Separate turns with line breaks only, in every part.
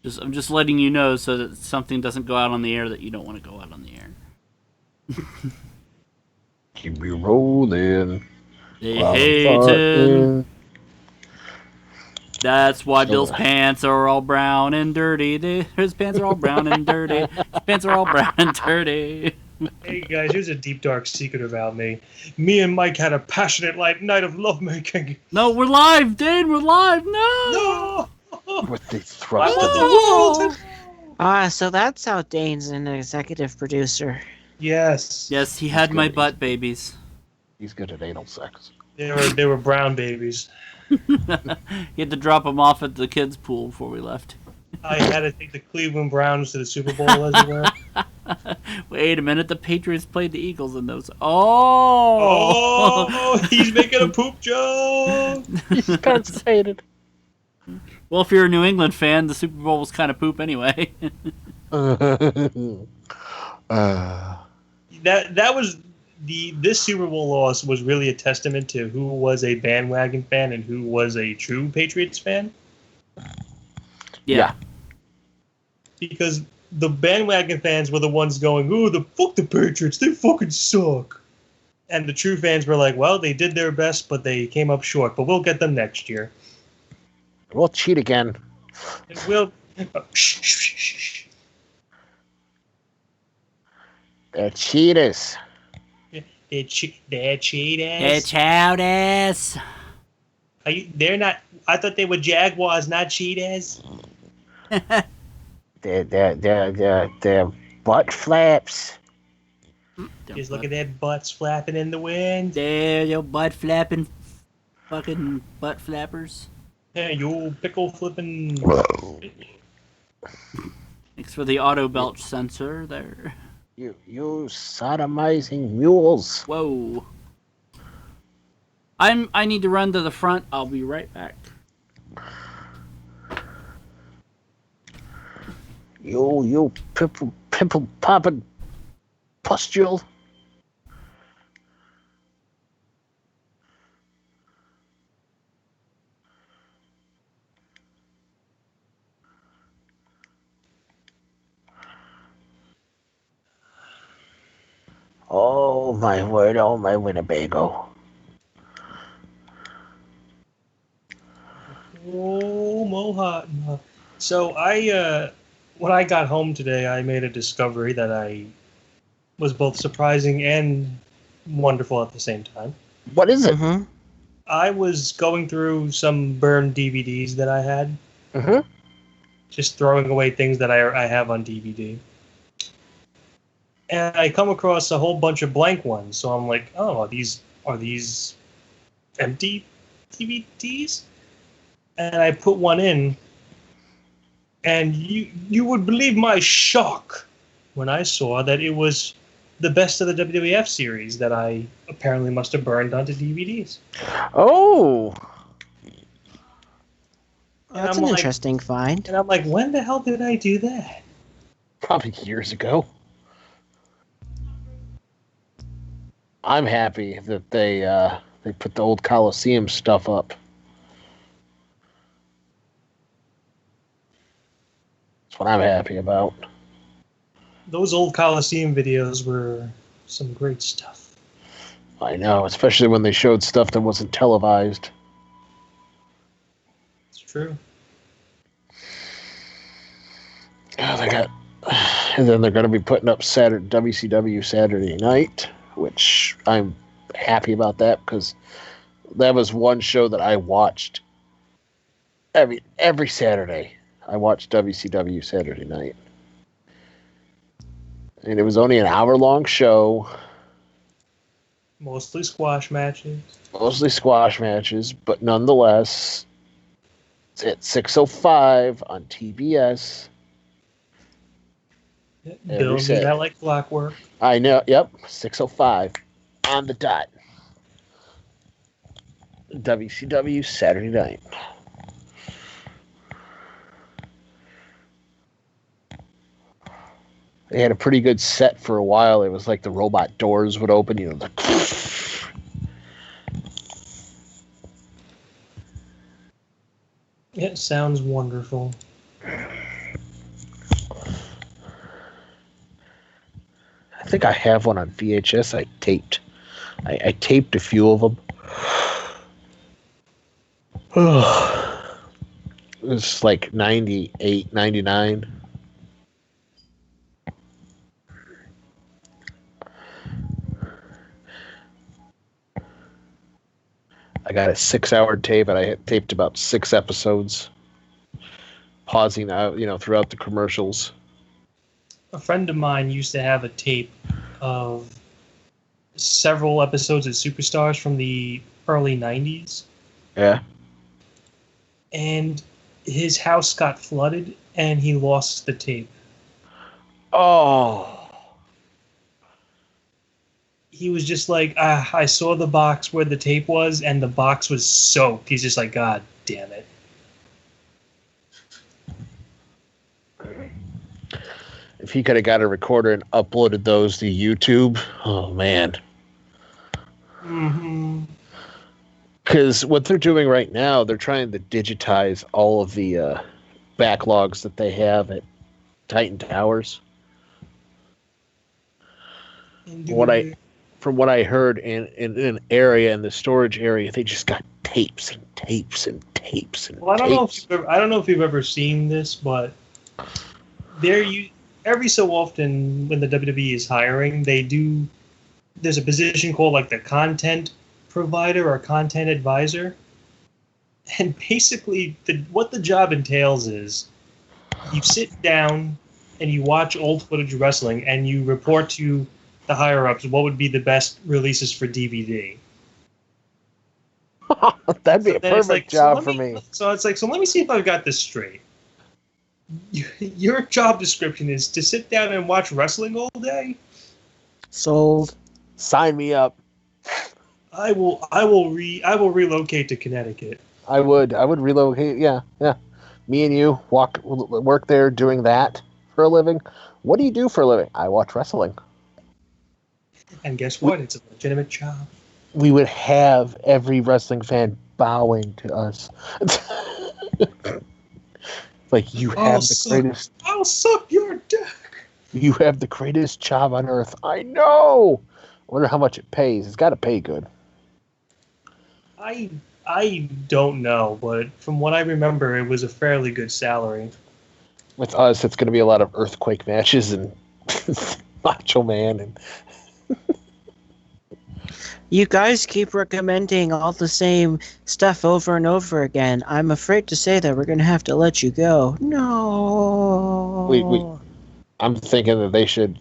I'm just letting you know so that something doesn't go out on the air that you don't want to go out on the air.
Keep me rolling.
They hate him. That's why
So,
Bill's pants are all brown and dirty. His pants are all brown and dirty. His pants are all brown and dirty.
Hey guys, here's a deep dark secret about me. Me and Mike had a passionate night of lovemaking.
No, we're live, Dane. We're live. No.
with the thrust
I
of
want the
the...
world to
So that's how Dane's an executive producer.
Yes.
Yes, he had my butt babies.
He's good at anal sex.
They were brown babies.
He had to drop them off at the kids' pool before we left.
I had to take the Cleveland Browns to the Super Bowl, as it were.
Wait a minute, the Patriots played the Eagles in those. Oh!
Oh, he's making a poop joke.
He's compensated.
Well, if you're a New England fan, the Super Bowl was kind of poop anyway.
That was this Super Bowl loss was really a testament to who was a bandwagon fan and who was a true Patriots fan.
Yeah.
Because the bandwagon fans were the ones going, "Ooh, fuck the Patriots, they fucking suck." And the true fans were like, "Well, they did their best, but they came up short. But we'll get them next year.
We'll cheat again.
We'll."
They're cheaters.
They're cheaters.
Hey, chowders.
They're not. I thought they were Jaguars, not cheaters.
They're butt flaps.
Just look at their butts flapping in the wind.
There, your butt flapping, fucking butt flappers.
Yeah, you pickle flipping.
Thanks for the auto belch sensor there.
You sodomizing mules.
Whoa. I need to run to the front. I'll be right back.
You pimple popping pustule. Oh my word, oh my Winnebago.
Oh, Mohat. So when I got home today, I made a discovery that I was both surprising and wonderful at the same time.
What is it?
Mm-hmm.
I was going through some burned DVDs that I had, just throwing away things that I have on DVD. And I come across a whole bunch of blank ones, so I'm like, oh, are these empty DVDs? And I put one in, and you would believe my shock when I saw that it was the best of the WWF series that I apparently must have burned onto DVDs.
Oh.
That's an interesting find.
And I'm like, when the hell did I do that?
Probably years ago. I'm happy that they put the old Coliseum stuff up. That's what I'm happy about.
Those old Coliseum videos were some great stuff.
I know, especially when they showed stuff that wasn't televised.
It's true.
And then they're going to be putting up WCW Saturday Night, which I'm happy about that because that was one show that I watched. Every Saturday I watched WCW Saturday Night. And it was only an hour-long show.
Mostly squash matches.
But nonetheless, it's at 6:05 on TBS.
Bill did that like clockwork.
I know, yep, 6:05 on the dot. WCW Saturday Night. They had a pretty good set for a while. It was like the robot doors would open,
It sounds wonderful.
think I have one on VHS. I taped a few of them. It was like 98, 99. I got a 6-hour tape, and I had taped about 6 episodes, pausing out, throughout the commercials.
A friend of mine used to have a tape of several episodes of Superstars from the early 90s.
Yeah.
And his house got flooded, and he lost the tape.
Oh.
He was just like, I saw the box where the tape was, and the box was soaked. He's just like, God damn it.
If he could have got a recorder and uploaded those to YouTube, oh man.
Mm-hmm.
Because what they're doing right now, they're trying to digitize all of the backlogs that they have at Titan Towers. From what I heard, in an area, in the storage area, they just got tapes and tapes and tapes and
well,
tapes.
I don't know if you've ever seen this, but every so often when the WWE is hiring, there's a position called like the content provider or content advisor. And basically what the job entails is you sit down and you watch old footage of wrestling and you report to the higher-ups what would be the best releases for DVD.
That'd be a perfect job for me.
So it's like, so let me see if I've got this straight. Your job description is to sit down and watch wrestling all day?
Sold.
Sign me up.
I will relocate to Connecticut.
I would relocate. Yeah. Me and you work there doing that for a living. What do you do for a living? I watch wrestling.
And guess what? It's a legitimate job.
We would have every wrestling fan bowing to us. Like, you have the greatest.
I'll suck your dick.
You have the greatest job on earth. I know. I wonder how much it pays. It's got to pay good.
I don't know, but from what I remember, it was a fairly good salary.
With us, it's going to be a lot of earthquake matches and Macho Man and.
You guys keep recommending all the same stuff over and over again. I'm afraid to say that we're going to have to let you go. No.
I'm thinking that they should.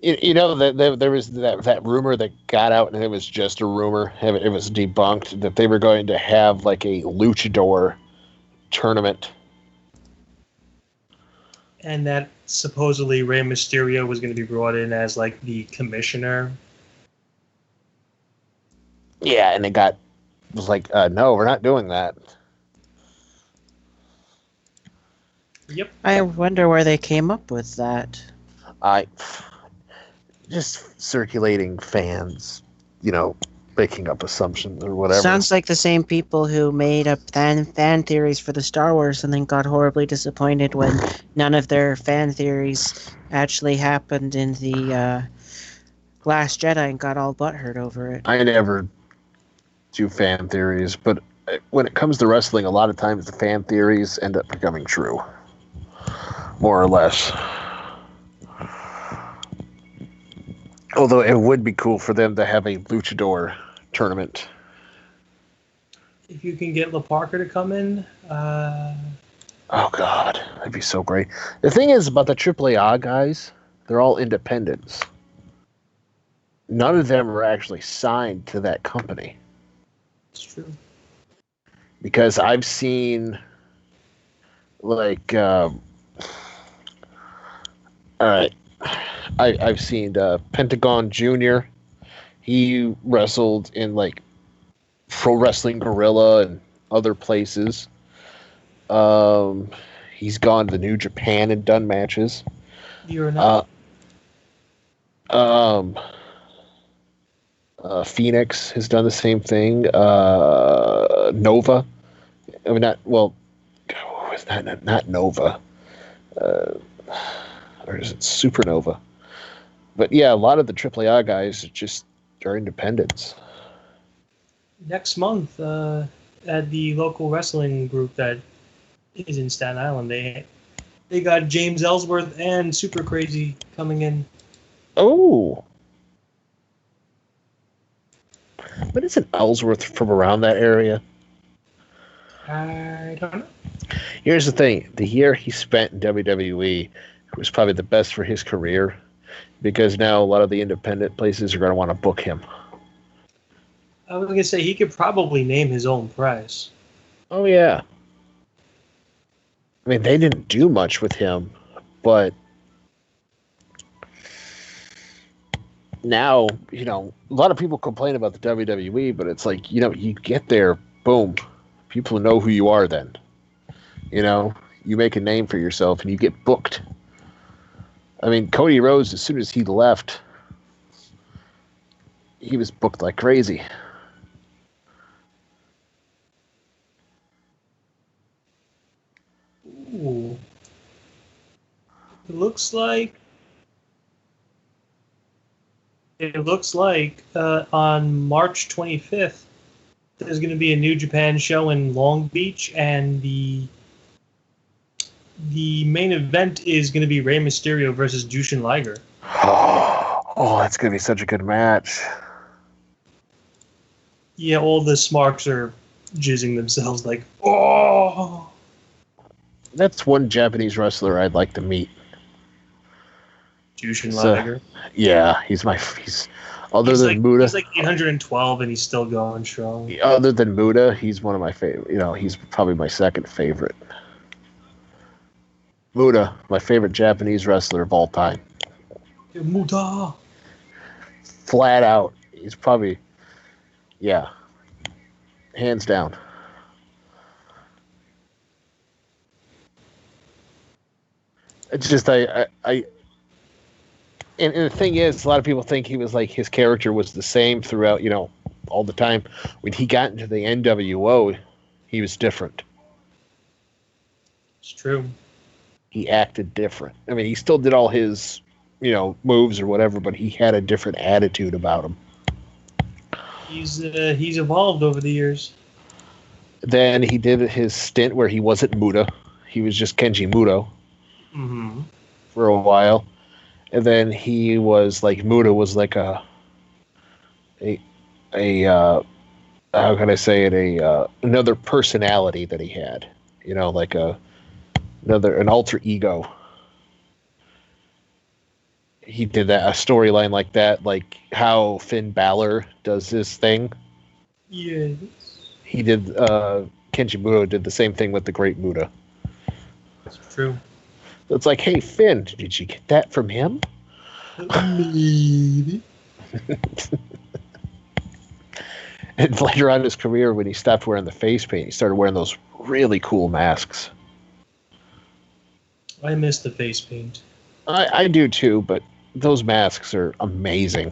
That there was that rumor that got out, and it was just a rumor. It was debunked that they were going to have like a luchador tournament.
And that supposedly Rey Mysterio was going to be brought in as like the commissioner.
Yeah, and was like, no, we're not doing that.
Yep.
I wonder where they came up with that.
Just circulating fans, making up assumptions or whatever.
Sounds like the same people who made up fan theories for the Star Wars and then got horribly disappointed when none of their fan theories actually happened in the Last Jedi and got all butthurt over it.
I never do fan theories, but when it comes to wrestling, a lot of times the fan theories end up becoming true. More or less. Although it would be cool for them to have a luchador tournament.
If you can get La Parker to come in.
Oh, God. That'd be so great. The thing is about the AAA guys, they're all independents. None of them are actually signed to that company.
It's true.
Because I've seen, like, all right. I've seen Pentagon Jr. He wrestled in like Pro Wrestling Guerrilla and other places. He's gone to New Japan and done matches.
You're not.
Phoenix has done the same thing. Nova. I mean, not Nova. or is it Supernova? But yeah, a lot of the AAA guys are independents.
Next month, at the local wrestling group that is in Staten Island, they got James Ellsworth and Super Crazy coming in.
Oh. But isn't Ellsworth from around that area?
I don't know.
Here's the thing. The year he spent in WWE was probably the best for his career because now a lot of the independent places are going to want to book him.
I was going to say, he could probably name his own price.
Oh, yeah. I mean, they didn't do much with him, but now, a lot of people complain about the WWE, but it's like, you get there, boom, people know who you are then. You make a name for yourself and you get booked. I mean, Cody Rhodes, as soon as he left, he was booked like crazy.
Ooh. It looks like on March 25th, there's going to be a New Japan show in Long Beach, and the main event is going to be Rey Mysterio versus Jushin Liger.
Oh, that's going to be such a good match.
Yeah, all the smarks are jizzing themselves like, oh!
That's one Japanese wrestler I'd like to meet.
Jushin Liger.
Yeah, he's other than Muda.
He's like 812 and he's still going strong.
Other than Muda, he's one of my favorite. He's probably my second favorite. Muda, my favorite Japanese wrestler of all time.
Muda.
Flat out, he's probably, hands down. It's just and the thing is, a lot of people think he was like his character was the same throughout, all the time. When he got into the NWO, he was different.
It's true.
He acted different. I mean, he still did all his, moves or whatever, but he had a different attitude about him.
He's evolved over the years.
Then he did his stint where he wasn't Muda. He was just Kenji Muto.
Mm-hmm.
For a while, and then he was like Muda was like a how can I say it, another personality that he had, like an alter ego. He did a storyline like that, like how Finn Balor does his thing.
Yes.
He did. Kenji Muto did the same thing with the Great Muda.
It's true.
It's like, hey, Finn, did you get that from him?
Maybe.
And later on in his career, when he stopped wearing the face paint, he started wearing those really cool masks.
I miss the face paint.
I do too, but those masks are amazing.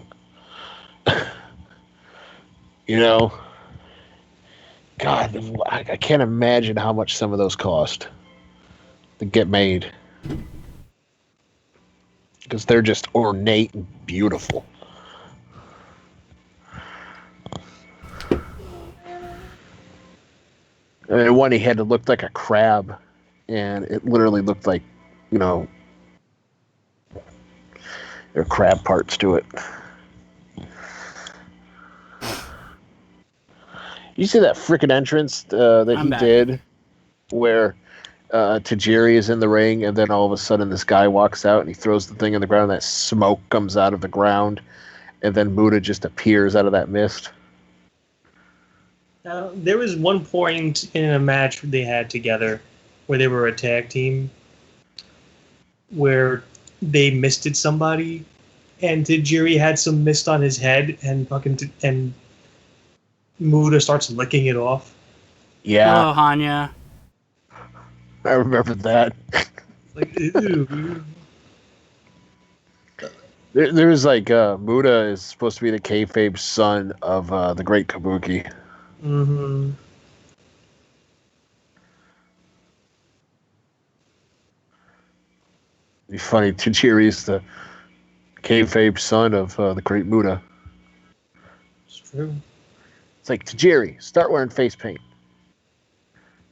God, I can't imagine how much some of those cost to get made. Because they're just ornate and beautiful. And one he had to look like a crab, and it literally looked like, there are crab parts to it. You see that frickin' entrance that he did, where Tajiri is in the ring, and then all of a sudden this guy walks out and he throws the thing in the ground, and that smoke comes out of the ground, and then Muda just appears out of that mist.
There was one point in a match they had together where they were a tag team where they misted somebody, and Tajiri had some mist on his head, and Muda starts licking it off.
Yeah.
Hello, Hanya.
I remember that.
Like, ew.
There's like Muda is supposed to be the kayfabe son of the Great Kabuki.
Mm-hmm.
It'd be funny. Tajiri's the kayfabe son of the Great Muda.
It's true.
It's like, Tajiri, start wearing face paint.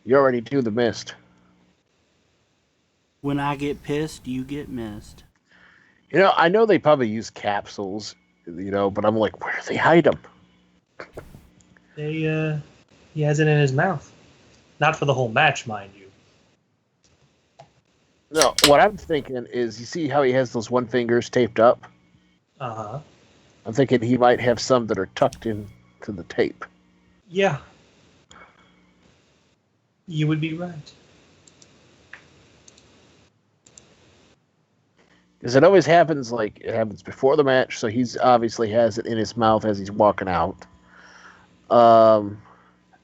You already do the mist.
When I get pissed, you get missed.
I know they probably use capsules, but I'm like, where do they hide them?
He has it in his mouth. Not for the whole match, mind you.
No, what I'm thinking is, you see how he has those one fingers taped up?
Uh-huh.
I'm thinking he might have some that are tucked into the tape.
Yeah. You would be right.
Because it always happens, it happens before the match, so he's obviously has it in his mouth as he's walking out. And,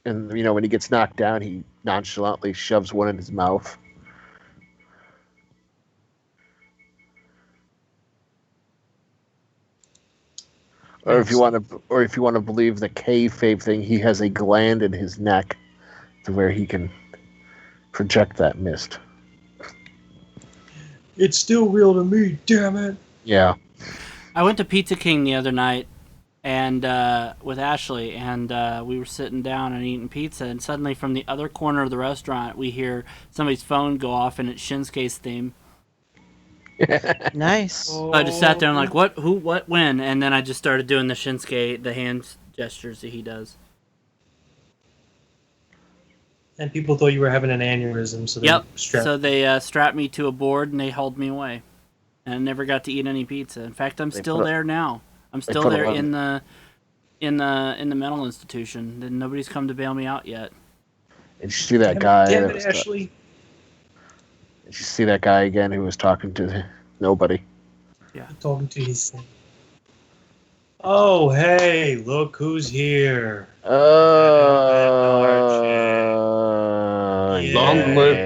when he gets knocked down, he nonchalantly shoves one in his mouth. Or if you want to believe the kayfabe thing, he has a gland in his neck to where he can project that mist.
It's still real to me, damn it.
Yeah.
I went to Pizza King the other night, and with Ashley, and we were sitting down and eating pizza, and suddenly from the other corner of the restaurant, we hear somebody's phone go off, and it's Shinsuke's theme.
Nice.
So I just sat there and like, what, who, what, when? And then I just started doing the Shinsuke, the hand gestures that he does.
And people thought you were having an aneurysm, so they strapped.
So they strapped me to a board and they hauled me away. And I never got to eat any pizza. In fact, I'm still there now. I'm still there in the mental institution. And nobody's come to bail me out yet.
Did you see that guy?
Damn it, Ashley.
Did you see that guy again who was talking to nobody?
Yeah. Talking to his son. Oh, hey, look who's here.
Long live.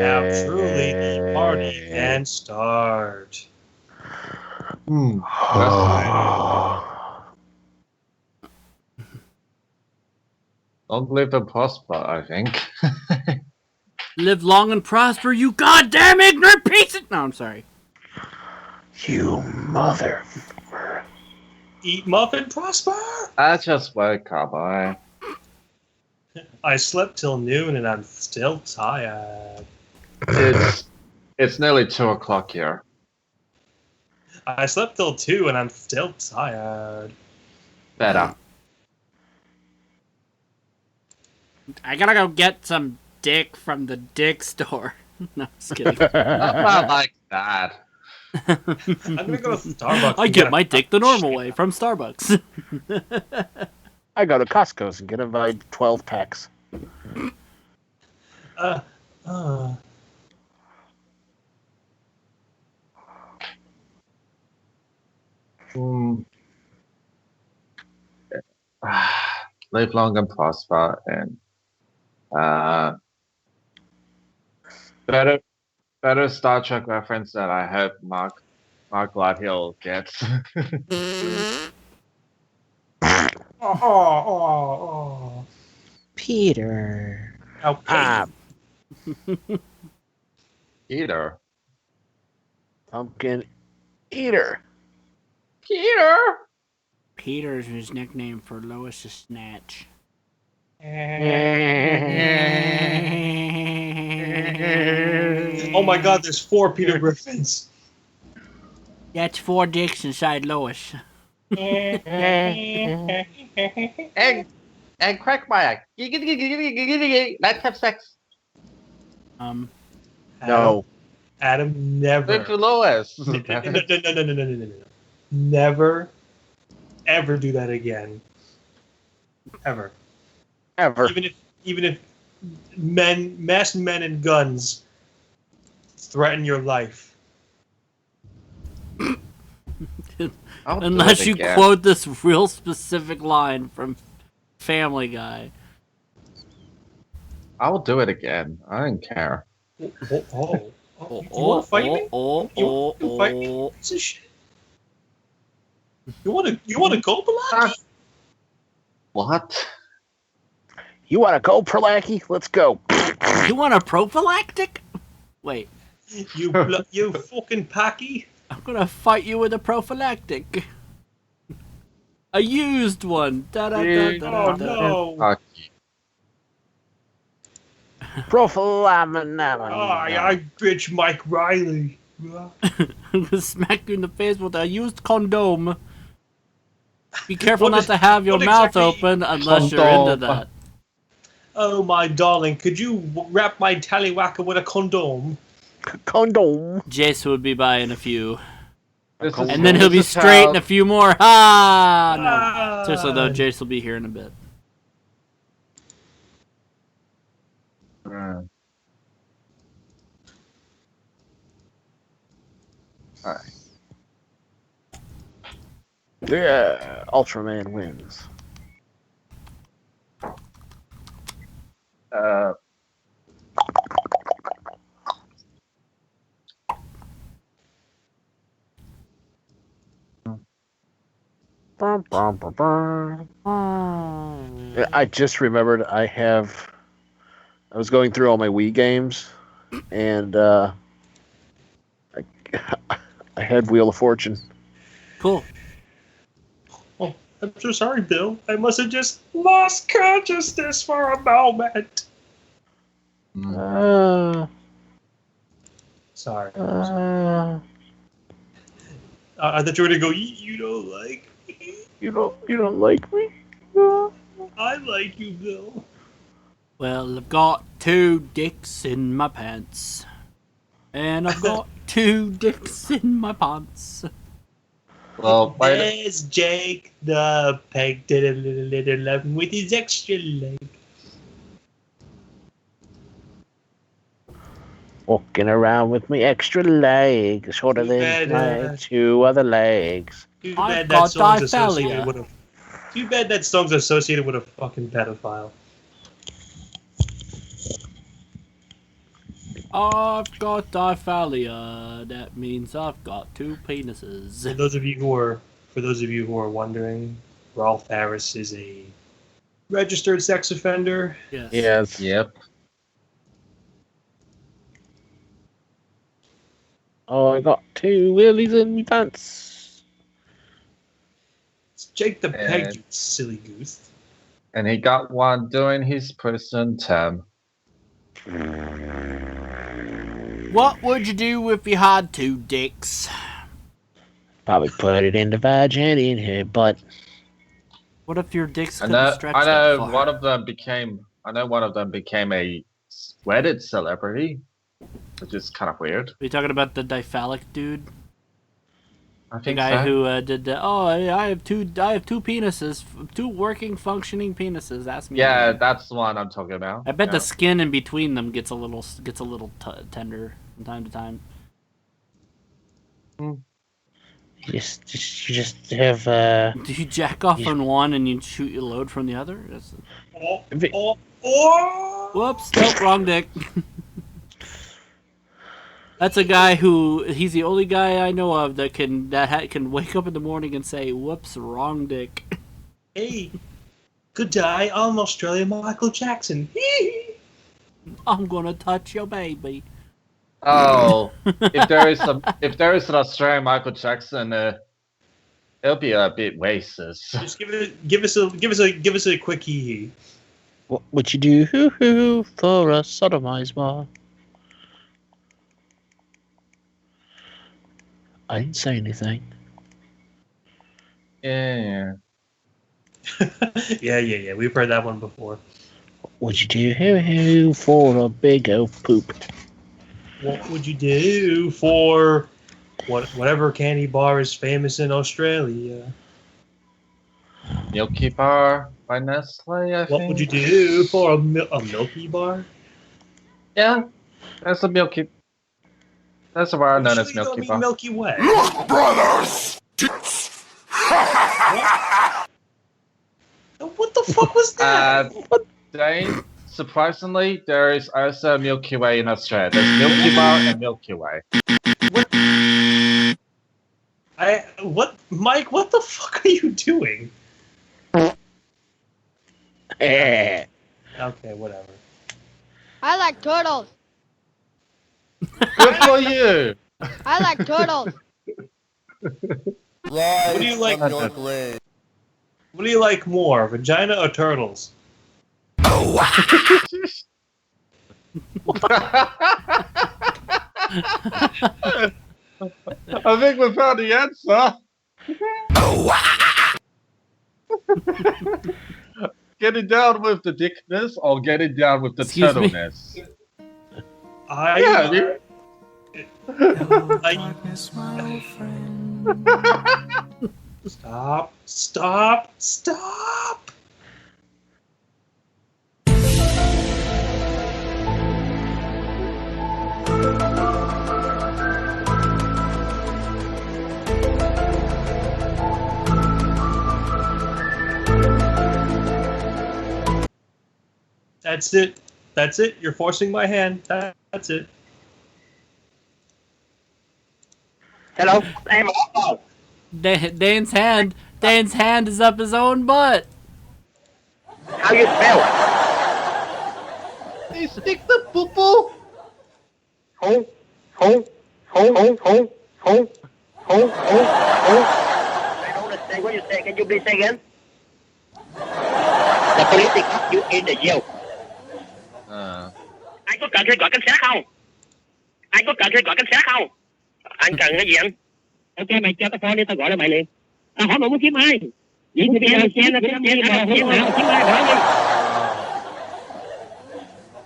Now truly the party can start.
Long live and prosper, I think.
Live long and prosper, you goddamn ignorant piece of... No, I'm sorry.
You mother...
Eat muffin, prosper!
I just woke up,
I slept till noon and I'm still tired.
It's nearly 2 o'clock here.
I slept till 2 and I'm still tired.
Better.
I gotta go get some dick from the dick store. No, I'm just kidding.
Not like that.
I'm gonna go to Starbucks.
I get my dick the normal way from Starbucks.
I go to Costco's and get them by 12 packs.
Live long and prosper, and better Star Trek reference that I hope Mark Gledhill gets.
Peter.
Okay.
Peter.
Pumpkin eater.
Peter.
Peter's his nickname for Lois's snatch.
Oh my god, there's 4 Peter Griffins.
That's 4 dicks inside Lois.
And Crackmire. Let's have sex.
No.
Adam, never.
With Lois.
No. Never, ever do that again. Ever.
Ever.
Even if masked men and guns threaten your life.
Unless you quote this real specific line from Family Guy.
I'll do it again. I don't care.
You want to fight me? You want to fight me? Piece of shit. You want to go, Balaki?
What?
You want to go, Perlaki? Let's go.
You want a prophylactic? Wait.
You fucking packy.
I'm gonna fight you with a prophylactic. A used one.
Oh
Da-da-da-da-da-da.
no.
Fuck you.
I bitch Mike Riley.
I'm gonna smack you in the face with a used condom. Be careful
What
not
is-
to have your
what
mouth
exactly-
open unless you're into
Condom.
that.
Oh my darling, could you wrap my tallywhacker with a condom?
Condom.
Jace would be buying a few.
This is-
And then he'll be
this is
straight
how-
in a few more. Ah, no.
Ah.
Seriously though, Jace will be here in a bit.
Alright.
Yeah, Ultraman wins.
Uh,
Bum, bum, bum, bum. I just remembered I was going through all my Wii games, and I had Wheel of Fortune.
Cool.
Oh, I'm so sorry, Bill. I must have just lost consciousness for a moment.
Uh,
Sorry.
uh,
I thought you were gonna go. You don't like me.
you don't like me?
I like you, Bill.
Well, I've got 2 dicks in my pants. And I've got 2 dicks in my pants.
well, by the,
There's Jake the peg with his extra leg.
Walking around with me extra legs, shorter
Too
than
bad,
my 2 other legs.
Too
I've
bad
got
that song's
diaphalia.
associated with a. Too bad that song's associated with a fucking pedophile.
I've got diaphalia. That means I've got 2 penises.
For those of you who are wondering, Rolf Harris is a registered sex offender.
Yes.
Yes.
yep.
Oh, I got 2 willies in my pants.
It's Jake the Peg,
And-
you silly goose.
And he got one during his prison term.
What would you do if you had 2 dicks?
Probably put it in the vagina in her butt.
What if your dicks
I
couldn't
know.
stretch
I
that
know.
far?
One of them became. I know one of them became a Reddit celebrity, which is kind of weird.
Are you talking about the diphallic dude?
I
The
think
guy
so.
who did the I have 2 penises, 2 working functioning penises. That's me.
Yeah, that's the one I'm talking about.
I bet
yeah.
the skin in between them gets a little tender from time to time.
You just have
Do you jack off on one and you shoot your load from the other? That's-
Oh!
Whoops! Nope, wrong dick. That's a guy he's the only guy I know of that can wake up in the morning and say, "Whoops, wrong dick."
Hey, good day. I'm Australian Michael Jackson.
I'm gonna touch your baby.
Oh, if there is an Australian Michael Jackson, it'll be a bit racist.
Just give us a quick hee.
what would you do hoo-hoo for a sodomized bar? I didn't say anything.
Yeah.
Yeah. We've heard that one before.
What would you do hoo-hoo for a big old poop?
What would you do for whatever candy bar is famous in Australia?
Milky Bar by Nestle, I think.
What would you do for a Milky Bar?
Yeah, that's a Milky. That's a bar known as
Sure you don't
Milky
mean
Bar.
Milky Way.
Brothers!
What the fuck was that?
Dane, surprisingly, there is also a Milky Way in Australia. There's Milky Bar and Milky Way.
Mike? What the fuck are you doing?
Eh.
Okay, whatever.
I like turtles.
Good for you.
I like turtles.
What do you like? What do you like more, vagina or turtles?
I think we found the answer. Get it down with the dickness or get it down with the
Excuse me?
turtleness.
I
dude. Stop. That's it. That's it. You're forcing my hand. That's it.
Hello, I'm
Dane's hand is up his own butt.
How you spell?
Hey, stick the poo-poo.
Home. I don't understand what you say. Can you please say again? The police will put you in the jail. Anh có cần thuê gọi cảnh sát không? Anh cần cái gì anh? Ok, mày cho tao phone đi, tao gọi lại mày liền. Tao hỏi mày muốn kiếm ai? Vậy thì bây giờ xem là kiếm ai hỏi đi.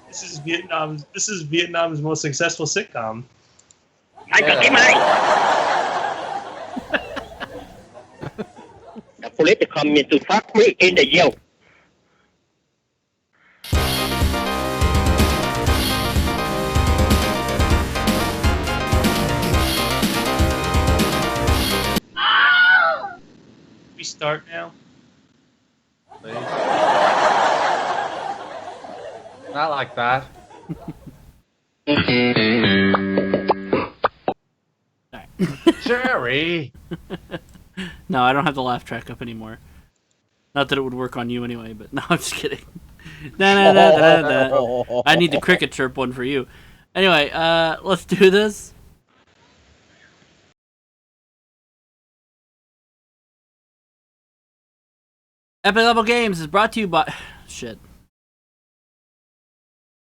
This is Vietnam's most successful sitcom.
Anh cần kiếm ai? The police will come in to fuck me in the jail.
We start now.
Please. Not like that. Jerry.
No, I don't have the laugh track up anymore. Not that it would work on you anyway, but no, I'm just kidding. I need the cricket chirp one for you. Anyway, let's do this. Epic Level Games is brought to you by... Shit.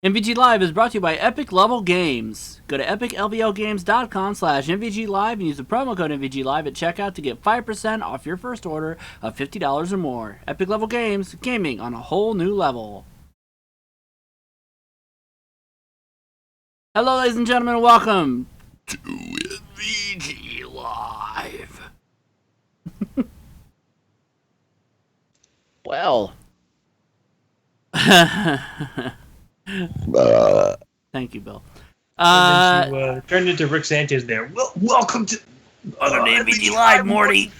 MVGLive is brought to you by Epic Level Games. Go to epiclvlgames.com/MVGLive and use the promo code MVGLive at checkout to get 5% off your first order of $50 or more. Epic Level Games, gaming on a whole new level. Hello, ladies and gentlemen, and welcome to MVGLive.
Well.
Thank you, Bill.
Turned into Rick Sanchez there. Welcome to
other MVGLive, Morty.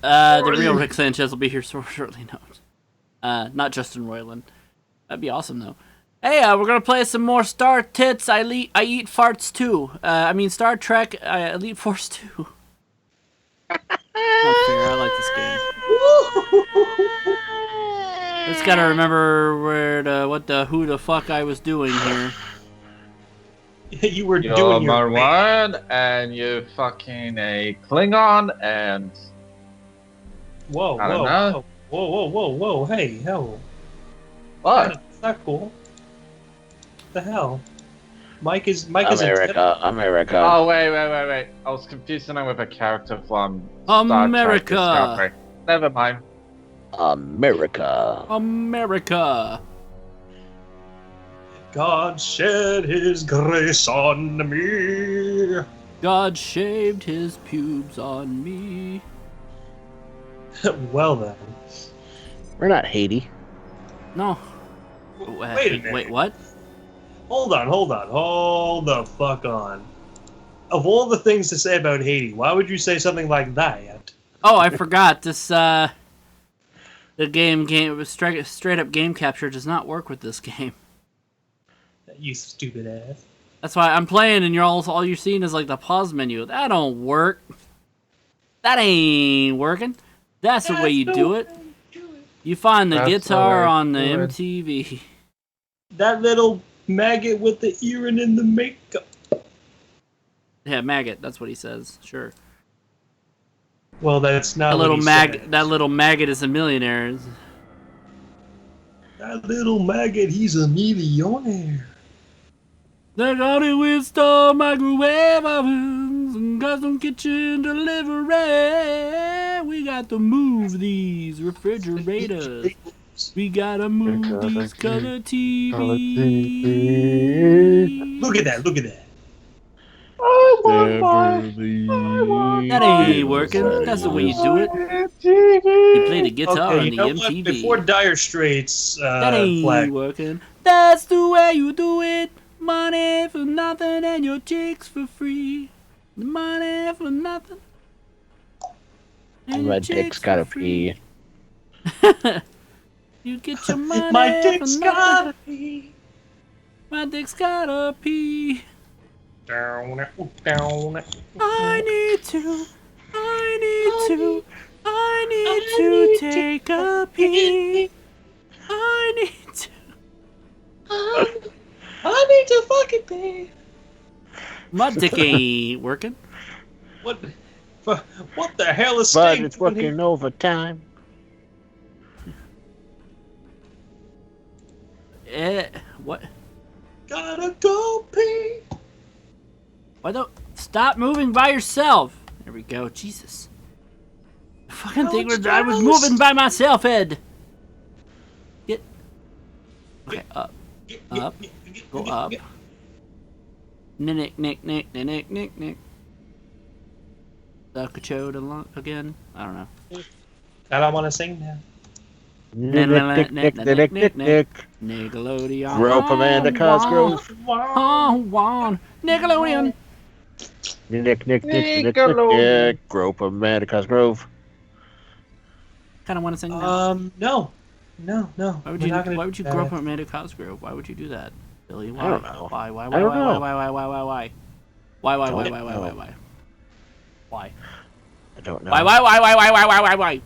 The real Rick Sanchez will be here shortly. No, not Justin Roiland. That'd be awesome though. Hey, we're gonna play some more Star Tits. I eat farts too. I mean Star Trek. Elite Force 2. Not fair. I like this game. Just gotta remember who the fuck I was doing here.
You were
You're
doing your
Marwan, and you're fucking a Klingon, and
Whoa,
I don't know.
whoa, hey, hell.
What?
That's not cool. What the hell? Mike is
America.
Oh wait! I was confusing him with a character from Star Trek
America.
Discovery. Never mind.
America.
God shed his grace on me.
God shaved his pubes on me.
Well then.
We're not Haiti.
No.
Wait a minute.
Wait, what?
Hold the fuck on. Of all the things to say about Haiti, why would you say something like that?
Oh, I forgot. This, the game straight up game capture does not work with this game.
You stupid ass.
That's why I'm playing and all you're seeing is like the pause menu. That don't work. That ain't working. That's the way you do it. You find the
That's
guitar
the way
on the
to do it.
MTV.
That little Maggot with the earring and the makeup.
Yeah, maggot. That's what he says. Sure.
Well, that's not
That
what
little
he
maggot.
said.
That little maggot is a millionaire.
That little maggot, he's a millionaire.
They got it with store microwave ovens and custom kitchen delivery. We got to move these refrigerators. We gotta move these color TVs.
Look at that, look at that.
That ain't working. That's the way you do it. You play the guitar
Okay,
on
you
the
know
MTV.
what? Before Dire Straits
That ain't
flag.
working. That's the way you do it. Money for nothing and your chicks for free. Money for nothing. And
My
your
dick's
chicks
gotta
for free.
pee.
You get your money
My
for
dick's
nothing.
gotta be.
My dick's gotta pee.
Down.
I need to take a pee. I need to.
I need to fucking pee.
My dick ain't working.
What the hell is
But
Sting
it's
doing here?
working overtime.
What?
Gotta go pee.
Why don't stop moving by yourself? There we go. Jesus. I fucking think I was moving by myself, Ed. Get. Okay, up. Up. Go up. Nick. Suckachoda again? I don't know.
I don't want to sing now.
Nick.
Nickelodeon.
Grope Amanda Cosgrove.
Nickelodeon.
Nick. Grope Amanda Cosgrove.
Kind of want to sing that.
No.
Why would you grope Amanda Cosgrove? Why would you do that, Billy? Why?
I don't know.
Why?
I don't know.
Why? Why?
Why?
Why?
I don't know.
Why?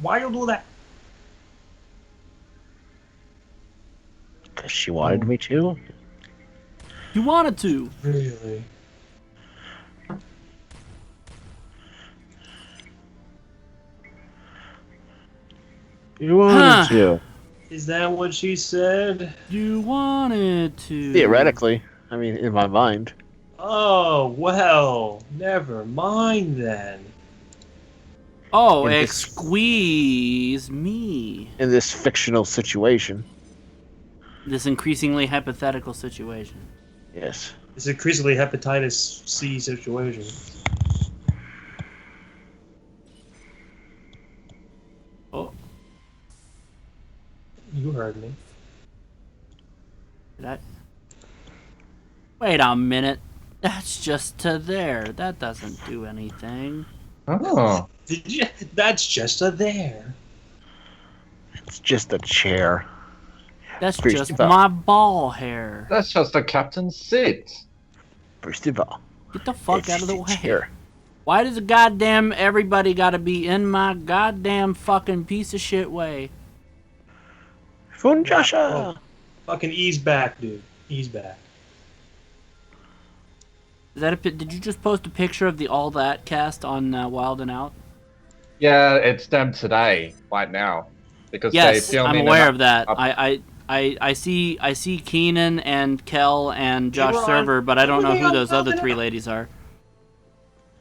Why you do that?
Because she wanted me to.
You wanted to.
Really?
You wanted to.
Is that what she said?
You wanted to.
Theoretically. I mean, in my mind.
Oh, well, never mind then.
Oh,
In this-
squeeze me.
In this fictional situation.
This increasingly hypothetical situation.
Yes.
It's increasingly hepatitis C situation.
Oh,
You heard me.
did I? Wait a minute. That's just to there. That doesn't do anything.
Oh.
Did you? That's just a there.
It's just a chair.
That's
First
just
of all-
my ball hair.
That's just the captain's seat.
First of all.
Get the fuck
it's
out of the
just a
way.
chair.
Why does goddamn everybody gotta be in my goddamn fucking piece of shit way?
Funjasha!
Fucking ease back, dude. Ease back.
Is that did you just post a picture of the All That cast on Wild and Out?
Yeah, it's them today, right now, because
Yes,
they filming
I'm aware
an
of that.
up-
I see Keenan and Kel and Josh
were on-
Server, but I don't know
were they
who
on
those
Wild
other
and
three
Out?
ladies are.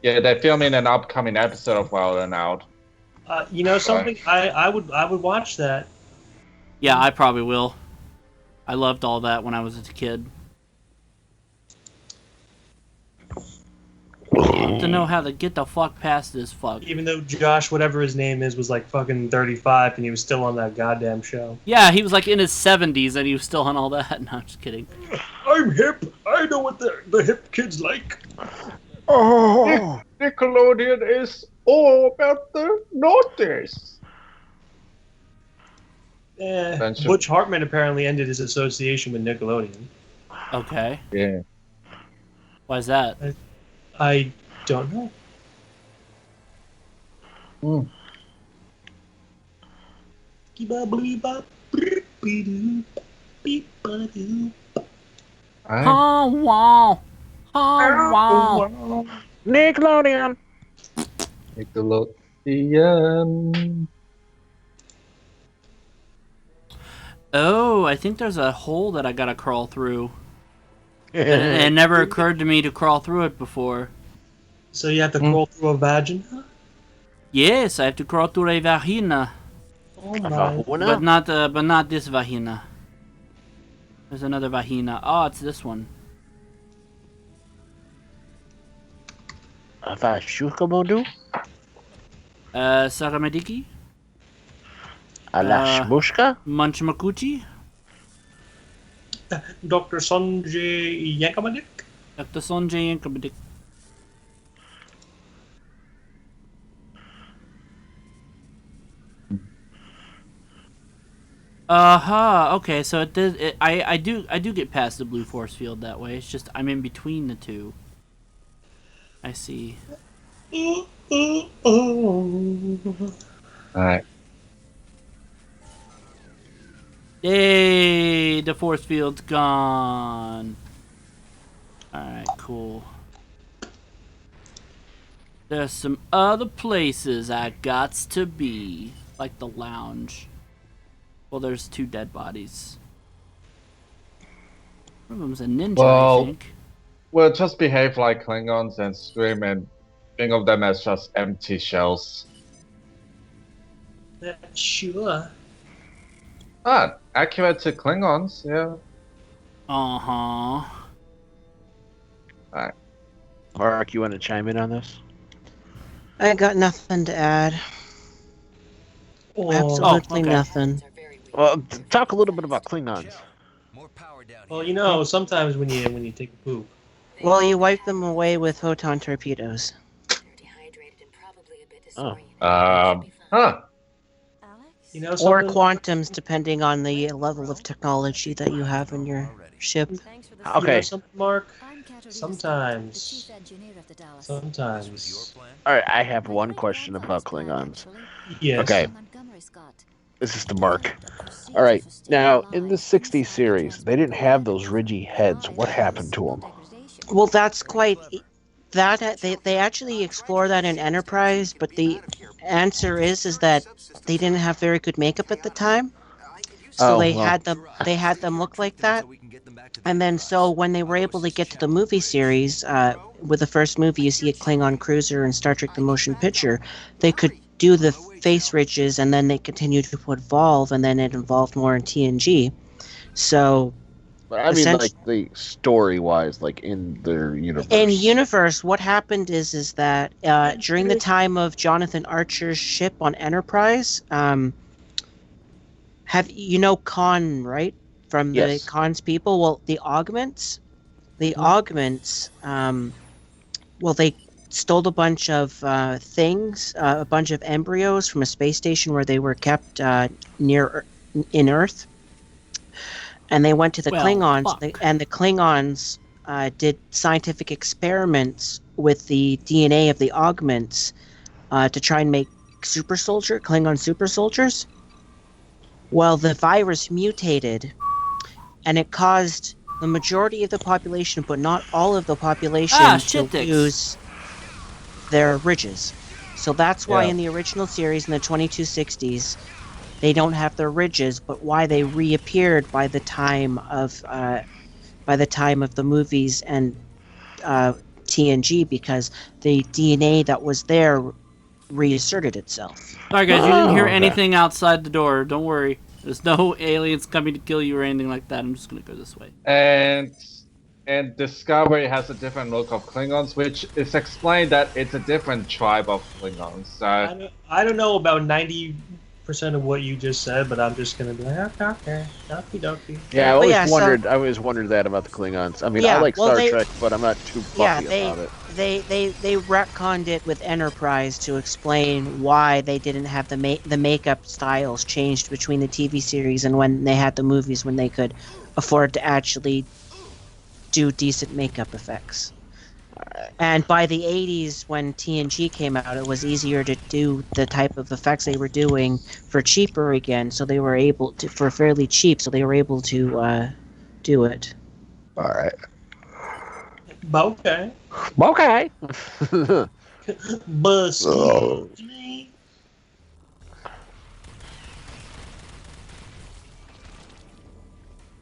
Yeah, they're filming an upcoming episode of Wild and Out.
You know something? I would watch that.
Yeah, I probably will. I loved All That when I was a kid. To know how to get the fuck past this fuck.
Even though Josh, whatever his name is, was like fucking 35 and he was still on that goddamn show.
Yeah, he was like in his 70s and he was still on All That. No, I'm just kidding.
I'm hip. I know what the hip kids like.
Oh!
Nickelodeon is all about the noughties. Friendship.
Butch Hartman apparently ended his association with Nickelodeon.
Okay.
Yeah.
Why is that?
I don't know.
Mm. Alright.
Oh wow. Oh wow.
Nickelodeon.
Nickelodeon.
Oh, I think there's a hole that I gotta crawl through. It never occurred to me to crawl through it before.
So you have to crawl through a vagina?
Yes, I have to crawl through a vagina,
Oh my.
but not this vagina. There's another vagina. Oh, it's this one.
Vashukamodu?
Saramadiki?
Alashmushka?
Munchmakuchi?
Dr. Sanjay Yankamadik?
Dr. Sanjay Yankomadik. Okay, so it did. I do get past the blue force field that way. It's just I'm in between the two. I see.
Alright.
Yay! The force field's gone. Alright, cool. There's some other places I gots to be, like the lounge. Well, there's 2 dead bodies. One of them's a ninja,
Well,
I think.
Well, just behave like Klingons and scream and think of them as just empty shells.
Sure.
Ah, accurate to Klingons, yeah.
Uh-huh.
Mark, you want to chime in on this?
I got nothing to add. Absolutely
okay.
nothing.
Well, talk a little bit about Klingons.
Well, you know, sometimes when you take a poop.
Well, you wipe them away with photon torpedoes.
Oh.
Huh.
You know,
Or
something-
quantums, depending on the level of technology that you have in your ship.
You know
Okay.
something, Mark? Sometimes.
All right, I have one question about Klingons.
Yes.
Okay. This is to Mark. All right. Now, in the 60s series, they didn't have those ridgy heads. What happened to them?
Well, that's quite... They actually explore that in Enterprise, but the answer is that they didn't have very good makeup at the time. So they had them look like that. And then so when they were able to get to the movie series, with the first movie you see a Klingon cruiser and Star Trek the Motion Picture, they could do the face ridges and then they continued to put Volve and then it involved more in TNG. So
But I mean, like the story-wise, like in their universe.
in universe, what happened is that during the time of Jonathan Archer's ship on Enterprise, have you know Khan, right? From the
Yes.
Khan's people. Well, the augments, they stole a bunch of things, a bunch of embryos from a space station where they were kept in Earth. And they went to the Klingons, and the Klingons did scientific experiments with the DNA of the augments to try and make Klingon super soldiers. Well, the virus mutated, and it caused the majority of the population, but not all of the population, to lose their ridges. So that's why in the original series in the 2260s, they don't have their ridges, but why they reappeared by the time of the movies and TNG, because the DNA that was there reasserted itself.
Alright guys, you didn't hear anything outside the door. Don't worry. There's no aliens coming to kill you or anything like that. I'm just gonna go this way.
And Discovery has a different look of Klingons, which is explained that it's a different tribe of Klingons. So
I don't know about 90% of what you just said, but I'm just gonna be like, okay, okie dokie.
Yeah, I always wondered that about the Klingons. I mean, I like Star Trek, but I'm not too fussy about it.
They retconned it with Enterprise to explain why they didn't have the makeup styles changed between the TV series and when they had the movies, when they could afford to actually do decent makeup effects. And by the 80s, when TNG came out, it was easier to do the type of effects they were doing for cheaper again, so they were able to, for fairly cheap, so they were able to do it.
All right.
Okay.
Okay.
Bus.
Oh.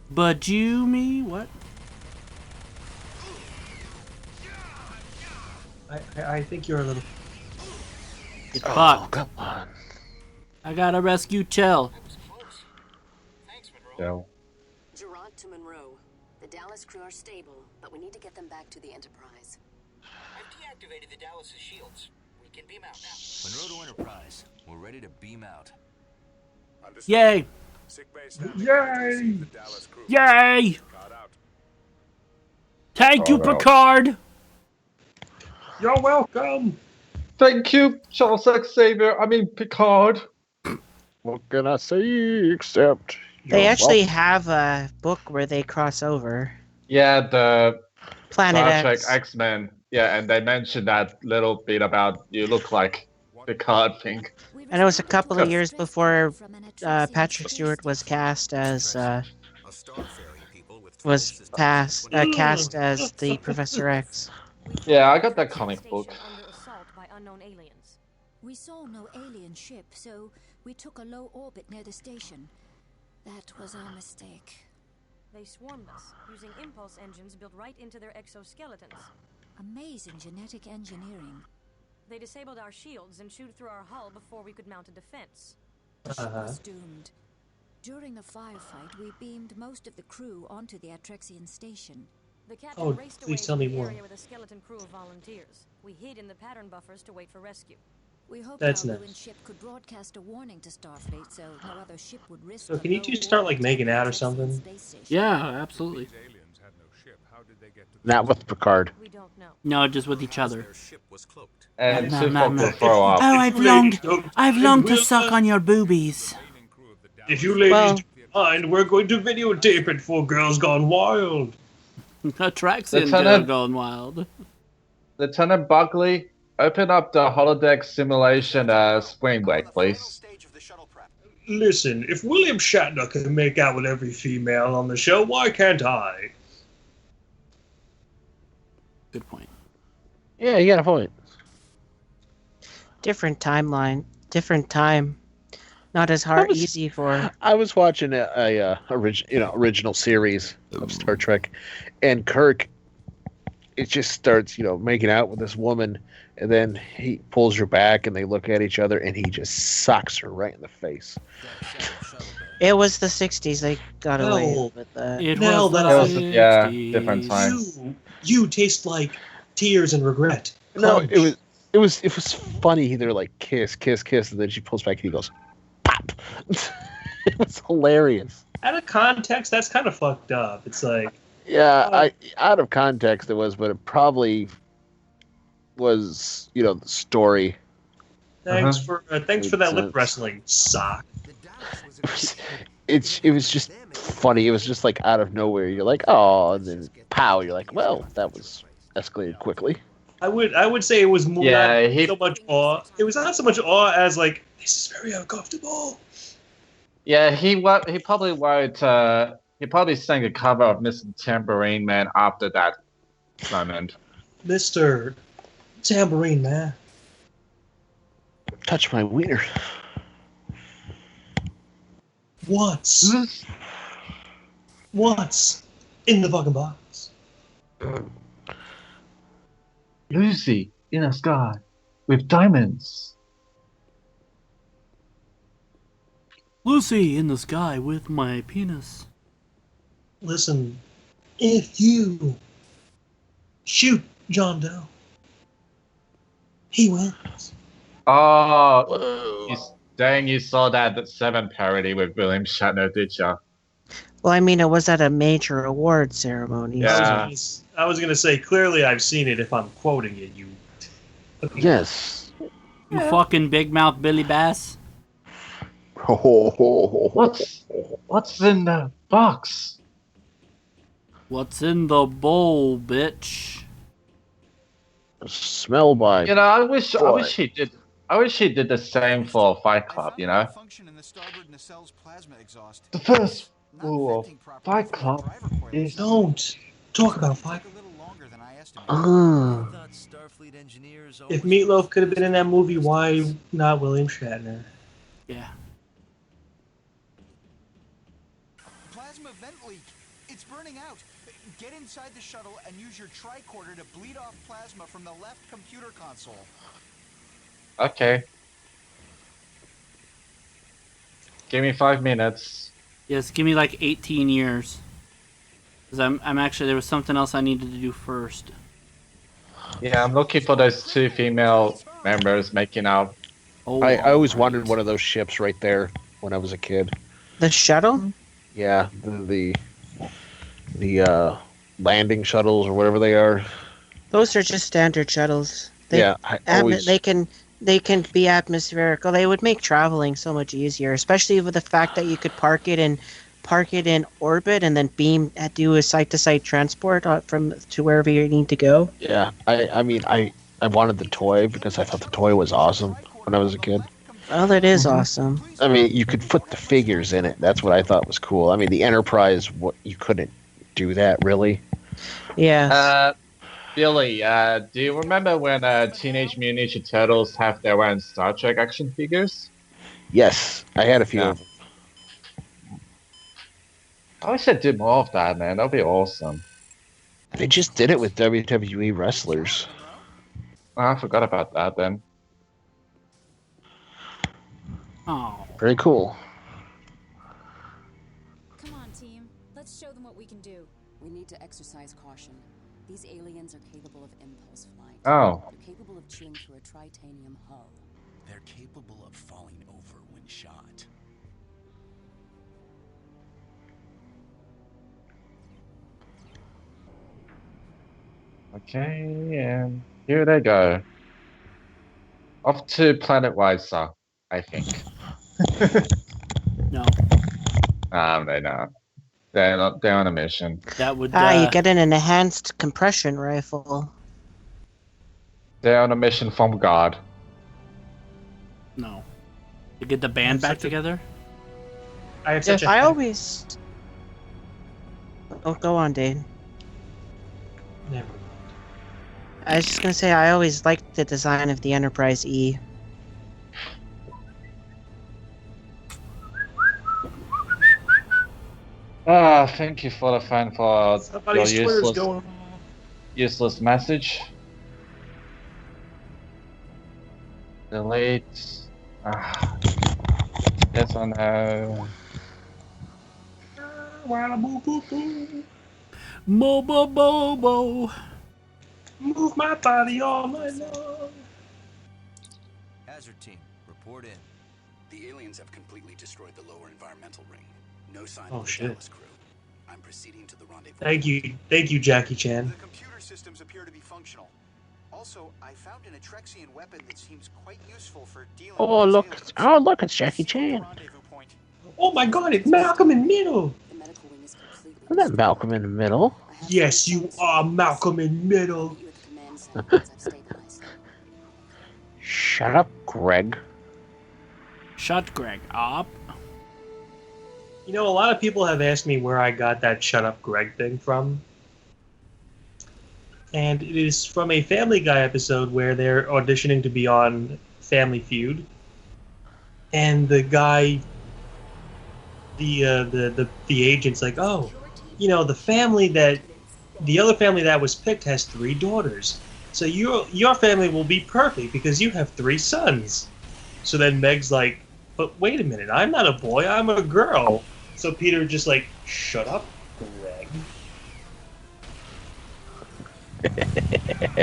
But you, me, what?
I think you're a little.
Get
Oh,
fucked.
come on.
I gotta rescue Chell.
So,
Gerard to Monroe. The Dallas crew are stable, but we need to get them back to the Enterprise.
I've deactivated the Dallas' shields. We can beam out now. Monroe to Enterprise. We're ready to beam out.
Yay!
Yay!
Yay! Thank you,
Oh, no.
Picard!
You're welcome.
thank you, Charles Xavier. I mean, Picard.
What can I say except
They
you're
actually have a book where they cross over.
Yeah, the
Planet
Star Trek
X.
X-Men. Yeah, and they mentioned that little bit about you look like Picard thing.
And it was a couple of years before Patrick Stewart was cast as cast as the Professor X.
Yeah, I got that comic book.
Under assault by unknown aliens.
We saw no alien ship, so we took a low orbit near the station. That was our mistake.
They swarmed us, using impulse engines built right into their exoskeletons.
Amazing genetic engineering.
They disabled our shields and chewed through our hull before we could mount a defense.
The ship was doomed. During the firefight, we beamed most of the crew onto the Atrexian station.
The captain
Oh,
raced away
please tell
to
me
the
more.
area with a skeleton crew of volunteers. We hid in the pattern buffers to wait for rescue.
We hoped
That's
our
nice.
ruined ship could broadcast a warning to Starfleet so no other ship would risk.
So
the
can you
low
two start, like,
orbit
making
of the
out or
Atrexian
something?
space station.
Yeah, absolutely.
not with Picard.
We don't know.
No, just with each other.
And
No,
Tuvok
no,
will
no.
throw up.
Oh, I've longed to suck
on.
on your boobies.
If you ladies
Well-
don't mind, we're going to videotape it for Girls Gone Wild.
Atraxian
Lieutenant-
going wild.
Lieutenant Buckley, open up the holodeck simulation spring break, please.
Listen, if William Shatner can make out with every female on the show, why can't I?
Good point.
Yeah, you got a point.
Different timeline, different time. Not as hard,
was-
easy for.
I was watching original series of Star Trek, and Kirk, it just starts making out with this woman, and then he pulls her back, and they look at each other, and he just socks her right in the face.
It was the '60s. They got away
No.
with that.
It
Now
was
that
the
I-
Yeah,
60s.
different time.
You taste like tears and regret.
No,
Crunch.
it was funny. They're like kiss, kiss, kiss, and then she pulls back, and he goes, pop. It was hilarious.
Out of context, that's kind of fucked up. It's like,
Yeah, out of context it was, but it probably was the story.
thanks for that lip
sense.
wrestling, sock.
It was just funny. It was just like out of nowhere. You're like, oh, and then pow. You're like, well, that was escalated quickly.
I would say it was more
Yeah,
not so much awe. It was not so much awe as like, this is very uncomfortable.
Yeah, he probably wrote. He probably sang a cover of Mr. Tambourine Man after that moment.
Mr. Tambourine Man.
Touch my wiener.
What's in the fucking box?
Lucy in a sky with diamonds.
Lucy in the sky with my penis.
Listen, if you shoot John Doe, he wins.
Oh, dang! You saw that Seven parody with William Shatner, did ya?
Well, I mean, it was at a major award ceremony.
Yeah.
so-
I was gonna say, clearly I've seen it if I'm quoting it, you.
Yes.
You fucking big mouth Billy Bass.
What's in the box?
What's in the bowl, bitch?
Smell by.
I wish he did. I wish he did the same for Fight Club. The first rule of Fight Club is
Don't Talk about five.
A little longer than I estimated.
Oh.
I thought Starfleet engineers
If
always
Meatloaf could have been in that movie, why not William Shatner?
Yeah.
Plasma vent leak. It's burning out. Get inside the shuttle and use your tricorder to bleed off plasma from the left computer console.
Okay. Give me 5 minutes.
Yes, give me like 18 years. Because I'm actually, there was something else I needed to do first.
Yeah, I'm looking for those 2 female members making out.
Oh,
I always
alright.
wanted one of those ships right there when I was a kid.
The shuttle?
Yeah, the landing shuttles or whatever they are.
Those are just standard shuttles.
Yeah, I always.
They can be atmospherical. They would make traveling so much easier, especially with the fact that you could park it in orbit and then do a site-to-site transport from to wherever you need to go.
Yeah, I mean, I wanted the toy because I thought the toy was awesome when I was a kid.
Well, that is awesome.
I mean, you could put the figures in it. That's what I thought was cool. I mean, the Enterprise, you couldn't do that really.
Yeah.
Billy, do you remember when Teenage Mutant Ninja Turtles have their own Star Trek action figures?
Yes, I had a few of them.
I wish they'd do more of that, man. That'd be awesome.
They just did it with WWE wrestlers.
Oh, I forgot about that then.
Oh.
Very cool.
Come on, team. Let's show them what we can do.
We need to exercise caution. These aliens are capable of impulse flight.
Oh.
They're capable of chewing through a titanium hull.
They're capable of falling over when shot.
Okay, and here they go. Off to Planet Weiser, I think.
No.
They're not. They're on a mission.
That would.
You get an enhanced compression rifle.
They're on a mission from God.
No. To get the band back together?
I have such a.
always. Oh, go on, Dane.
Never.
I was just gonna say I always liked the design of the Enterprise E.
Thank you for the phone for
Somebody's
your
Twitter's going.
useless message. Delete. Yes or no?
Mo-bo-bo-bo.
Move my body all night long.
Hazard team, report in.
The aliens have completely destroyed the lower environmental ring. No sign
Oh,
of the
shit.
Dallas crew. I'm proceeding to the rendezvous.
Thank you, Jackie Chan.
The computer systems appear to be functional. Also, I found an Atrexian weapon that seems quite useful for dealing
Oh
with
look!
aliens.
Oh look! It's Jackie
See you at the
Chan.
rendezvous point.
Oh my God! It's Malcolm in Middle.
The medical wing is completely
Isn't that
destroyed.
Malcolm in the Middle?
I have
Yes,
some
you
sense
are Malcolm in Middle.
meet you at the command center once I've stabilized.
Shut up, Greg.
Shut Greg up.
You know, a lot of people have asked me where I got that "Shut Up, Greg" thing from, and it is from a Family Guy episode where they're auditioning to be on Family Feud, and the guy, the agent's like, "Oh, you know, the other family that was picked has 3 daughters, so your family will be perfect because you have 3 sons." So then Meg's like, "But wait a minute, I'm not a boy, I'm a girl." So Peter just like, "Shut up, Greg."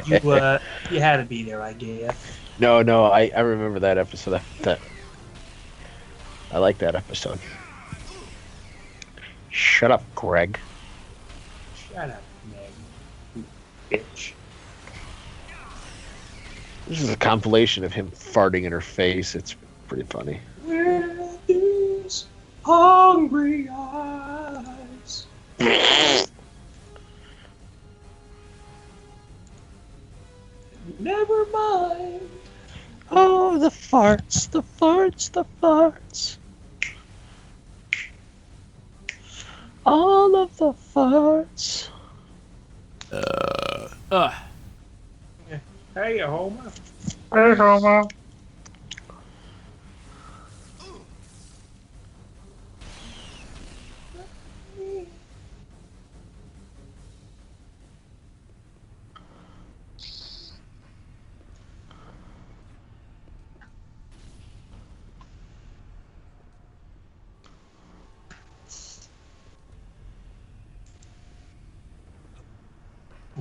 You had to be there, I guess.
No, I remember that episode. I like that episode. Shut up, Greg.
Shut up, Meg. You bitch.
This is a compilation of him farting in her face. It's pretty funny.
Where these hungry eyes? Never mind.
Oh, the farts, the farts, the farts. All of the farts.
Ugh.
Hey, Homer.
Hey, Homer.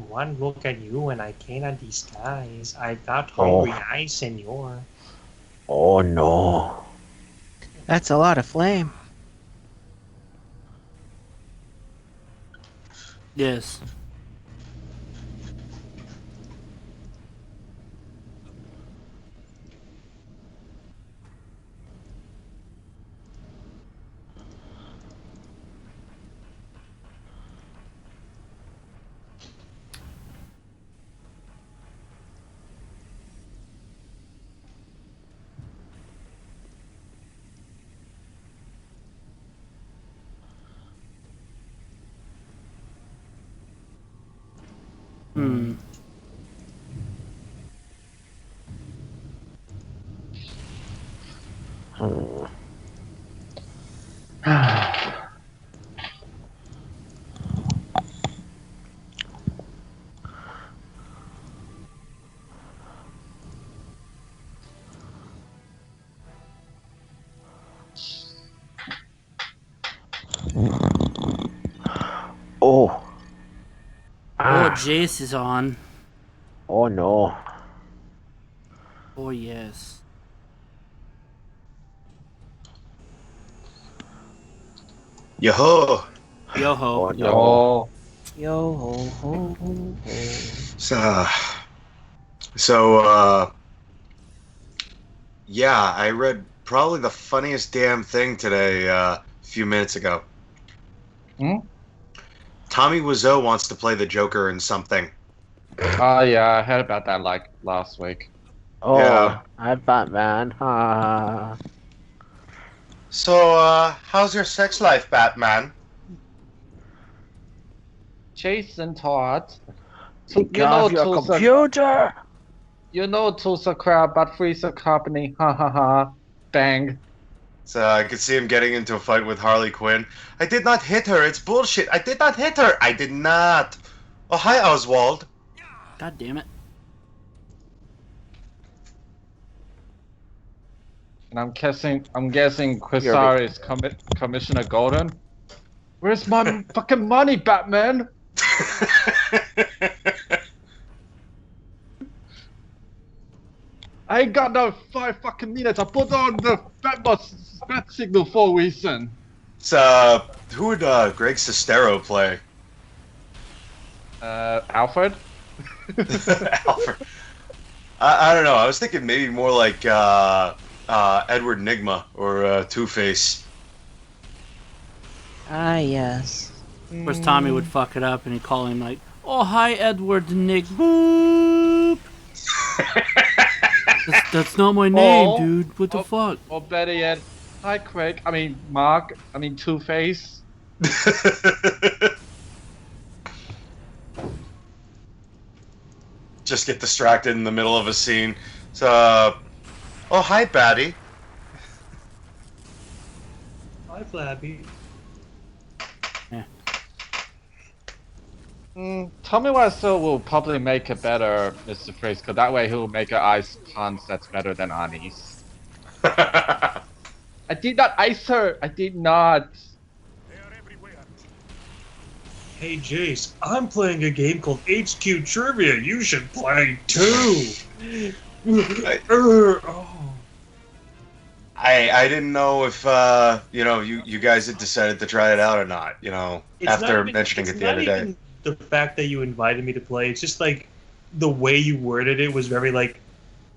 One look at you and I cannot disguise. I've got hungry eyes, senor.
Oh no.
That's a lot of flame.
Yes. Hmm.
Oh.
Oh, Jace is on.
Oh no.
Oh, yes.
Yo-ho!
Yo-ho.
Oh no.
Yo ho ho ho ho.
Yeah, I read probably the funniest damn thing today a few minutes ago.
Hmm?
Tommy Wiseau wants to play the Joker in something.
Yeah, I heard about that like last week.
Oh,
Yeah.
I'm Batman.
So, how's your sex life, Batman?
Jason Todd.
Take off your computer.
You know Tulsa crowd, but freezer company. Ha ha ha. Bang.
So I could see him getting into a fight with Harley Quinn. I did not hit her. It's bullshit. I did not hit her. I did not. Oh, hi, Oswald.
God damn it.
And I'm guessing Quasar is Commissioner Gordon. Where's my fucking money, Batman? I ain't got no 5 fucking minutes. I put on the bat signal for a reason.
So, who would Greg Sestero play?
Alfred?
Alfred. I don't know. I was thinking maybe more like Edward Nygma or Two-Face.
Ah, yes.
Of course, Tommy would fuck it up and he'd call him like, "Oh, hi, Edward Nick Boop." that's not my name, dude. What the fuck?
Or better yet, hi Craig. Mark. Two-Face.
Just get distracted in the middle of a scene. So, oh, hi, Batty.
Hi, Flabby.
Tommy Wiseau will probably make a better Mr. Freeze, because that way he'll make an ice punch that's better than Ani's. I did not ice her! I did not!
Hey, Jace, I'm playing a game called HQ Trivia. You should play too.
I didn't know if you guys had decided to try it out or not. After mentioning it the other day.
The fact that you invited me to play, it's just like the way you worded it was very like.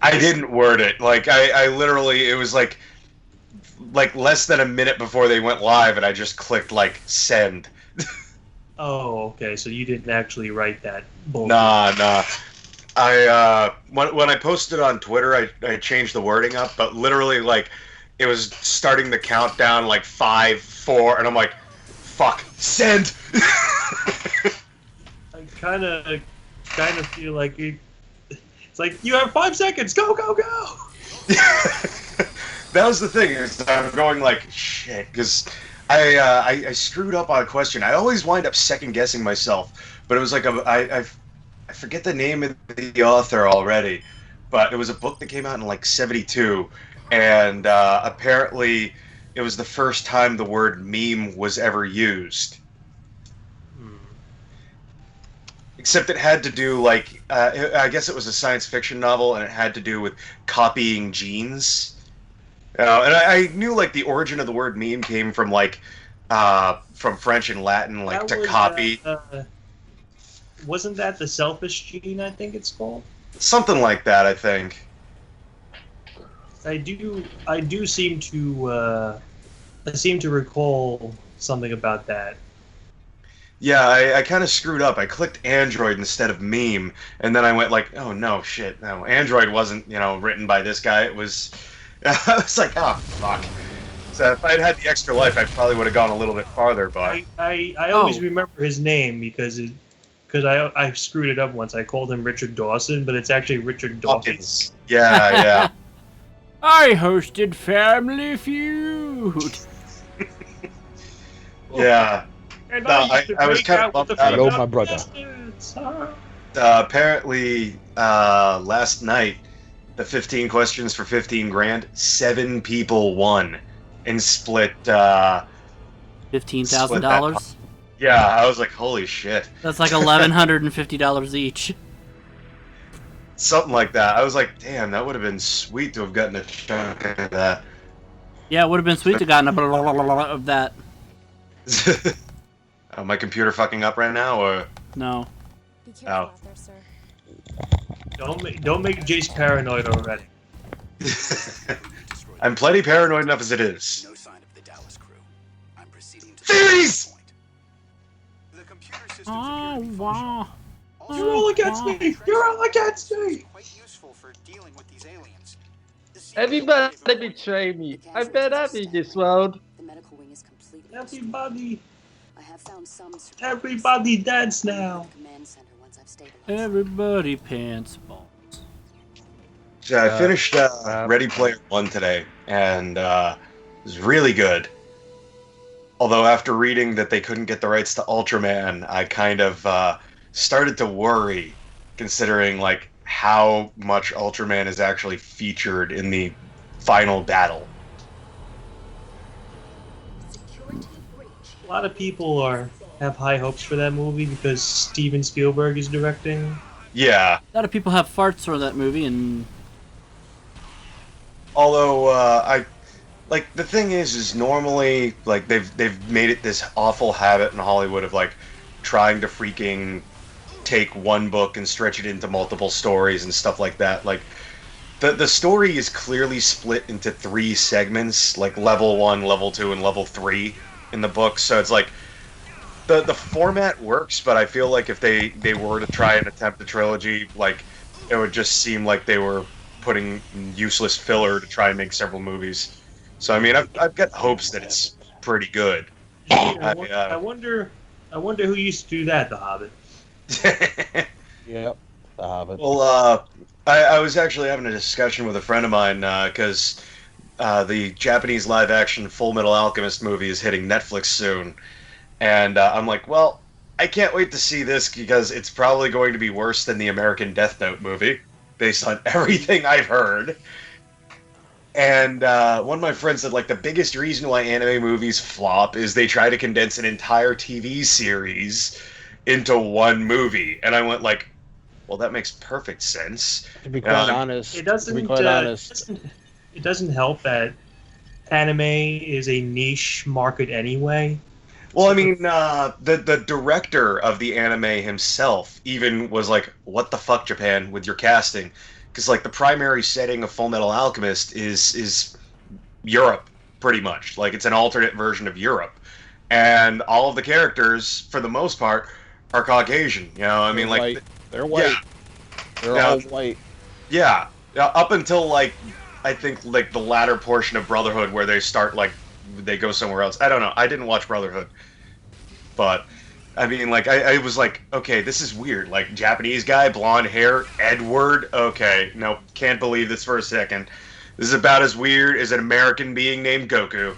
I didn't word it like I literally it was like less than a minute before they went live, and I just clicked like send.
Oh, okay. So you didn't actually write that bullshit.
Nah. I when I posted on Twitter, I changed the wording up, but literally like it was starting the countdown like 5, 4, and I'm like, fuck, send.
kind of feel like it's like you have 5 seconds. Go.
That was the thing. Is I'm going like shit because I screwed up on a question. I always wind up second guessing myself, but it was like I forget the name of the author already, but it was a book that came out in like '72, and apparently it was the first time the word meme was ever used. Except it had to do like I guess it was a science fiction novel, and it had to do with copying genes. And I knew like the origin of the word meme came from like from French and Latin, like to copy.
Wasn't that the selfish gene? I think it's called
something like that. I think.
I do seem to recall something about that.
Yeah, I kind of screwed up. I clicked Android instead of meme, and then I went like, oh no, shit, no, Android wasn't, written by this guy. It was, I was like, oh fuck. So if I'd had the extra life, I probably would have gone a little bit farther. But
I always remember his name because I screwed it up once. I called him Richard Dawson, but it's actually Richard Dawkins.
Yeah.
I hosted Family Feud.
Yeah.
And
No, I was kind of bummed out.
Hello, my brother.
Apparently, last night, the 15 questions for 15 grand, 7 people won and split
$15,000.
Yeah, I was like, holy shit.
That's like $1,150 each.
Something like that. I was like, damn, that would have been sweet to have gotten a chunk of that.
Yeah, it would have been sweet to gotten a of that.
My computer fucking up right now, or
no?
Be careful out there, sir.
Don't make Jace paranoid already.
I'm plenty paranoid enough as it is.
No sign of the Dallas crew. I'm proceeding to
Theories!
the computer systems
Oh,
appear to be
wow.
functional.
You're all against me. You're all against me.
Quite useful for dealing with these aliens.
Everybody betray me. I'm very happy in this world.
The medical wing is completely
Everybody,
I have found some survivors.
everybody dance now.
Command center once I've stabilized.
Everybody pants balls.
So I finished Ready Player One today, and it was really good. Although after reading that they couldn't get the rights to Ultraman, I kind of started to worry, considering like how much Ultraman is actually featured in the final battle.
A lot of people have high hopes for that movie because Steven Spielberg is directing.
Yeah.
A lot of people have farts for that movie, and
Although the thing is normally like they've made it this awful habit in Hollywood of like trying to freaking take one book and stretch it into multiple stories and stuff like that. Like the story is clearly split into 3 segments, like level 1, level 2, and level 3 in the book. So it's like the format works, but I feel like if they were to try and attempt a trilogy, like it would just seem like they were putting useless filler to try and make several movies. So I mean, I've got hopes that it's pretty good.
I wonder who used to do that, The Hobbit.
Yep, The Hobbit.
Well, I was actually having a discussion with a friend of mine because the Japanese live-action Full Metal Alchemist movie is hitting Netflix soon, and I'm like, well, I can't wait to see this because it's probably going to be worse than the American Death Note movie, based on everything I've heard. And one of my friends said, like, the biggest reason why anime movies flop is they try to condense an entire TV series into one movie. And I went, like, well, that makes perfect sense.
To be quite honest,
It doesn't help that anime is a niche market anyway.
Well, I mean, the director of the anime himself even was like, what the fuck, Japan, with your casting? Because, like, the primary setting of Full Metal Alchemist is Europe, pretty much. Like, it's an alternate version of Europe. And all of the characters, for the most part, are Caucasian. You know, I mean, like...
White. They're white.
Yeah.
They're all white.
Yeah. Up until, like, I think, like, the latter portion of Brotherhood where they start, like, they go somewhere else. I don't know. I didn't watch Brotherhood. But I mean, like, I was like, okay, this is weird. Like, Japanese guy, blonde hair, Edward. Okay, no, can't believe this for a second. This is about as weird as an American being named Goku.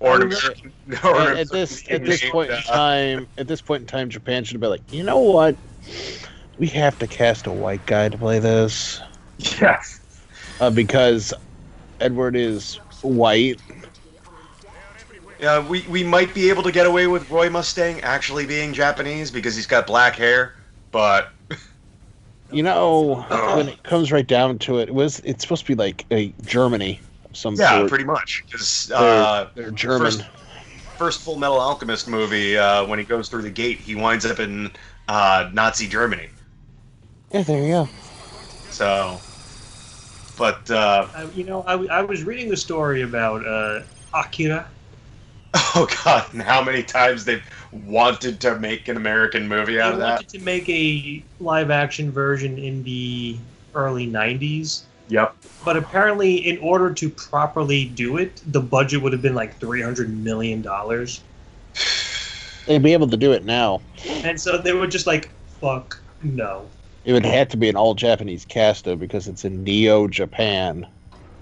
Or an American.
At this point in time, Japan should be like, you know what? We have to cast a white guy to play this.
Yes.
Because Edward is white.
Yeah, we might be able to get away with Roy Mustang actually being Japanese because he's got black hair, but
you know, when it comes right down to it, it's supposed to be like a Germany of some sort.
Yeah, pretty much. Because
they're German.
First Full Metal Alchemist movie, when he goes through the gate, he winds up in Nazi Germany.
Yeah, there you go.
So, but
I was reading the story about Akira.
Oh God! And how many times they've wanted to make an American movie out of that?
They wanted to make a live-action version in the early '90s.
Yep.
But apparently, in order to properly do it, the budget would have been like $300 million.
They'd be able to do it now.
And so they were just like, "Fuck no."
It would have to be an all-Japanese cast, though, because it's in Neo Japan.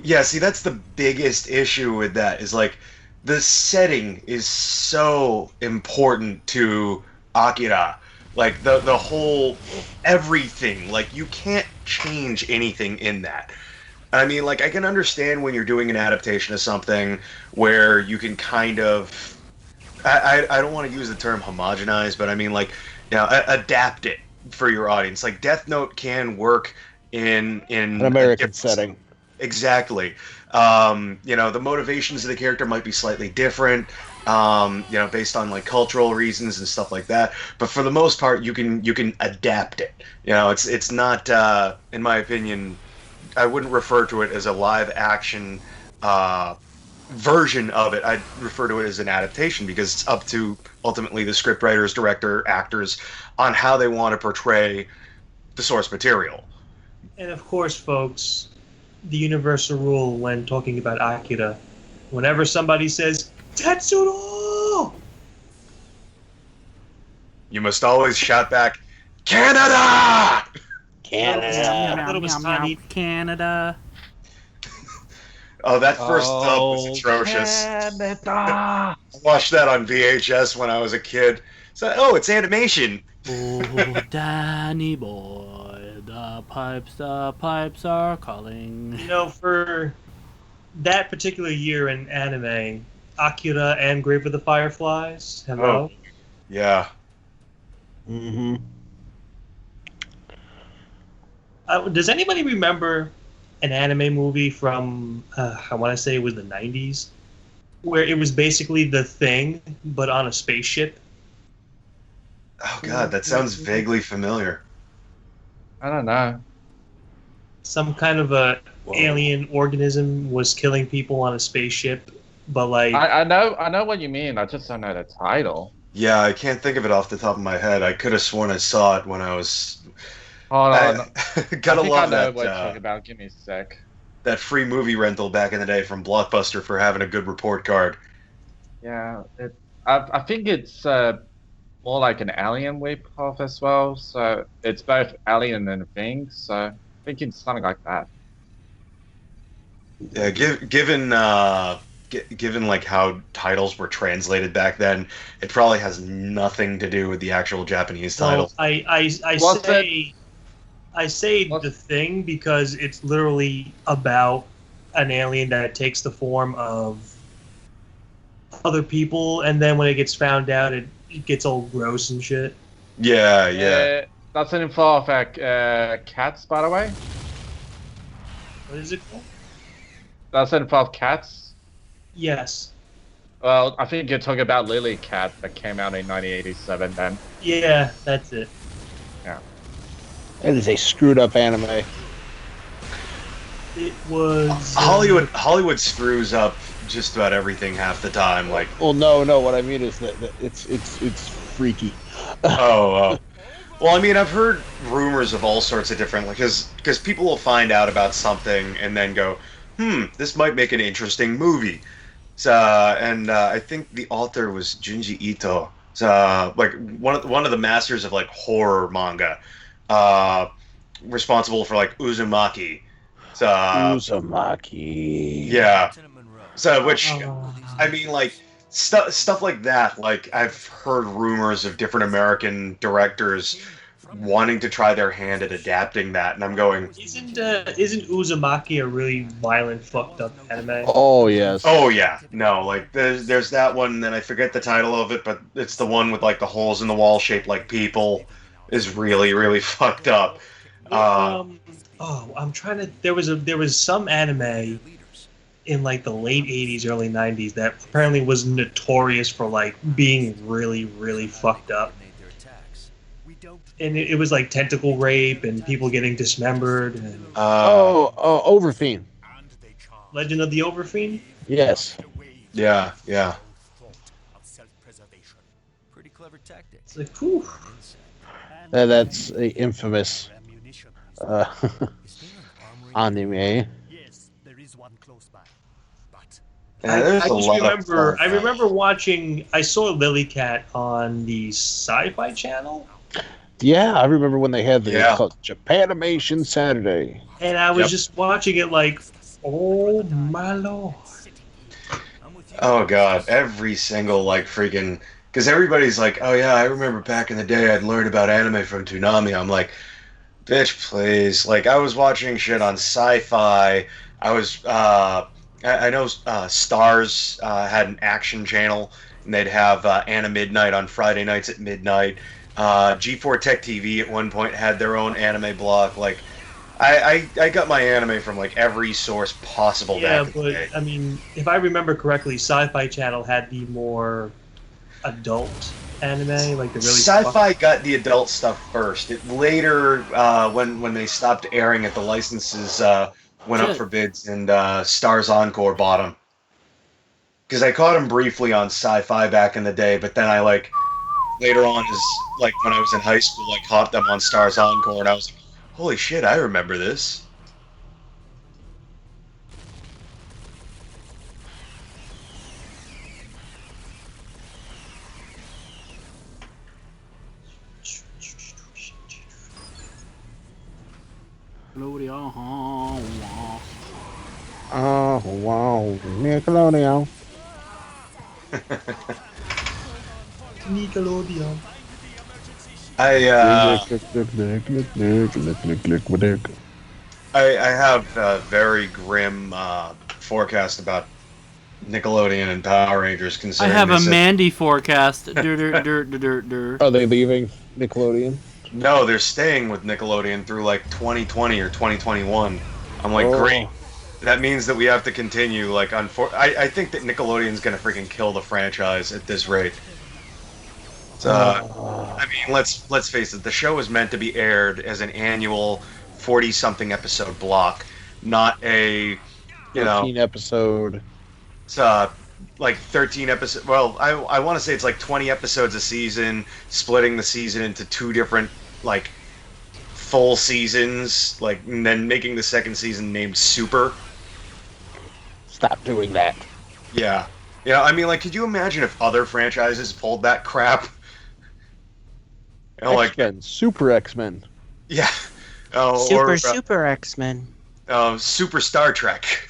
Yeah, see, that's the biggest issue with that, is like, the setting is so important to Akira. Like, the whole everything. Like, you can't change anything in that. I mean, like, I can understand when you're doing an adaptation of something where you can kind of... I don't want to use the term homogenize, but I mean, like, you know, adapt it for your audience. Like, Death Note can work in an
American setting.
Exactly. The motivations of the character might be slightly different, based on like cultural reasons and stuff like that. But for the most part, you can adapt it. It's not, in my opinion, I wouldn't refer to it as a live action version of it. I'd refer to it as an adaptation because it's up to ultimately the scriptwriters, director, actors on how they want to portray the source material.
And of course, folks, the universal rule when talking about Akira, whenever somebody says Tetsuro,
you must always shout back, Canada!
Canada. Canada.
Oh, that first dub was atrocious.
Canada.
I watched that on VHS when I was a kid. So, it's animation.
Oh, Danny boy, the pipes are calling.
For that particular year in anime, Akira and Grave of the Fireflies. Hello?
Oh, yeah.
Mm-hmm.
Does anybody remember an anime movie from, I want to say it was the 90s, where it was basically The Thing, but on a spaceship?
Oh God, that sounds vaguely familiar.
I don't know.
Some kind of a alien organism was killing people on a spaceship, but like...
I know what you mean, I just don't know the title.
Yeah, I can't think of it off the top of my head. I could have sworn I saw it when I was...
Hold on.
Gotta love
I know
that.
what you're talking about. Give me a sec.
That free movie rental back in the day from Blockbuster for having a good report card.
Yeah, I think it's more like an Alien ripoff as well. So it's both Alien and Thing. So I'm thinking something like that.
Yeah, given like how titles were translated back then, it probably has nothing to do with the actual Japanese title.
I say The Thing because it's literally about an alien that takes the form of other people, and then when it gets found out, it gets all gross and shit.
Yeah.
That's an info of Cats, by the way.
What is it called?
That's an info of Cats.
Yes.
Well, I think you're talking about Lily Cat that came out in 1987 then.
Yeah, that's it.
Yeah.
It is a screwed up anime.
It was...
Hollywood screws up just about everything half the time. Like,
well, no. What I mean is that it's freaky.
Oh. Well, I mean, I've heard rumors of all sorts of different, because people will find out about something and then go, this might make an interesting movie. So, and I think the author was Junji Ito, like one of the masters of like horror manga, responsible for like Uzumaki.
Uzumaki.
Yeah. So which I mean like stuff like that. Like I've heard rumors of different American directors wanting to try their hand at adapting that, and I'm going,
isn't Uzumaki a really violent, fucked up anime?
Oh yes.
oh yeah, no, like there's that one, and then I forget the title of it, but it's the one with like the holes in the wall shaped like people, is really really fucked up.
I'm trying to. There was some anime in like the late '80s, early '90s that apparently was notorious for like being really really fucked up. And it was like tentacle rape and people getting dismembered. And,
Overfiend.
Legend of the Overfiend?
Yes.
Yeah.
Pretty clever tactic.
It's like, whew.
That's a infamous anime.
Yes, there is one close by. But
I remember watching. I saw Lily Cat on the Sci-Fi Channel.
Yeah, I remember when they had the Japanimation Saturday.
And I was just watching it like, oh my lord.
Oh god, every single like freaking, because everybody's like, oh yeah, I remember back in the day I'd learned about anime from Toonami. I'm like, bitch, please. Like I was watching shit on Sci-Fi. I was I know Stars had an action channel, and they'd have Anna Midnight on Friday nights at midnight. G4 Tech TV at one point had their own anime block. Like, I got my anime from like every source possible.
Yeah,
back in the day.
but I mean, if I remember correctly, Sci-Fi Channel had the more adult anime, like the really.
Sci-Fi got the adult stuff first. It later, when they stopped airing it, the licenses went up for bids, and Stars Encore bought them. Because I caught them briefly on Sci-Fi back in the day, but then I like. Later on, is like when I was in high school, I caught them on Stars Encore, and I was like, "Holy shit, I remember this."
Oh wow, Nickelodeon.
Nickelodeon.
I have a very grim forecast about Nickelodeon and Power Rangers.
I
Considering
have a
this
Mandy forecast. Dur.
Are they leaving Nickelodeon?
No, they're staying with Nickelodeon through like 2020 or 2021. I'm like, great. That means that we have to continue. Like, I think that Nickelodeon's gonna freaking kill the franchise at this rate. I mean, let's face it. The show is meant to be aired as an annual 40-something episode block, not a
13 episode.
It's like 13 episodes. Well, I want to say it's like 20 episodes a season, splitting the season into two different like full seasons, like, and then making the second season named Super.
Stop doing that.
Yeah. I mean, like, could you imagine if other franchises pulled that crap?
X-Men, Super X-Men.
Yeah.
Super X-Men.
Super Star Trek.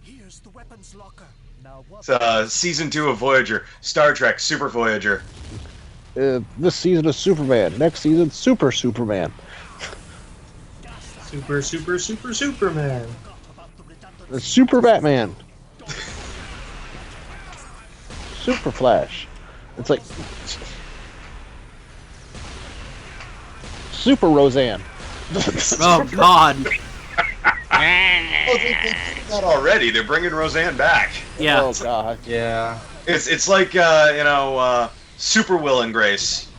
Here's the weapons locker. Now what?
It's season 2 of Voyager. Star Trek, Super Voyager.
This season is Superman. Next season, Super Superman.
Superman.
Super Batman. Super Flash. It's like Super Roseanne.
Oh God.
Oh, they did that already. They're bringing Roseanne back.
Yeah.
Oh God.
Yeah.
It's like Super Will and Grace.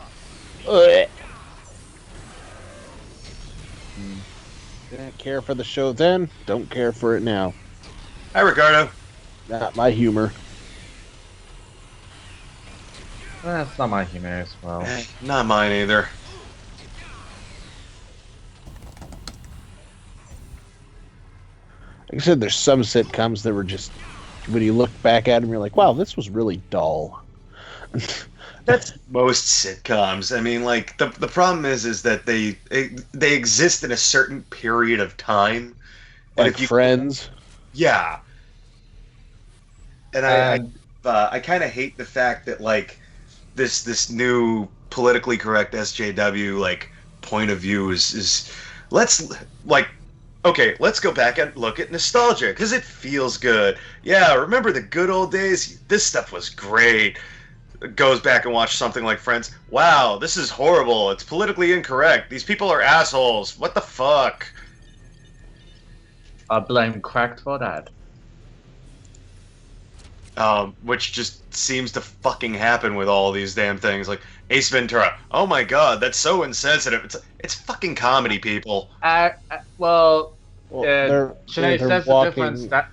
Didn't care for the show then. Don't care for it now.
Hi, Ricardo.
Not my humor.
That's not my humor as well.
Not mine either.
Like I said, there's some sitcoms that were just, when you look back at them, you're like, wow, this was really dull.
That's most sitcoms. I mean, like the problem is that they exist in a certain period of time. And
Like Friends.
Yeah. And I kind of hate the fact that like this new politically correct SJW like point of view is let's go back and look at nostalgia because it feels good. Yeah, remember the good old days? This stuff was great. Goes back and watch something like Friends. Wow, this is horrible. It's politically incorrect. These people are assholes. What the fuck?
I blame Cracked for that.
Which just seems to fucking happen with all these damn things. Like Ace Ventura. Oh my god, that's so insensitive. It's fucking comedy, people.
Well,
they're
Chase, that's
walking...
the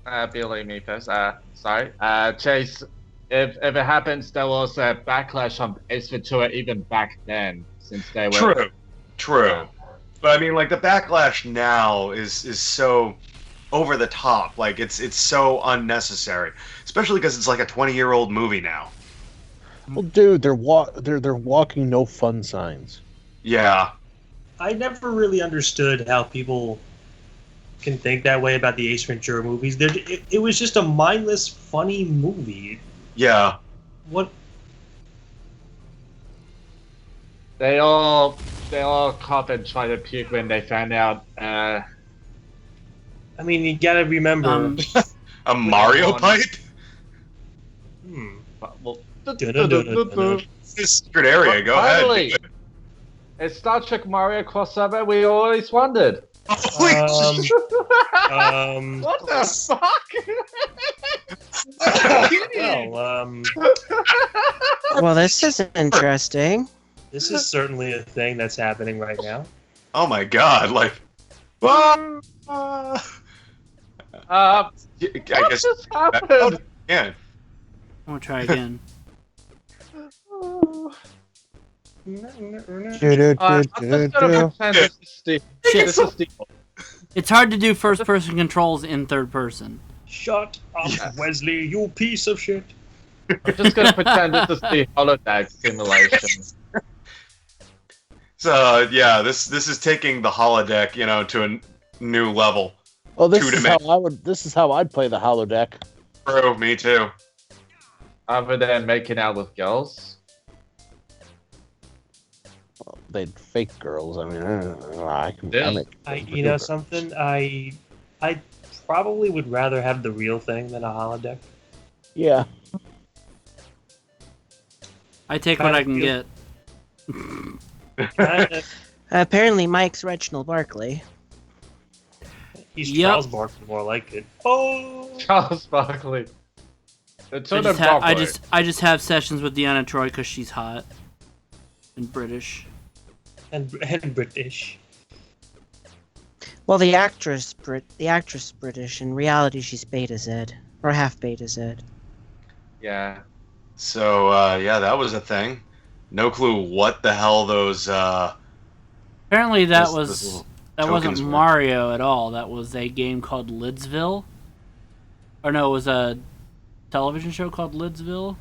difference. Believe me first. Sorry. Chase, if it happens, there was a backlash on Ace Ventura even back then, since they were...
True. But I mean, like, the backlash now is so over the top. Like, it's so unnecessary. Especially because it's like a 20-year-old movie now.
Well, dude, they're walking no fun signs.
Yeah.
I never really understood how people can think that way about the Ace Ventura movies. It was just a mindless, funny movie.
Yeah.
What?
They all cop and try to puke when they found out.
I mean, you gotta remember
a Mario pipe.
Well,
it's a secret area. Go
finally,
ahead.
It's Star Trek Mario crossover. We always wondered.
What
the fuck?
Well, this is interesting.
This is certainly a thing that's happening right now.
Oh my god! Like, I guess
just happened?
Yeah.
I'm gonna try again. It's hard to do first-person controls in third person.
Shut up, Wesley, you piece of shit.
I'm just gonna pretend this is the holodeck simulation.
So yeah, this is taking the holodeck, to a new level.
Oh, this is how I'd play the holodeck.
Bro, me too.
Other than making out with girls.
Well, they'd fake girls. I mean, I can.
You know something? I probably would rather have the real thing than a holodeck.
Yeah.
I take what I can get.
Apparently, Mike's Reginald Barkley.
He's Charles Barkley, more like it. Oh,
Charles Barkley.
I just have sessions with Deanna Troy because she's hot and British.
And British.
Well, the actress British. In reality, she's Beta Z or half Beta Z.
Yeah.
So yeah, that was a thing. No clue what the hell those.
Apparently, that wasn't Mario at all. That was a game called Lidsville. Or no, it was a television show called Lidsville.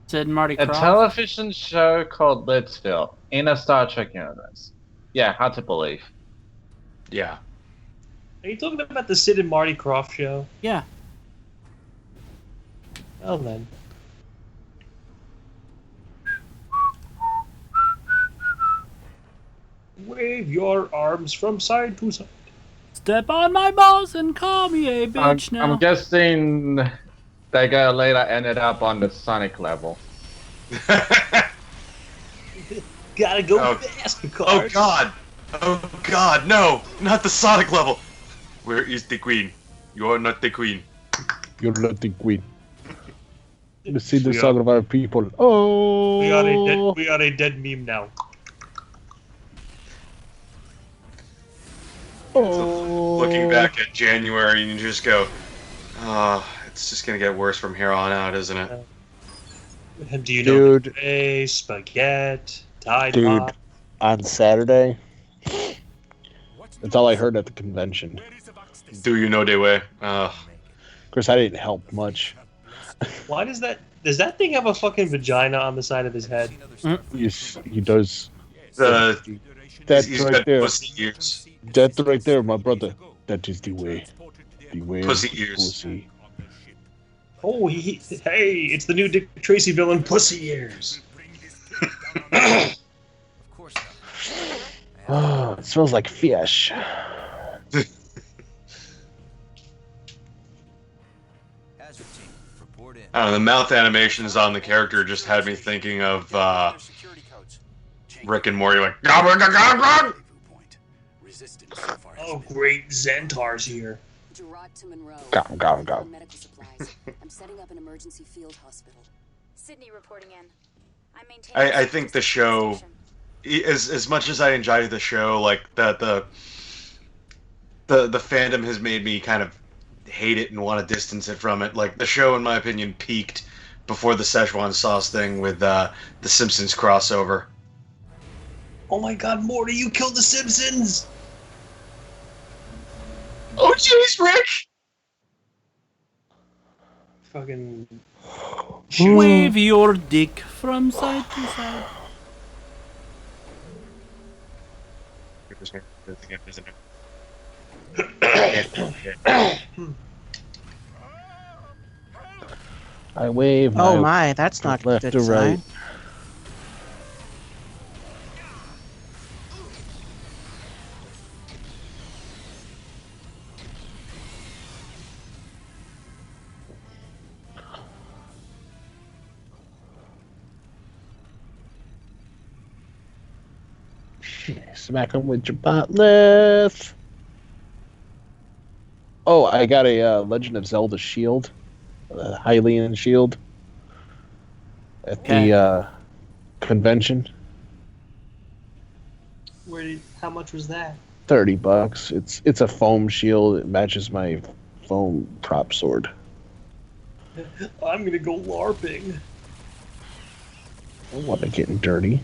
Sid and Marty Krofft.
A television show called Lidsville in a Star Trek universe. Yeah, hard to believe.
Yeah.
Are you talking about the Sid and Marty Krofft show?
Yeah.
Well then. Wave your arms from side to side.
Step on my balls and call me a bitch now.
I'm guessing they later ended up on the Sonic level.
Gotta go fast, Picard.
Oh god, no! Not the Sonic level! Where is the queen? You are not the queen.
You're not the queen. You see the son of our people. Oh!
We are a dead meme now.
Oh.
Looking back at January, and you just go, it's just gonna get worse from here on out, isn't it?
Do you know the spaghetti,
dude, on Saturday, that's all I heard at the convention.
Do you know the way?
Of course, I didn't help much.
Why does that Does that thing have a fucking vagina on the side of his head?
Yes, he does.
The
That's
he's
right
got
there.
pussy ears.
That right there, my brother. That is the way. The way.
Pussy
of
ears.
Pussy.
Oh, hey, it's the new Dick Tracy villain, Pussy Ears.
Oh, it smells like fish.
I don't know, the mouth animations on the character just had me thinking of Rick and Morty, like.
Oh, great, Xantar's here.
Gerard to Monroe.
Go.
Medical supplies. I'm setting up an emergency field hospital.
Sydney reporting in. I maintain.
I think the show, as much as I enjoy the show, like the fandom has made me kind of hate it and want to distance it from it. Like the show, in my opinion, peaked before the Szechuan sauce thing with the Simpsons crossover.
Oh my God, Morty, you killed the Simpsons!
Oh jeez, Rick!
Fucking...
Wave your dick from side to side.
I wave.
Oh my, that's not
left
good
to right.
sign.
Smack him with your botless. Oh, I got a Legend of Zelda shield, Hylian shield, at the convention.
How much was that?
$30. It's a foam shield. It matches my foam prop sword.
I'm gonna go LARPing.
I don't want to get dirty.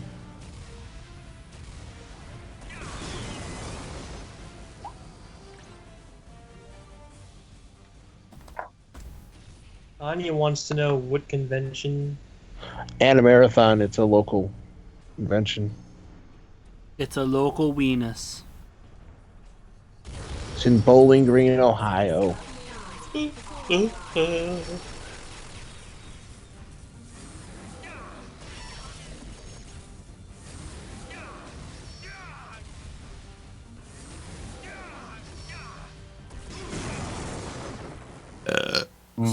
Anya wants to know what convention.
Marathon. It's a local convention.
It's a local weenus.
It's in Bowling Green, Ohio.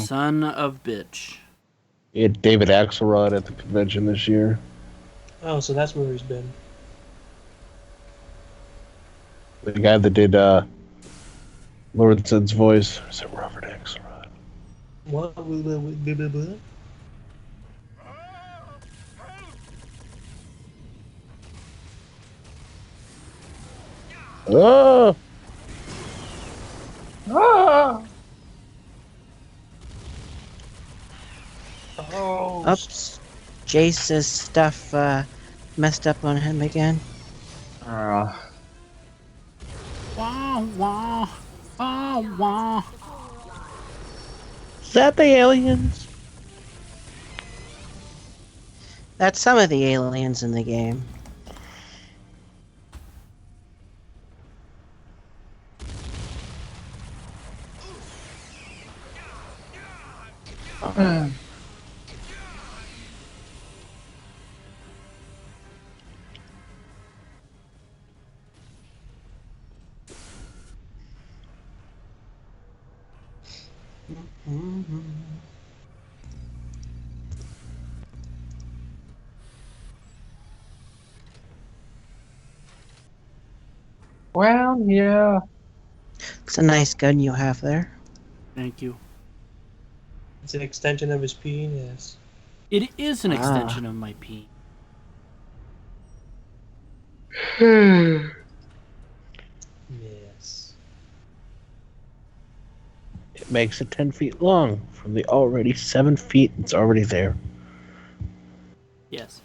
Son of bitch.
We had David Axelrod at the convention this year.
Oh, so that's where he's been.
The guy that did Lord Sid's voice. Is it Robert Axelrod?
What?
Oh! Ah!
Oh.
Oops. Jace's stuff messed up on him again.
Wah, wah, wah, wah.
Is that the aliens?
That's some of the aliens in the game.
Well, yeah.
It's a nice gun you have there.
Thank you.
It's an extension of his penis.
It is an extension of my pee.
Yes.
It makes it 10 feet long from the already 7 feet it's already there.
Yes.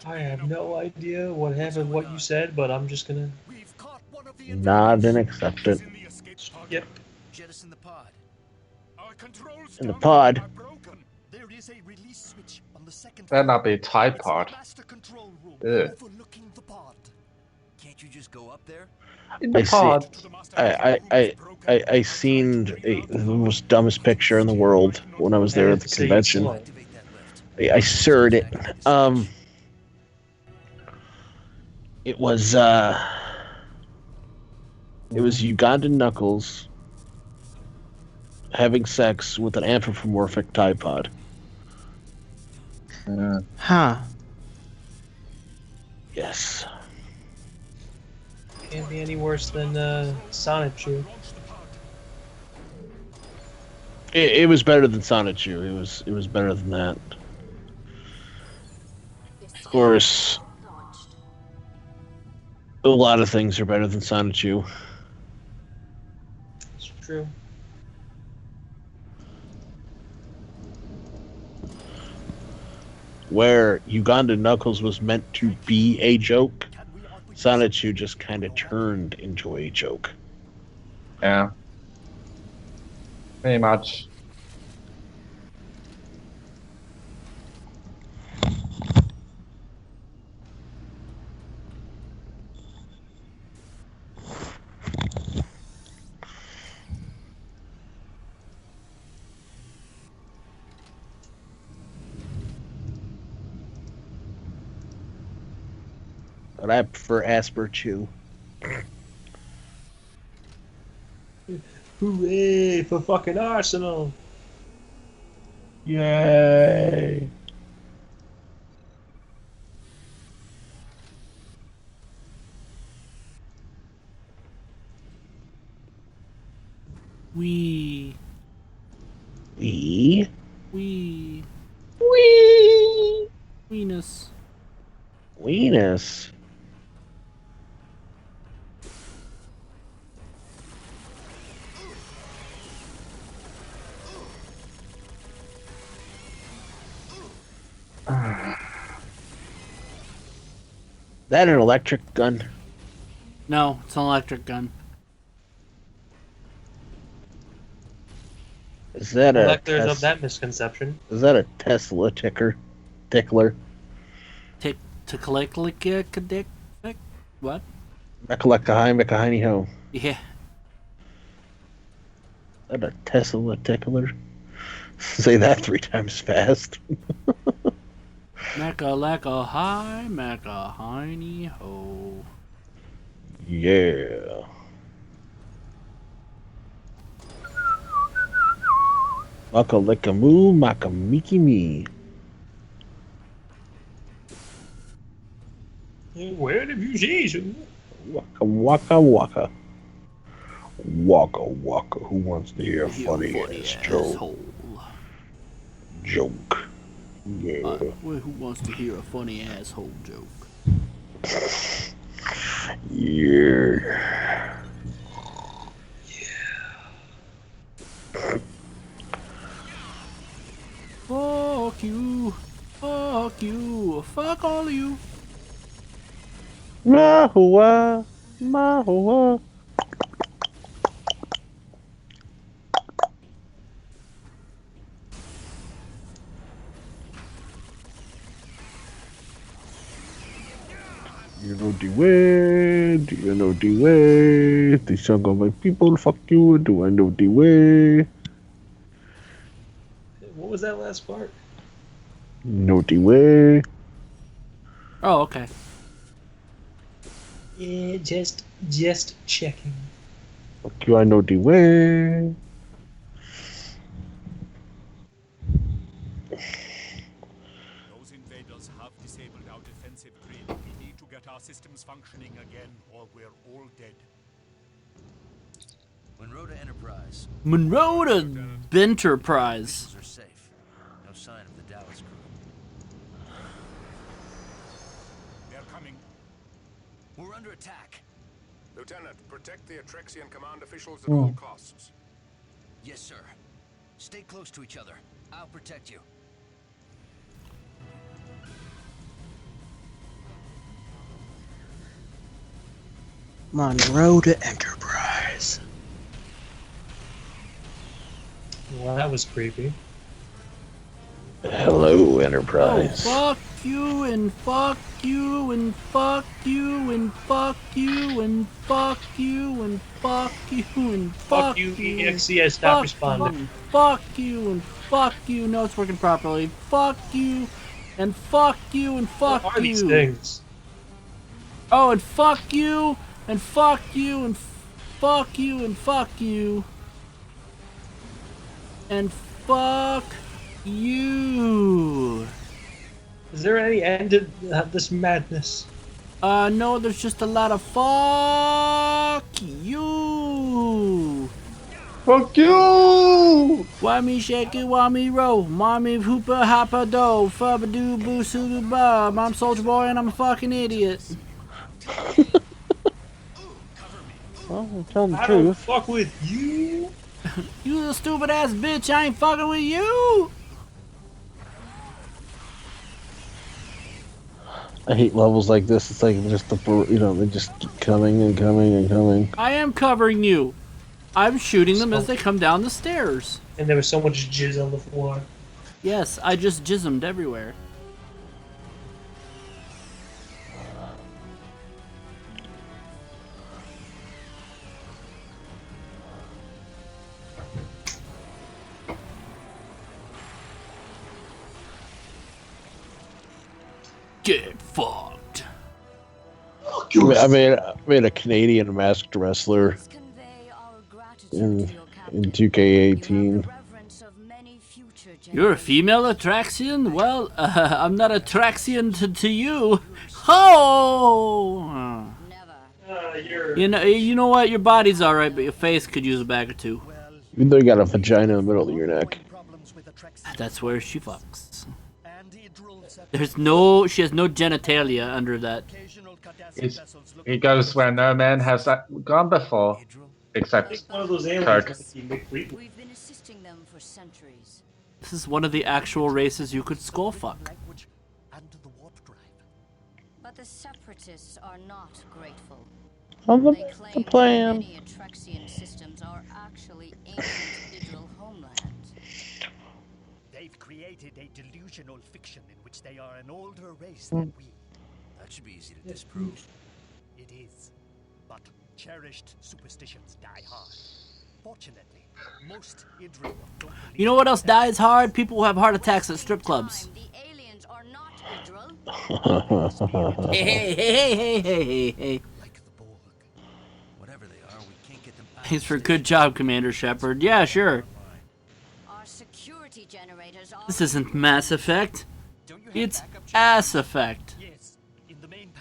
I have no idea what happened, what you said, but I'm just gonna
Nod and accept it.
Yep.
Jettison the pod.
Our controls
In the
down
pod.
are broken.
There is a release switch on the second
Better
floor.
not be a Tide
It's in the
Pod.
master control room
Ugh.
overlooking the pod. Can't you just go up there?
In
I
the
see.
pod.
I seen the most dumbest picture in the world when I was there at the convention. I searched it. It was Ugandan Knuckles having sex with an anthropomorphic Tide Pod.
Huh.
Yes.
Can't be any worse than Sonichu.
It was better than Sonichu. It was better than that. Of course, a lot of things are better than Sonichu.
It's true.
Where Ugandan Knuckles was meant to be a joke, Sonichu just kind of turned into a joke.
Yeah. Pretty much.
But I prefer Asper Chew.
Hooray for fucking Arsenal!
Yay!
Wee.
Wee.
Wee.
Wee.
Weenus.
Weenus. That an electric gun?
No, it's an electric gun.
Is that a
Well, clears up that misconception.
Is that a Tesla tickler?
Ticklick. What?
Mechalekahai ho.
Yeah.
Is that a Tesla tickler? Say that 3 times fast.
Mecca high, mecca hiney ho.
Yeah. Maka lika moo, maka miki me.
Where have you seen?
Waka waka waka. Waka waka. Who wants to hear a funny ass joke? Joke. Yeah.
Who wants to hear a funny asshole joke?
Yeah.
Fuck you. Fuck you. Fuck all of you.
Mahua. Mahua. You know the way, do you know the way? The song of my people, fuck you, do I know the way?
What was that last part?
Know the way?
Oh, okay.
Yeah, just checking.
Fuck you, I know the way.
Those invaders have disabled our defensive grid. We need to get our systems functioning again, or we're all dead.
Monroe to Enterprise.
Monroe to Benterprise.
Missiles are safe. No sign of the Dallas crew.
They're coming.
We're under attack.
Lieutenant, protect the Atrexian command officials at all costs.
Yes, sir. Stay close to each other. I'll protect you.
Monroe to Enterprise.
Well, that was creepy.
Hello, Enterprise.
Oh, fuck you and fuck you and fuck you and fuck you and fuck you and fuck you and
Fuck you, EXE, I stopped responding.
Fuck you and fuck you. No, it's working properly. Fuck you and fuck you and fuck
What are
you.
these things?
Oh, and fuck you and fuck you and fuck you and fuck you and fuck you.
Is there any end to this madness?
No, there's just a lot of fuck you.
Fuck you!
Why me shake it, why me roll? Mommy hoopa hoppa do, fubba doo boo soo bob. I'm Soldier Boy and I'm a fucking idiot.
Well, tell the
I
truth.
don't fuck with you.
You little stupid ass bitch, I ain't fucking with you.
I hate levels like this. It's like just they just keep coming and coming and coming.
I am covering you. I'm shooting them as they come down the stairs.
And there was so much jizz on the floor.
Yes, I just jismed everywhere. Get fucked.
I made a Canadian masked wrestler in 2K18.
You're a female Atraxian? Well, I'm not Atraxian to you. Ho! You know what? Your body's alright, but your face could use a bag or two.
Even though you got a vagina in the middle of your neck.
That's where she fucks. She has no genitalia under that.
He goes where no man has gone before, except
one of those aliens.
Kirk.
We've been assisting them for centuries.
This is one of the actual races you could skull fuck.
But the separatists are not grateful.
On
They claim
the plan.
many Atraxian systems are actually ancient Idril homelands.
They've created a delusional fiction in which they are an older race than we.
That should be easy to disprove.
It is. But cherished superstitions die hard. Fortunately, most Idril don't
You know what else dies hard? People who have heart attacks at strip clubs.
The aliens are not Idril.
Hey.
Whatever they are, we can't get them out.
Thanks for a good job, Commander Shepard. Yeah, sure.
Our security generators are...
This isn't Mass Effect. It's Ass Effect.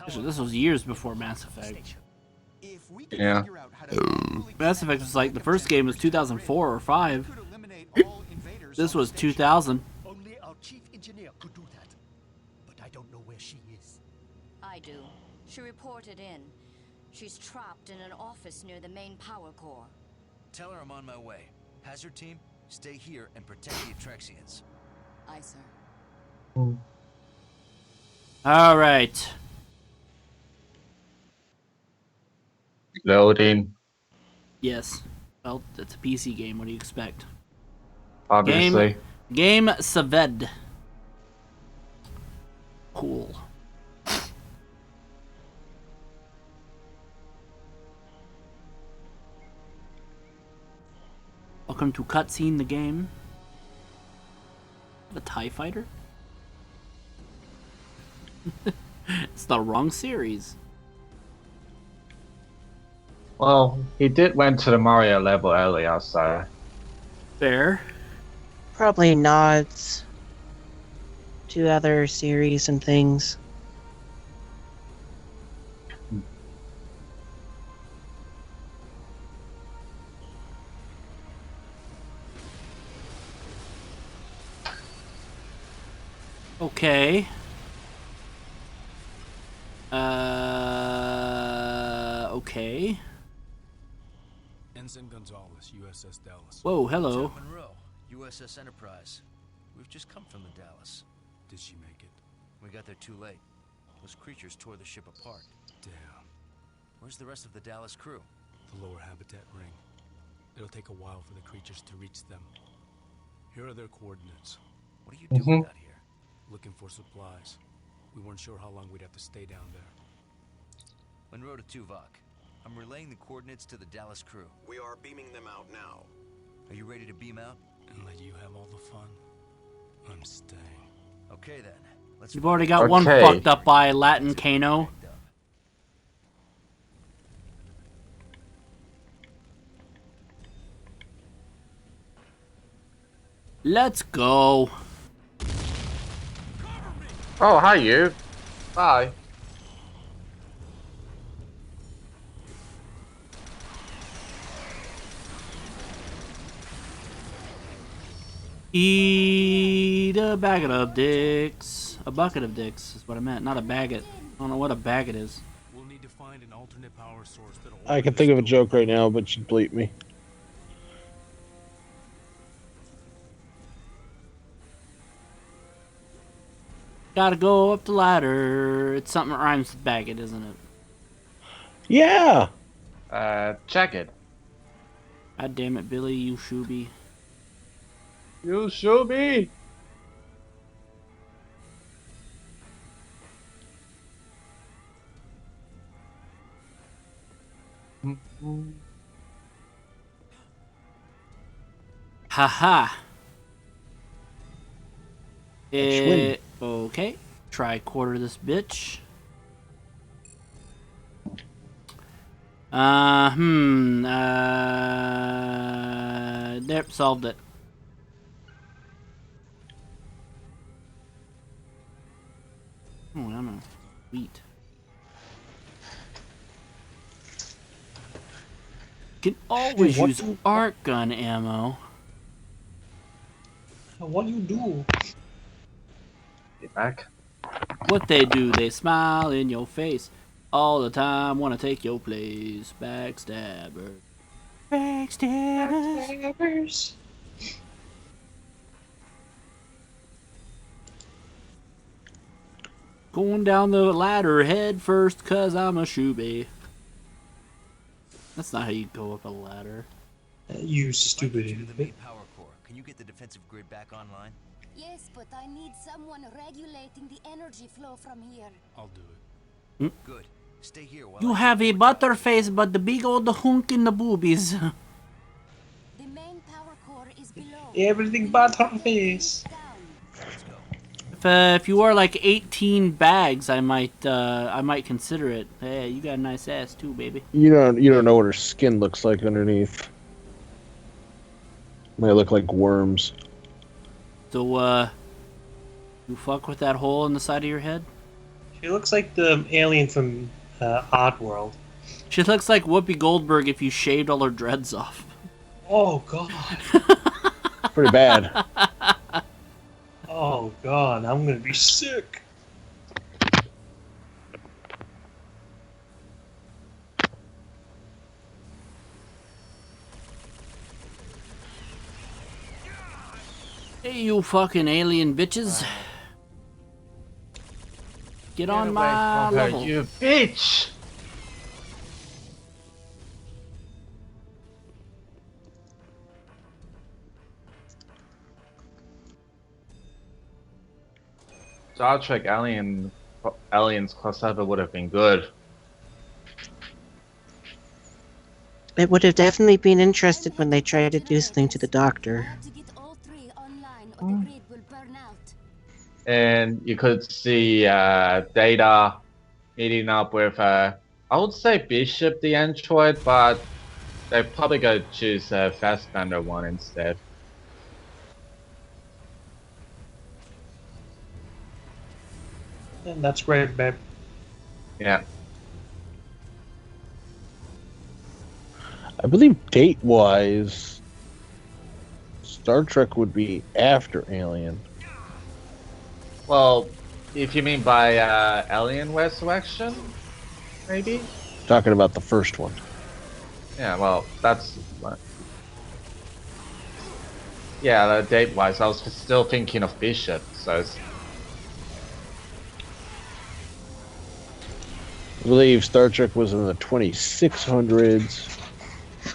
Actually, this was years before Mass Effect.
Yeah.
Mass Effect was like, the first game was 2004 or 5. This was 2000.
Only our chief engineer could do that. But I don't know where she is.
I do. She reported in. She's trapped in an office near the main power core.
Tell her I'm on my way. Hazard team, stay here and protect the Atraxians.
Aye, sir.
All right.
Loading.
Yes. Well, it's a PC game. What do you expect?
Obviously.
Game Saved. Cool. Welcome to Cutscene the Game. The TIE Fighter? It's the wrong series.
Well, he did went to the Mario level earlier, so...
Fair.
Probably nods to other series and things.
Okay. Okay.
Ensign Gonzalez, USS Dallas.
Whoa, hello.
Lieutenant Monroe, USS Enterprise. We've just come from the Dallas.
Did she make it?
We got there too late. Those creatures tore the ship apart.
Damn.
Where's the rest of the Dallas crew?
The lower habitat ring. It'll take a while for the creatures to reach them. Here are their coordinates.
What are you doing out here?
Looking for supplies. We weren't sure how long we'd have to stay down there.
Monroe to Tuvok. I'm relaying the coordinates to the Dallas crew.
We are beaming them out now.
Are you ready to beam out?
And let you have all the fun? I'm staying.
Okay then. Let's.
You've already got one fucked up by Latin Kano. Let's go.
Oh, hi you. Bye.
Eat a bucket of dicks. A bucket of dicks is what I meant, not a baggot. I don't know what a baggot is.
We'll need to find an alternate power source that'll.
I can think of a joke right now, but you'd bleep me.
Gotta go up the ladder. It's something that rhymes with baggot, isn't it?
Yeah.
Check it.
God damn it, Billy, you shooby.
You shooby.
Haha. Okay. Try quarter this bitch. Yep, solved it. Oh, I don't know. Sweet. Can always use arc gun ammo.
What do you do?
Get back.
What they do, they smile in your face all the time. Wanna take your place, backstabber. Backstabbers. Going down the ladder head first, cause I'm a shoebie. That's not how you go up a ladder.
You stupid
idiot. The main power core. Can you get the defensive grid back online?
Yes, but I need someone regulating the energy flow from here.
I'll do it.
Good. Stay here while
You have a butterface, but the big old hunk in the boobies.
The main power core is below.
Everything but her face.
If you wore like 18 bags, I might consider it. Hey, you got a nice ass too, baby.
You don't know what her skin looks like underneath. Might look like worms.
So, you fuck with that hole in the side of your head?
She looks like the alien from Oddworld.
She looks like Whoopi Goldberg if you shaved all her dreads off.
Oh god.
Pretty bad.
Oh god, I'm gonna be sick.
Hey, you fucking alien bitches. Get on my level.
You bitch! Star Trek Aliens crossover would have been good.
It would have definitely been interested when they tried to do something to the Doctor.
And you could see Data meeting up with, I would say Bishop the android, but they're probably going to choose a Fassbender one instead.
And that's great, babe.
Yeah.
I believe date-wise, Star Trek would be after Alien.
Well, if you mean by Alien Resurrection, maybe?
Talking about the first one.
Yeah, well, that's... Yeah, date-wise, I was still thinking of Bishop, so it's...
I believe Star Trek was in the 2600s,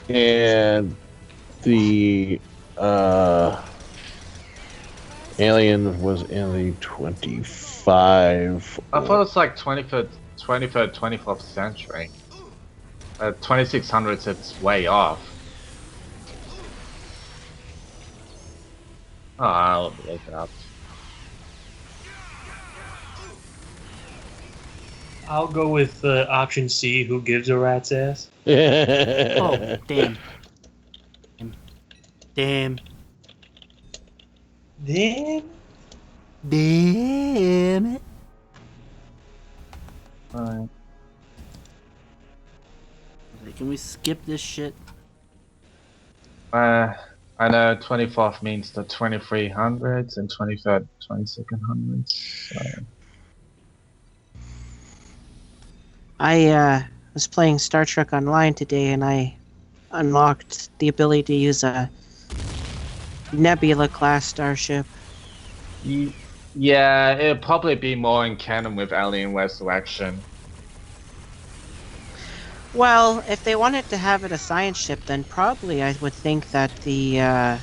and the Alien was in the 25.
I thought it was like 23rd, 24th century. 2600s, it's way off. Oh, I'll look it up.
I'll go with option C. Who gives a rat's ass?
Oh, damn. Damn.
Damn.
Damn it.
Alright.
Can we skip this shit?
I know 24th means the 2300s and 23rd, 2200s. So.
I was playing Star Trek Online today, and I unlocked the ability to use a Nebula class starship.
Yeah, it'll probably be more in canon with Alien Resurrection.
Well, if they wanted to have it a science ship, then probably I would think that the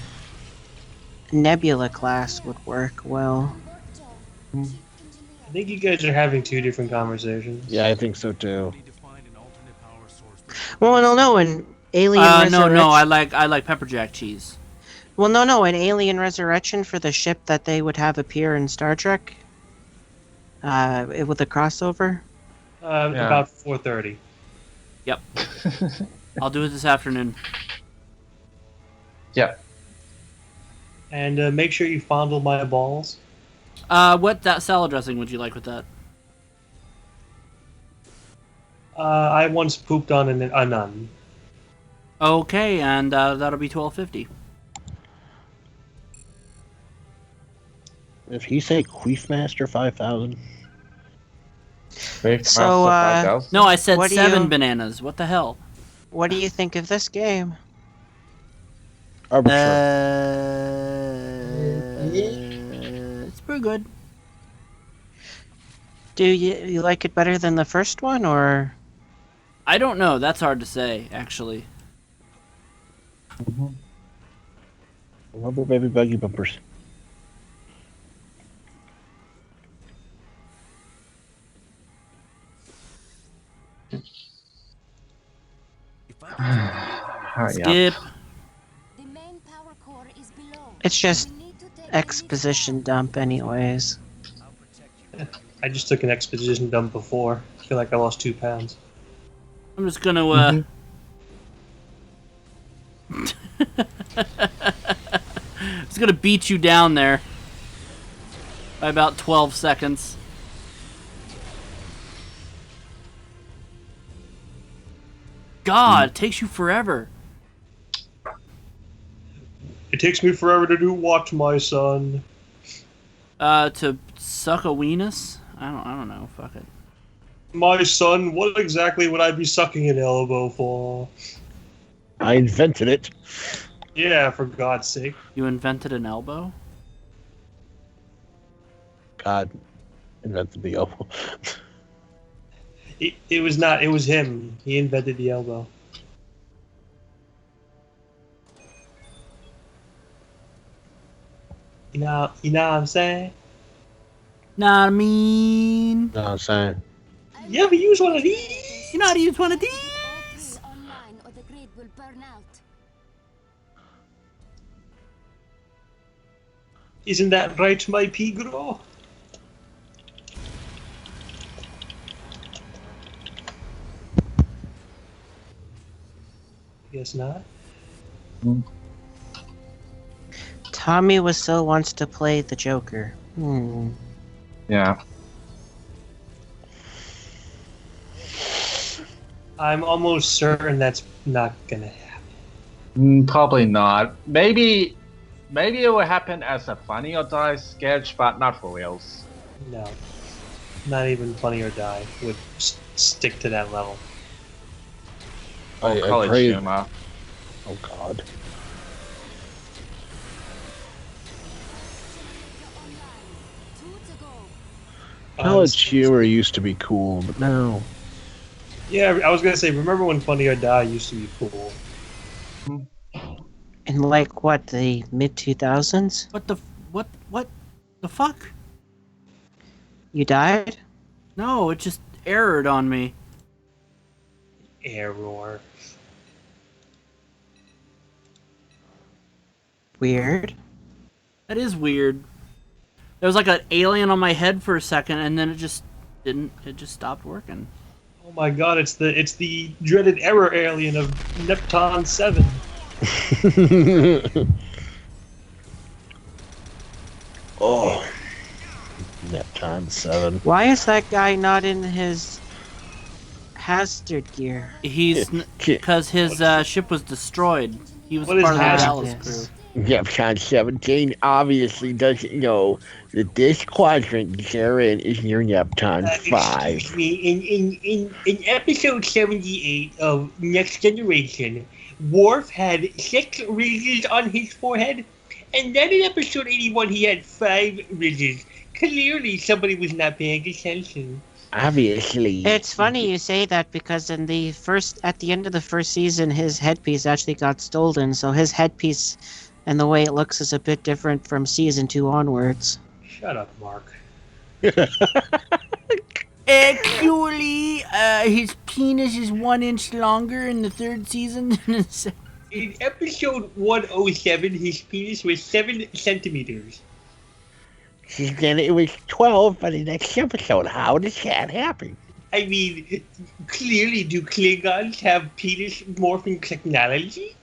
Nebula class would work well.
I think you guys are having two different conversations.
Yeah, I think so too.
Well, no, in Alien Resurrection...
No, I like pepper jack cheese.
Well, no, in Alien Resurrection for the ship that they would have appear in Star Trek, with a crossover.
About 4:30.
Yep. I'll do it this afternoon.
Yep.
And make sure you fondle my balls.
What salad dressing would you like with that?
I once pooped on a nun.
Okay, and that'll be $12.50.
If he say Queefmaster 5000.
So,
no, I said
what do
7
you-
bananas. What the hell?
What do you think of this game?
It's pretty good.
Do you like it better than the first one, or?
I don't know. That's hard to say, actually.
Rubber baby buggy bumpers.
Skip.
It's just exposition dump, anyways.
I just took an exposition dump before. I feel like I lost 2 pounds.
I'm just gonna just gonna beat you down there by about 12 seconds. God, it takes you forever.
It takes me forever to do what, my son?
To suck a weenus? I don't know. Fuck it.
My son, what exactly would I be sucking an elbow for?
I invented it.
Yeah, for God's sake.
You invented an elbow?
God invented the elbow.
It was not. It was him. He invented the elbow. You know what I'm saying?
Nah, I mean.
No, I'm saying.
You ever use one of these?
You know how to use one of these?
Online or the grid will burn out.
Isn't that right, my pigro? Guess not.
Tommy Wiseau wants to play the Joker.
Yeah.
I'm almost certain that's not gonna happen.
Probably not. Maybe it will happen as a Funny or Die sketch, but not for reals.
No. Not even Funny or Die would stick to that level.
I
College
pray.
humor.
Oh God. College humor used to be cool, but now.
Yeah, I was gonna say, remember when Funny or Die used to be cool?
In like what, the mid 2000s?
What? The fuck?
You died?
No, it just errored on me.
Error.
Weird.
That is weird. There was like an alien on my head for a second, and then it just didn't. It just stopped working.
Oh my god, it's the dreaded error alien of Neptune 7.
Oh. Neptune 7.
Why is that guy not in his hazard gear?
He's because his ship was destroyed. He was
What is
part of the
hazard
Dallas
gear?
crew.
Neptune 17 obviously doesn't know that this quadrant they're in is near Neptune 5.
Excuse me, in episode 78 of Next Generation, Worf had 6 ridges on his forehead, and then in episode 81 he had 5 ridges. Clearly somebody was not paying attention.
Obviously.
It's funny you say that because at the end of the first season, his headpiece actually got stolen, so his headpiece and the way it looks is a bit different from season 2 onwards.
Shut up, Mark.
Actually, his penis is 1 inch longer in the 3rd season than in the 2nd.
In episode 107, his penis was 7 centimeters.
Then it was 12 by the next episode. How does that happen?
I mean, clearly do Klingons have penis morphing technology?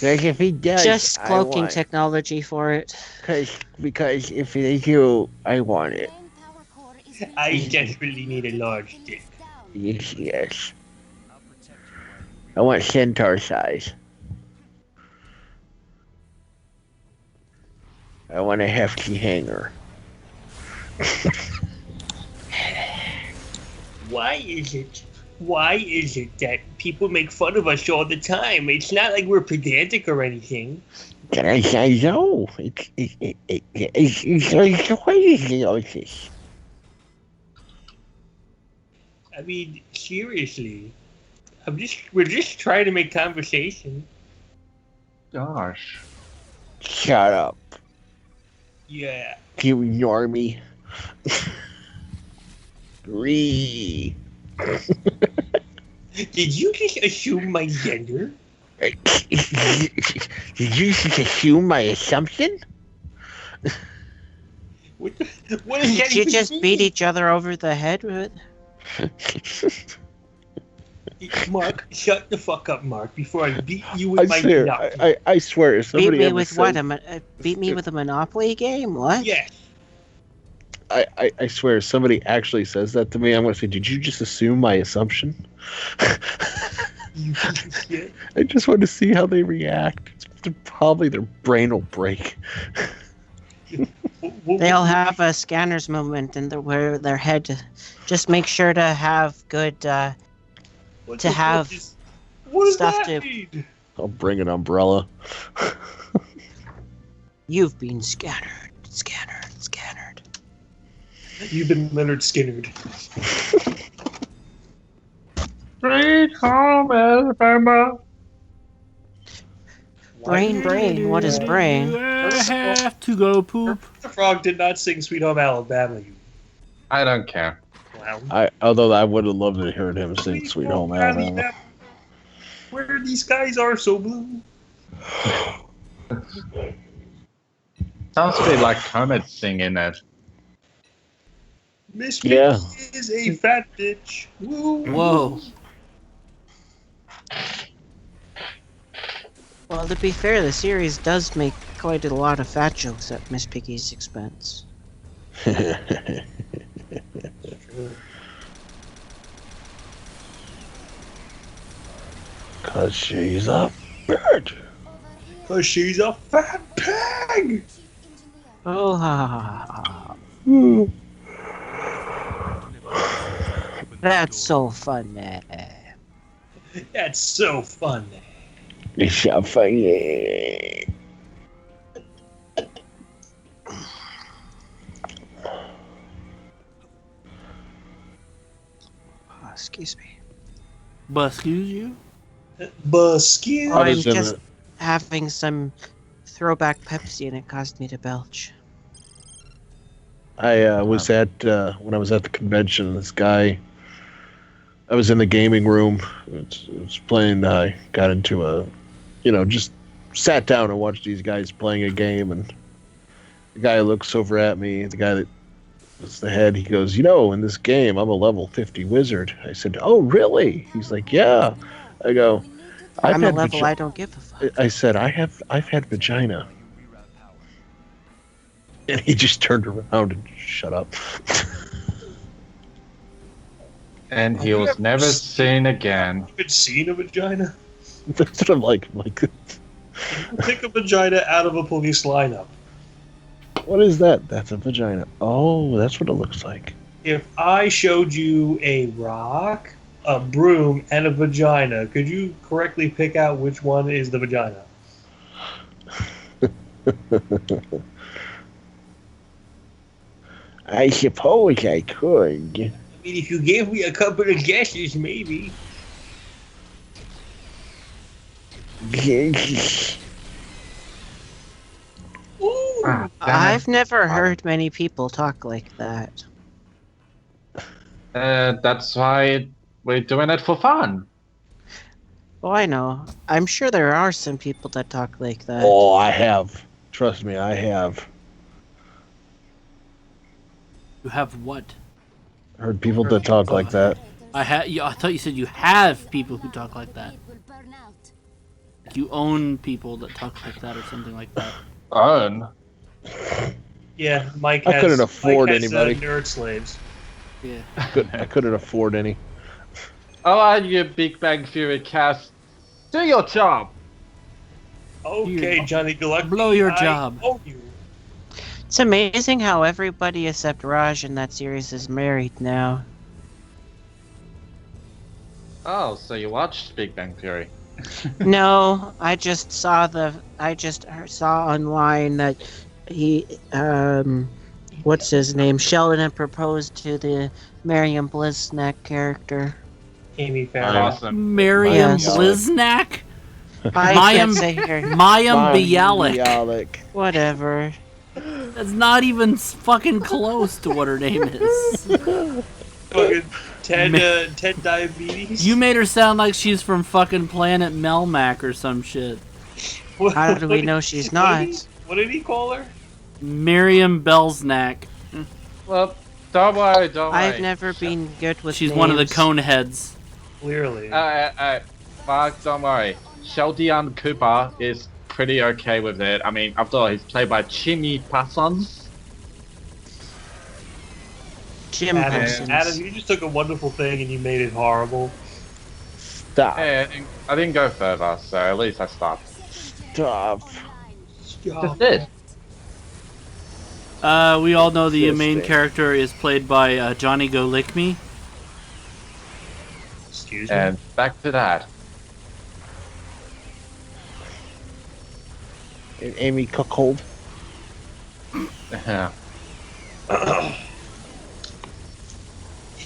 Because if he does,
Just
I
cloaking
want it.
technology for it.
Because if they do, I want it.
I desperately need a large dick.
Yes. I want centaur size. I want a hefty hanger.
Why is it that people make fun of us all the time? It's not like we're pedantic or anything.
I know. It's crazy.
I mean, seriously. We're just trying to make conversation.
Gosh.
Shut up.
Yeah.
You ignore me. Did
you just assume my gender?
Did you just assume my assumption?
What does that
Did you
even
just
mean?
beat each other over the head with it?
Mark, shut the fuck up, Mark, before I beat you with my
swear,
Monopoly.
I swear, if somebody
Beat me
ever
with
says-
what? Beat me with a Monopoly game? What?
Yes.
I swear, if somebody actually says that to me, I'm going to say, did you just assume my assumption?
You piece of shit.
I just want to see how they react. Probably their brain will break.
They'll have a scanner's moment where their head. Just make sure to have good.
What
To
the
have
fuck is- what does
stuff
that
to.
mean?
I'll bring an umbrella.
You've been scattered.
You've been Leonard Skinnered.
Sweet home Alabama.
Brain. What is brain?
I have to go poop.
The Frog did not sing Sweet Home Alabama. You
I don't care.
clown.
Although I would have loved to hear him sing Sweet Home Alabama.
Where these guys are so blue.
Sounds a bit like Kermit singing it.
Miss
Yeah.
Piggy is a fat bitch. Woo.
Whoa.
Well, to be fair, the series does make quite a lot of fat jokes at Miss Piggy's expense.
Cause she's a bitch.
Cause she's a fat pig.
Oh, ha ha ha. That's so fun.
That's so fun.
It's so funny.
Excuse me.
But excuse you?
Buskin.
I'm just having some throwback Pepsi and it caused me to belch.
I was at when I was at the convention. This guy, I was in the gaming room. I was playing. I got into just sat down and watched these guys playing a game, and the guy looks over at me. The guy that was the head. He goes, in this game, I'm a level 50 wizard. I said, oh, really? He's like, yeah. I go,
I'm a level I don't give a fuck.
I said, I've had vagina. And he just turned around and shut up.
And he was never seen again.
You've seen a vagina?
That's what I'm like.
Pick a vagina out of a police lineup.
What is that? That's a vagina. Oh, that's what it looks like.
If I showed you a rock, a broom, and a vagina, could you correctly pick out which one is the vagina?
I suppose I could.
I mean, if you gave me a couple of guesses, maybe.
I've never heard many people talk like that.
That's why we're doing it for fun.
Oh, I know. I'm sure there are some people that talk like that.
Oh, I have. Trust me, I have.
You have what?
Heard people that talk like that.
I thought you said you have people who talk like that. You own people that talk like that or something like that.
Own?
Yeah, Mike
I
has,
couldn't afford
Mike has,
anybody.
Nerd slaves.
Yeah.
I couldn't afford any.
Oh, you Big Bang Theory cast. Do your job.
Okay, Johnny Gillespie.
Blow your job.
I owe you.
It's amazing how everybody except Raj in that series is married now.
Oh, so you watched Big Bang Theory?
No, I just saw online that he, what's his name? Sheldon had proposed to the Miriam Bliznak character.
Amy Farrah.
Awesome.
Miriam
Yes.
Bliznak?
I can't say her.
Mayim Bialik.
Whatever.
That's not even fucking close to what her name is.
Fucking Ted Diabetes.
You made her sound like she's from fucking Planet Melmac or some shit.
How do we know she's not?
What did he call her?
Miriam Belznak.
Well, don't worry.
I've never been good with
She's
names.
one of the cone heads.
Clearly.
Mark, don't worry. Sheldon Cooper is pretty okay with it. I mean, after all, he's played by Jimmy Parsons.
Jim Parsons.
Adam, you just took a wonderful thing and you made it horrible.
Stop.
Yeah, I didn't go further, so at least I stopped.
Stop.
Just did.
We all know the
Just
main
it.
character is played by Johnny Go Lick Me.
Excuse me.
And back to that.
And Amy Cookhold.
Yeah.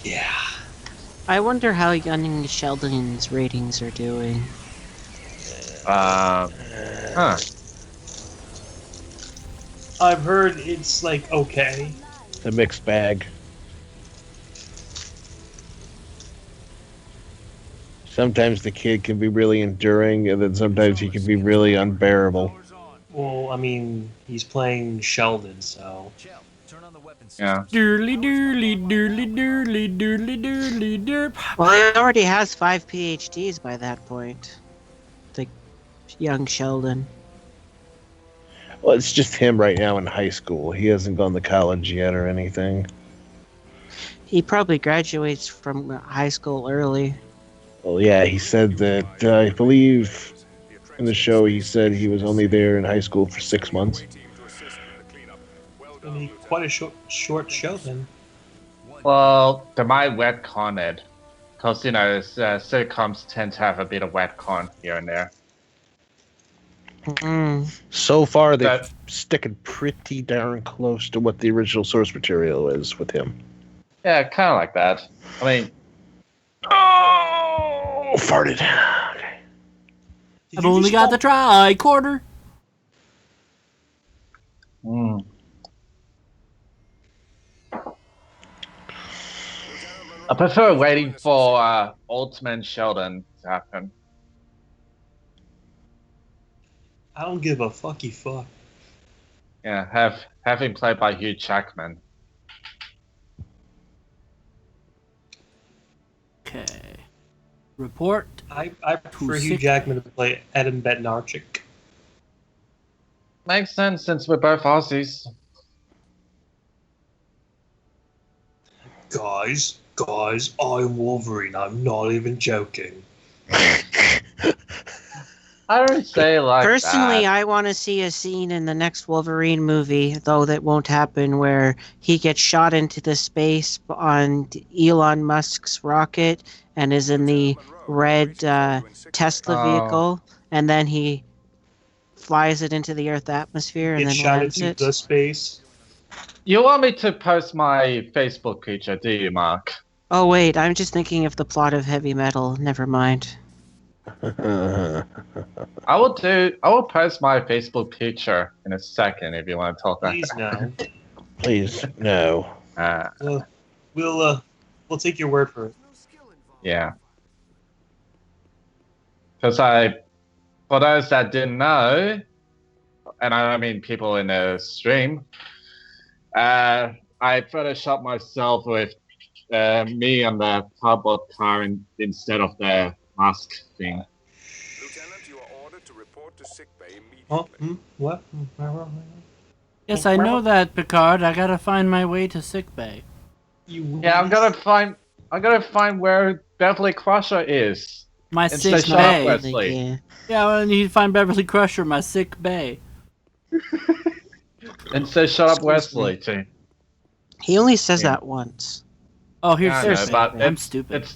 Yeah.
I wonder how young Sheldon's ratings are doing.
Huh.
I've heard it's like okay.
It's a mixed bag. Sometimes the kid can be really enduring, and then sometimes he can be really unbearable.
Well, I mean, he's playing Sheldon, so.
Yeah.
Doodly doodly doodly doodly doodly doodly derp.
Well, he already has 5 PhDs by that point. The young Sheldon.
Well, it's just him right now in high school. He hasn't gone to college yet or anything.
He probably graduates from high school early.
Well, yeah, he said that, I believe in the show, he said he was only there in high school for 6 months.
I mean, quite a short show then.
Well, they might retcon it. Because, sitcoms tend to have a bit of retcon here and there.
So far, they're sticking pretty darn close to what the original source material is with him.
Yeah, kind of like that. I mean...
Oh, farted. Okay.
I've only got the tricorder.
I prefer waiting for Ultimate Sheldon to happen.
I don't give a fucky fuck.
Yeah, have him played by Hugh Jackman.
Okay. Report.
I prefer Hugh Jackman to play Adam Bednarczyk.
Makes sense since we're both Aussies.
Guys, I'm Wolverine. I'm not even joking.
I don't say like
Personally,
that.
I want to see a scene in the next Wolverine movie, though that won't happen, where he gets shot into the space on Elon Musk's rocket and is in the red Tesla vehicle, and then he flies it into the Earth atmosphere and
Gets
then
shot
lands
into
it.
the space.
You want me to post my Facebook picture, do you, Mark?
Oh wait, I'm just thinking of the plot of Heavy Metal. Never mind.
I will post my Facebook picture in a second if you want to talk about
Please no.
Please no.
We'll take your word for it.
Yeah. Because for those that didn't know, and I mean people in the stream, I photoshopped myself with me on the cardboard car instead of the mask thing.
Lieutenant, you are ordered to report to sickbay immediately.
Oh, what?
Yes, I know that, Picard. I gotta find my way to sickbay.
Yeah, I'm gonna find where Beverly Crusher is.
My
And
sick
say, "Shut up,
bay.
Wesley."
Yeah, I need to find Beverly Crusher, my sick bay.
And say shut up, Wesley too.
He only says that once.
Oh, here's
Yeah, I know,
sick
but
bay. I'm stupid.
It's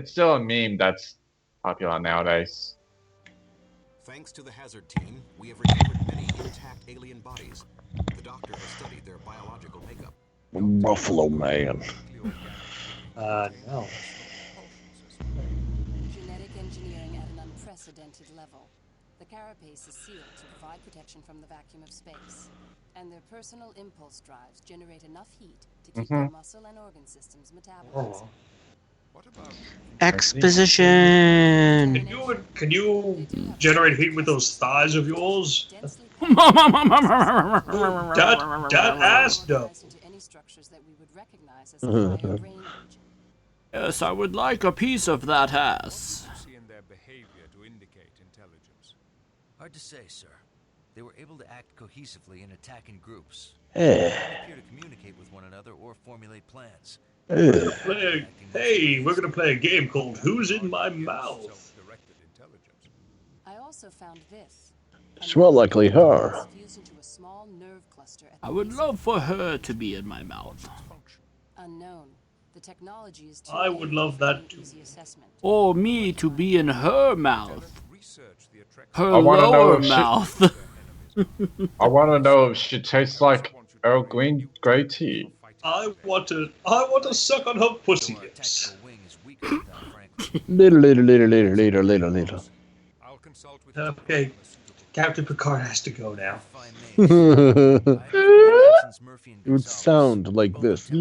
still a meme that's popular nowadays.
Thanks to the hazard team, we have recovered many intact alien bodies. The doctor has studied their biological makeup.
Buffalo Man.
No.
Genetic engineering at an unprecedented level. The carapace is sealed to provide protection from the vacuum of space. And their personal impulse drives generate enough heat to keep their muscle and organ systems metabolized.
Exposition.
Can you generate heat with those thighs of yours? that ass though.
Yes, I would like a piece of that ass.
In their behavior to indicate intelligence.
Hard to say, sir. They were able to act cohesively and attack in groups.
Eh.
They didn't appear to communicate with one another or formulate plans.
Hey, we're gonna play a game called Who's in My Mouth?
I also found this.
It's more likely her.
I would love for her to be in my mouth.
Unknown. The technology is
I would love that too.
Or me to be in her mouth. Her
I wanna know
lower
if she-
mouth.
I want to know if she tastes like Earl Grey tea.
I want to suck on her pussy lips.
Little.
Okay, Captain Picard has to go now.
It would sound like this.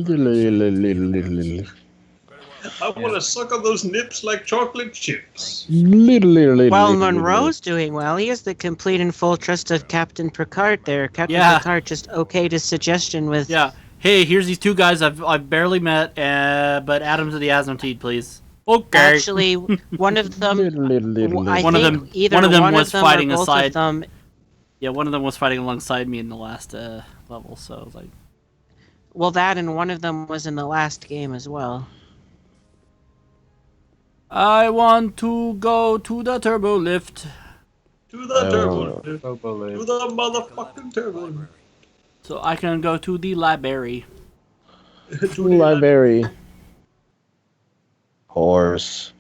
I want to suck on those nips like chocolate chips.
While Monroe's doing well, he has the complete and full trust of Captain Picard there. Captain Picard just okayed his suggestion with...
Yeah. Hey, here's these two guys I've barely met, but add them to the Asmodee, please. Okay.
Actually, one of them...
One of them was fighting aside. Yeah, one of them was fighting alongside me in the last level, so I was like...
Well, that and one of them was in the last game as well.
I want to go to the turbo lift.
To the turbo lift. To the motherfucking turbo lift.
So I can go to the library.
Library. Horse.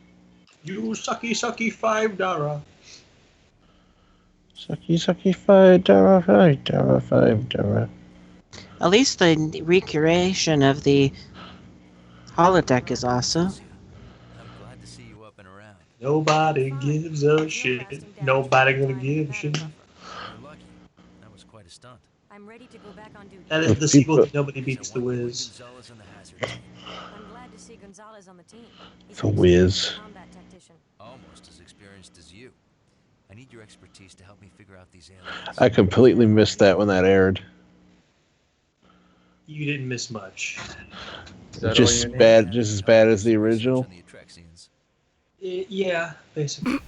You sucky $5.
Sucky $5.
At least the recreation of the holodeck is awesome.
Nobody gives a shit. Nobody gonna give a shit.
That was quite a stunt.
I'm ready to go back on duty.
That is the sequel to Nobody Beats the Wiz.
I'm glad to see Gonzalez is on the team.
It's a whiz.
Combat tactician.
Almost as experienced as you. I need your expertise to help me figure out these aliens.
I completely missed that when that aired.
You didn't miss much.
Just bad, just as bad as the original.
Yeah, basically.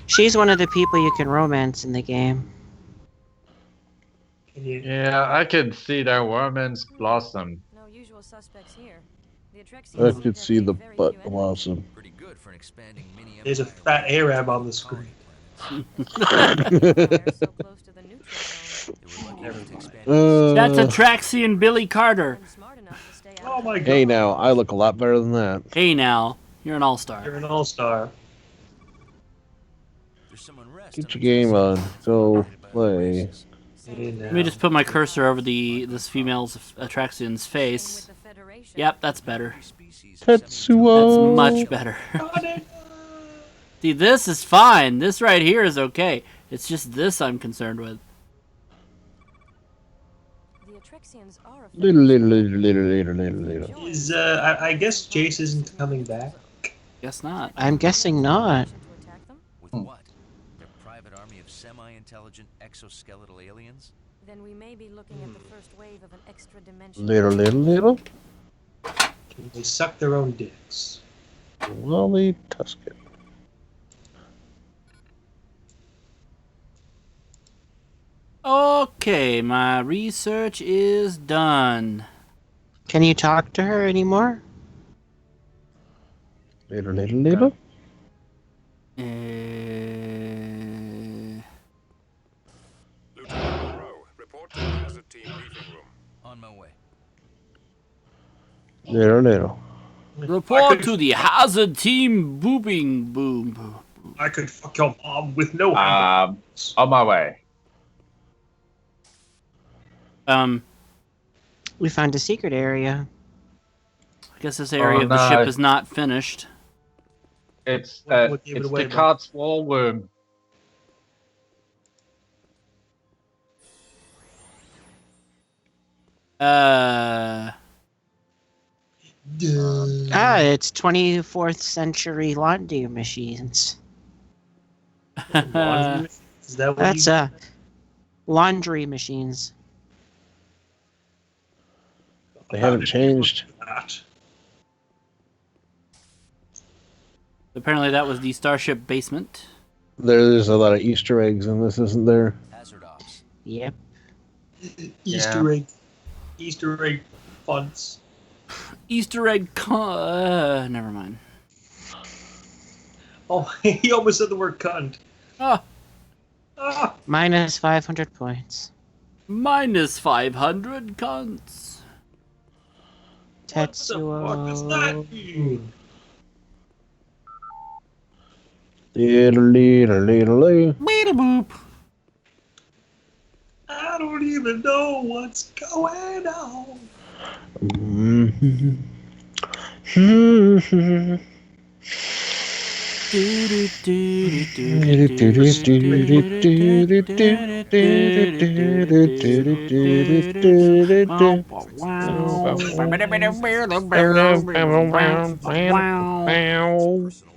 She's one of the people you can romance in the game.
Yeah, I could see their romance blossom.
No usual suspects here. The
I
Atrexians
could see the butt blossom.
Pretty good for an expanding mini
There's a fat Arab on the screen.
That's Atraxian Billy Carter.
Oh my god.
Hey now, I look a lot better than that.
Hey now, you're an all-star.
You're an all-star.
Get your game on. Go play.
Let me just put my cursor over this female's Atraxian's face. Yep, that's better.
Tetsuo.
That's much better. See, this is fine. This right here is okay. It's just this I'm concerned with.
The Atrexians are
Little.
Is I guess Jace isn't coming back.
Guess not.
I'm guessing not.
With what? Their private army of semi-intelligent exoskeletal aliens?
Then we may be looking at the first wave of an extra dimension.
Little.
They suck their own dicks.
Lolly Tuscan.
Okay, my research is done.
Can you talk to her anymore?
Little.
Lieutenant Monroe, report to the hazard team briefing room.
On my way.
Little.
Report to the hazard team booping boom.
I could fuck your mom with no
On my way.
We found a secret area.
I guess this area of the ship is not finished.
It's
What gave it away,
Descartes' wall room.
It's 24th century laundry machines.
Is that what
That's laundry machines.
They haven't changed.
Apparently that was the starship basement.
There's a lot of Easter eggs in this, isn't there?
Hazard ops.
Yep.
Easter egg funds.
Easter egg never mind.
Oh, he almost said the word cunt.
Minus 500 points.
Minus 500 cunts.
Tetsuo.
What does that mean?
Little.
Boop.
I don't even know what's going on.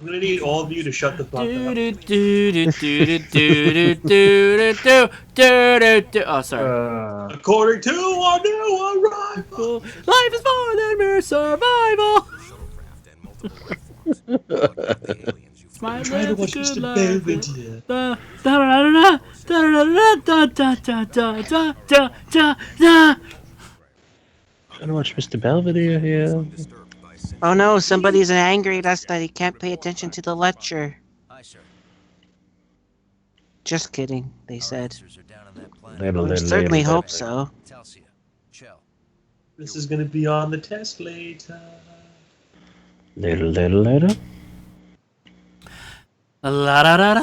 I'm gonna need all of you to shut the fuck up.
Oh, sorry.
According to our new arrival,
life is more than mere survival.
I'm trying to watch Mr. Belvedere.
Trying to watch Mr. Belvedere here.
Oh no, somebody's angry at us that he can't pay attention to the lecture.
Aye, sir.
Just kidding, they said.
Little.
I certainly hope so.
Telsia. Chell.
This is gonna be on the test later.
Little.
La da da da.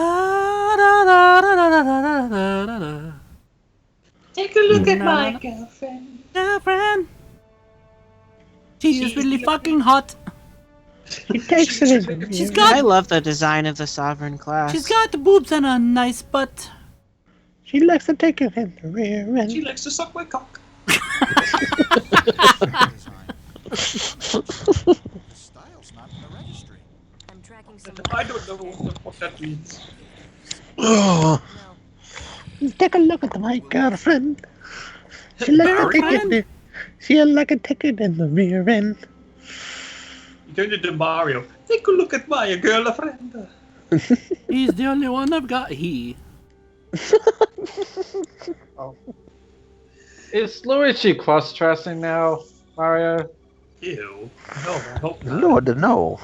Take a look at my girlfriend.
Girlfriend. She is really fucking hot.
She takes it in the
She's
rear
got-
I
end.
love the design of the Sovereign class.
She's got the boobs and a nice butt.
She likes to take it in the rear end.
She likes to suck my cock.
The style's not in the registry.
I'm tracking some.
I don't know what that means.
Oh, take a look at my girlfriend. She likes to take it. She like to take it in the rear end.
You turned into Mario. Take a look at my girlfriend.
He's the only one I've got.
Is Luigi cross-dressing now, Mario?
Ew. No, I hope not.
Lord, no.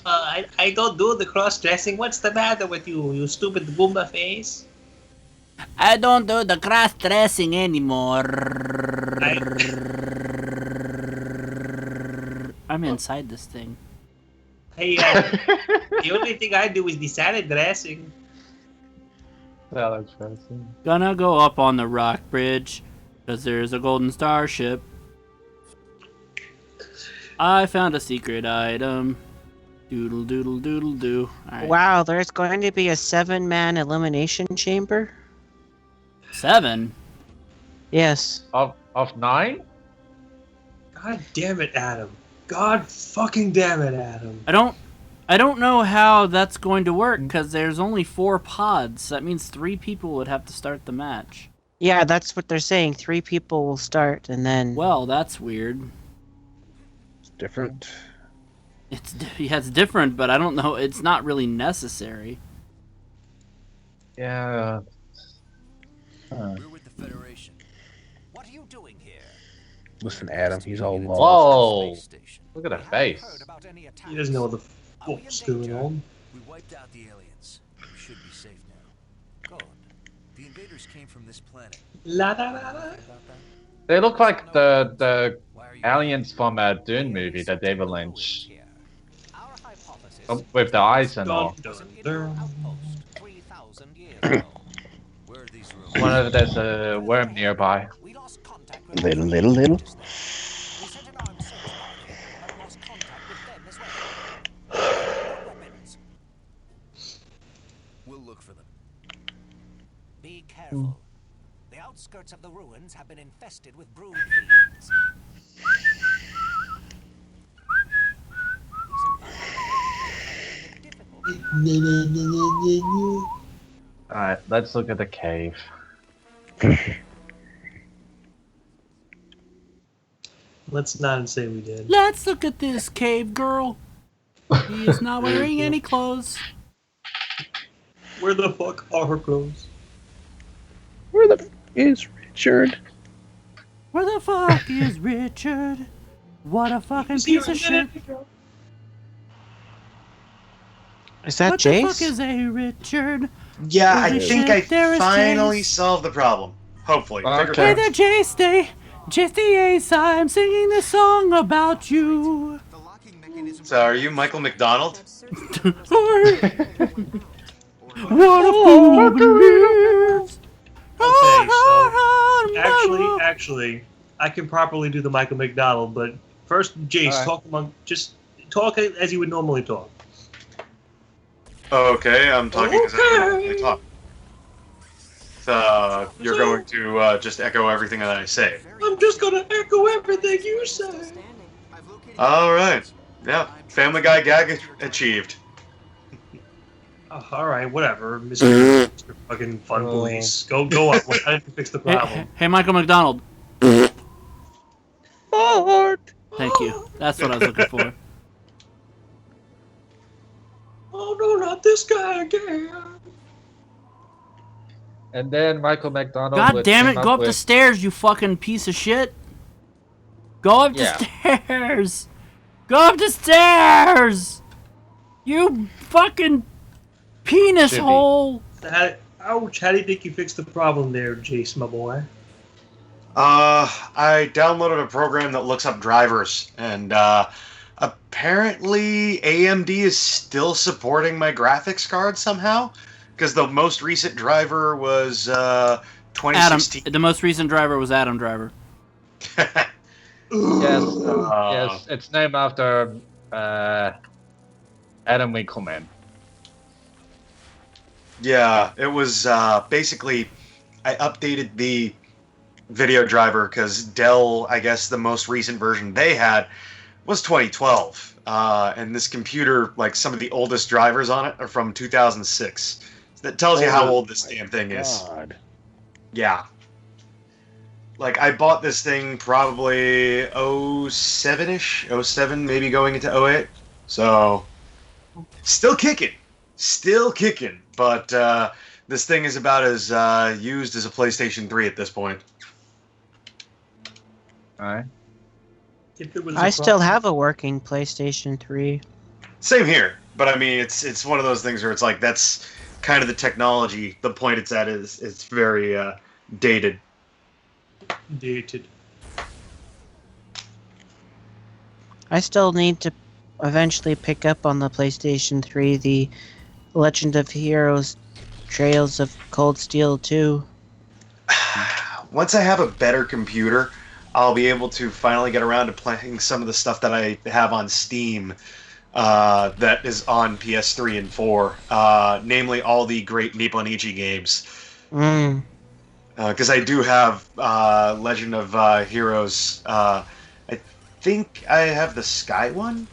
I don't do the cross-dressing. What's the matter with you, you stupid Goomba face?
I don't do the cross-dressing anymore. I'm inside this thing.
Hey, the only thing I do is the salad dressing.
Salad dressing.
Gonna go up on the rock bridge, cause there's a golden starship. I found a secret item. Doodle doodle doodle doo. Alright.
Wow, there's going to be a 7-man elimination chamber?
7?
Yes.
Of 9?
God damn it, Adam. God fucking damn it, Adam.
I don't know how that's going to work, because there's only 4 pods. That means 3 people would have to start the match.
Yeah, that's what they're saying. 3 people will start, and then...
Well, that's weird.
It's different.
It's different, but I don't know. It's not really necessary.
Yeah.
We're with the Federation. What are you doing here?
Listen, Adam, he's all lost.
Whoa! Look at the face.
He doesn't know what the fuck's going on.
We wiped out the aliens. We should be safe now. Good. The invaders came from this planet.
La la la la.
They look like the aliens from a Dune movie, the David Lynch. With the eyes and all. One of there's a worm nearby.
Little.
We'll look for them.
Be careful. The outskirts of the ruins have been infested with brood fiends.
Alright, let's look at the cave.
Let's not say we did.
Let's look at this cave girl. He is not wearing any clothes.
Where the fuck are her clothes?
Where the f is Richard?
Where the fuck is Richard? What a fucking piece of shit.
Is that
What
Jace?
the fuck is a Richard?
Yeah, I
Holy
think
shit, there
I
is
finally
Jace.
solved the problem. Hopefully. Fingers
Hey
crossed.
there, Jace D. Jace D Ace, I'm singing this song about you.
So, are you Michael McDonald?
What a fool believes.
Okay, so actually, I can properly do the Michael McDonald, but first, Jace,
Alright.
talk as you would normally talk.
Okay, I'm talking as I normally talk. So, you're going to just echo everything that I say.
I'm just gonna echo everything you say.
Alright. Yeah, Family Guy gag achieved.
Alright, whatever, Mr. fucking fun police. Go on, why didn't you fix the problem?
Hey, Michael McDonald.
Lord.
Thank you. That's what I was looking for.
Oh no, not this guy again.
And then Michael McDonald.
God
would
damn it,
come
go up
with-
the stairs, you fucking piece of shit. Go up
Yeah.
the stairs. Go up the stairs. You fucking penis
Should be.
hole.
Ouch, how do you think you fixed the problem there, Jace, my boy?
I downloaded a program that looks up drivers, and apparently AMD is still supporting my graphics card somehow, because the most recent driver was
Adam.
2016.
The most recent driver was Adam Driver.
Yes, it's named after Adam Winkleman.
Yeah, it was basically I updated the video driver because Dell, I guess the most recent version they had was 2012, and this computer, like some of the oldest drivers on it, are from 2006. So that tells you how old this damn thing is. Yeah. Like, I bought this thing probably 07-ish, 07, maybe going into 08. So, still kicking. Still kicking. But this thing is about as used as a PlayStation 3 at this point.
Alright.
I still have a working PlayStation 3.
Same here. But, I mean, it's one of those things where it's like, that's kind of the technology. The point it's at is it's very dated.
I still need to eventually pick up on the PlayStation 3 the Legend of Heroes Trails of Cold Steel 2.
Once I have a better computer, I'll be able to finally get around to playing some of the stuff that I have on Steam that is on PS3 and 4, namely all the great Nipponichi games. Because I do have Legend of Heroes. I think I have the Sky one.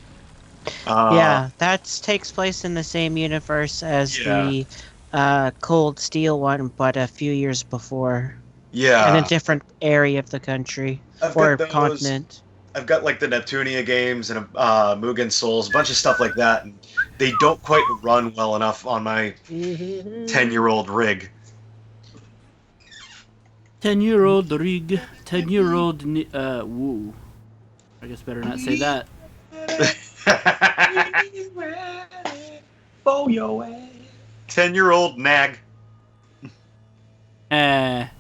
Yeah, that takes place in the same universe as the Cold Steel one, but a few years before.
Yeah.
In a different area of the country or continent.
I've got like the Neptunia games and Mugen Souls, a bunch of stuff like that. And they don't quite run well enough on my 10-year-old rig.
10-year-old rig, 10-year-old woo. I guess better not say that.
For your ass.
10-year-old nag.
Dan.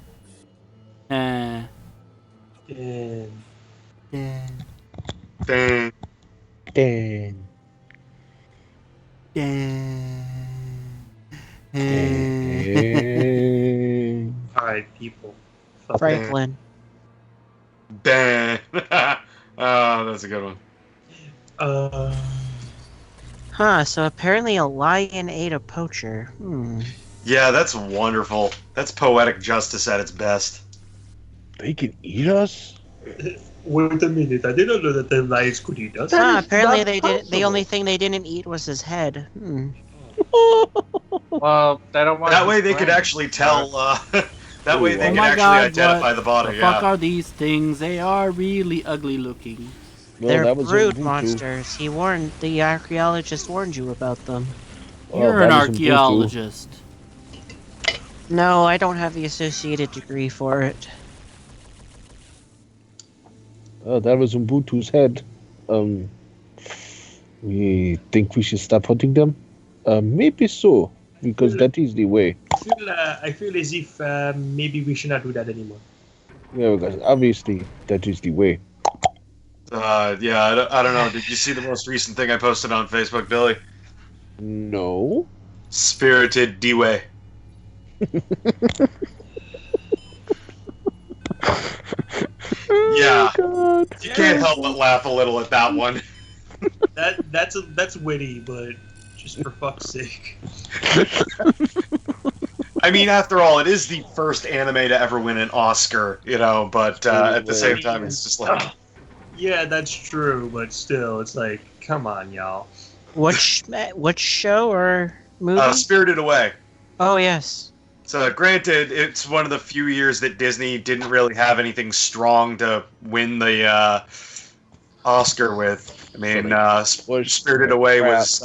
Alright, people.
Franklin.
Dan. Oh, that's a good one.
So apparently a lion ate a poacher.
Yeah, that's wonderful. That's poetic justice at its best.
They can eat us?
Wait a minute, I didn't know that the lions could eat us.
Apparently they didn't. The only thing they didn't eat was his head.
Well, they don't want.
That way they could actually tell. That way they could actually identify the body.
The fuck are these things? They are really ugly looking.
They're brood monsters. The archaeologist warned you about them.
You're an archaeologist.
No, I don't have the associated degree for it.
Oh, that was Ubuntu's head. We think we should stop hunting them? Maybe so, because that is the way.
I feel as if maybe we should not do that anymore.
Yeah, because obviously that is the way.
Yeah, I don't know. Did you see the most recent thing I posted on Facebook, Billy?
No.
Spirited D-Way. Yeah.
God.
You can't help but laugh a little at that one.
That's witty, but just for fuck's sake.
I mean, after all, it is the first anime to ever win an Oscar, but at the same time, it's just like...
Yeah, that's true, but still, it's like, come on, y'all.
Which show or movie?
Spirited Away.
Oh, yes.
So, granted, it's one of the few years that Disney didn't really have anything strong to win the Oscar with. I mean, Spirited Away was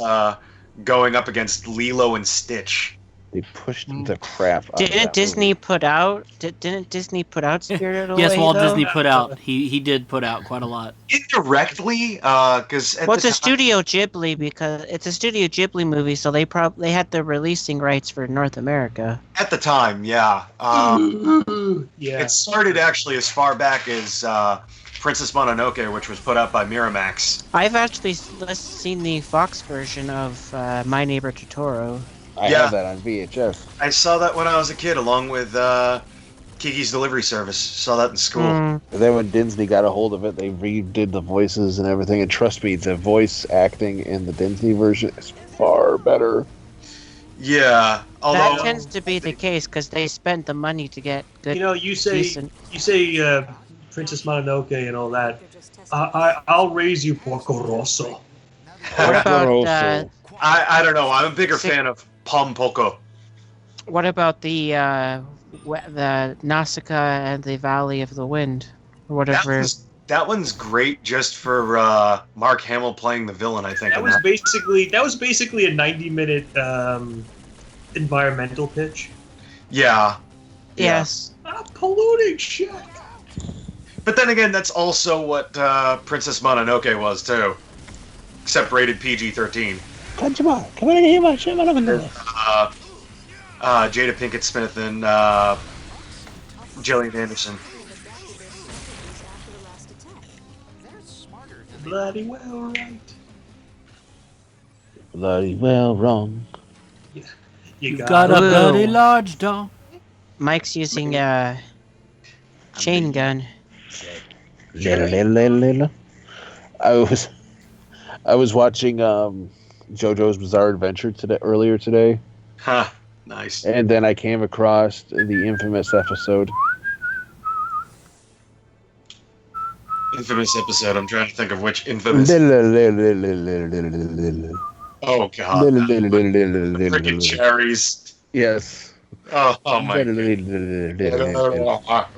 going up against Lilo and Stitch.
They pushed the crap out
Didn't
of that
Disney
movie.
put out? Didn't Disney put out Spirited Away?
Yes, Walt
though?
Disney put out. He did put out quite a lot.
Indirectly, because
Well, it's a Studio Ghibli because it's a Studio Ghibli movie, so they had the releasing rights for North America.
At the time, yeah.
Yeah.
It started actually as far back as Princess Mononoke, which was put out by Miramax.
I've actually seen the Fox version of My Neighbor Totoro.
I have that on VHS.
I saw that when I was a kid, along with Kiki's Delivery Service. Saw that in school.
And then when Disney got a hold of it, they redid the voices and everything. And trust me, the voice acting in the Disney version is far better.
Yeah, although
that tends to be the case because they spent the money to get good.
You say
decent.
Princess Mononoke and all that. I'll raise you Porco Rosso.
What about
I don't know. I'm a bigger fan of Pom Poco.
what about the Nausicaa and the Valley of the Wind, or whatever?
That one's great just for Mark Hamill playing the villain. I think
That was basically a 90-minute environmental pitch.
Yeah.
Yes.
Polluting shit.
But then again, that's also what Princess Mononoke was too, except rated PG-13.
Jada
Pinkett Smith and Gillian Anderson.
Bloody well right.
Bloody well wrong.
You
got a bloody large dog.
Mike's using a chain gun.
I was watching JoJo's Bizarre Adventure earlier today.
Huh. Nice.
And then I came across the infamous episode.
Infamous episode. I'm trying to think of which infamous. Oh god. Freaking cherries.
Yes.
Oh my god.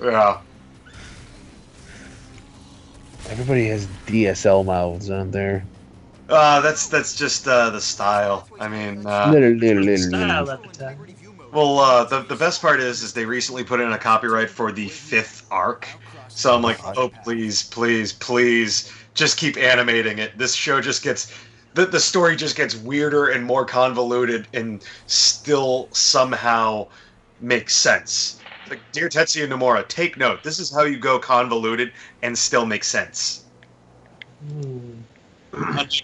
Yeah.
Everybody has DSL mouths on there.
That's just the style. I mean,
Style at the time.
well, the best part is they recently put in a copyright for the 5th arc. So I'm like, oh please, please, please, just keep animating it. This show just gets the story just gets weirder and more convoluted, and still somehow makes sense. Like, dear Tetsuya Nomura, take note. This is how you go convoluted and still make sense.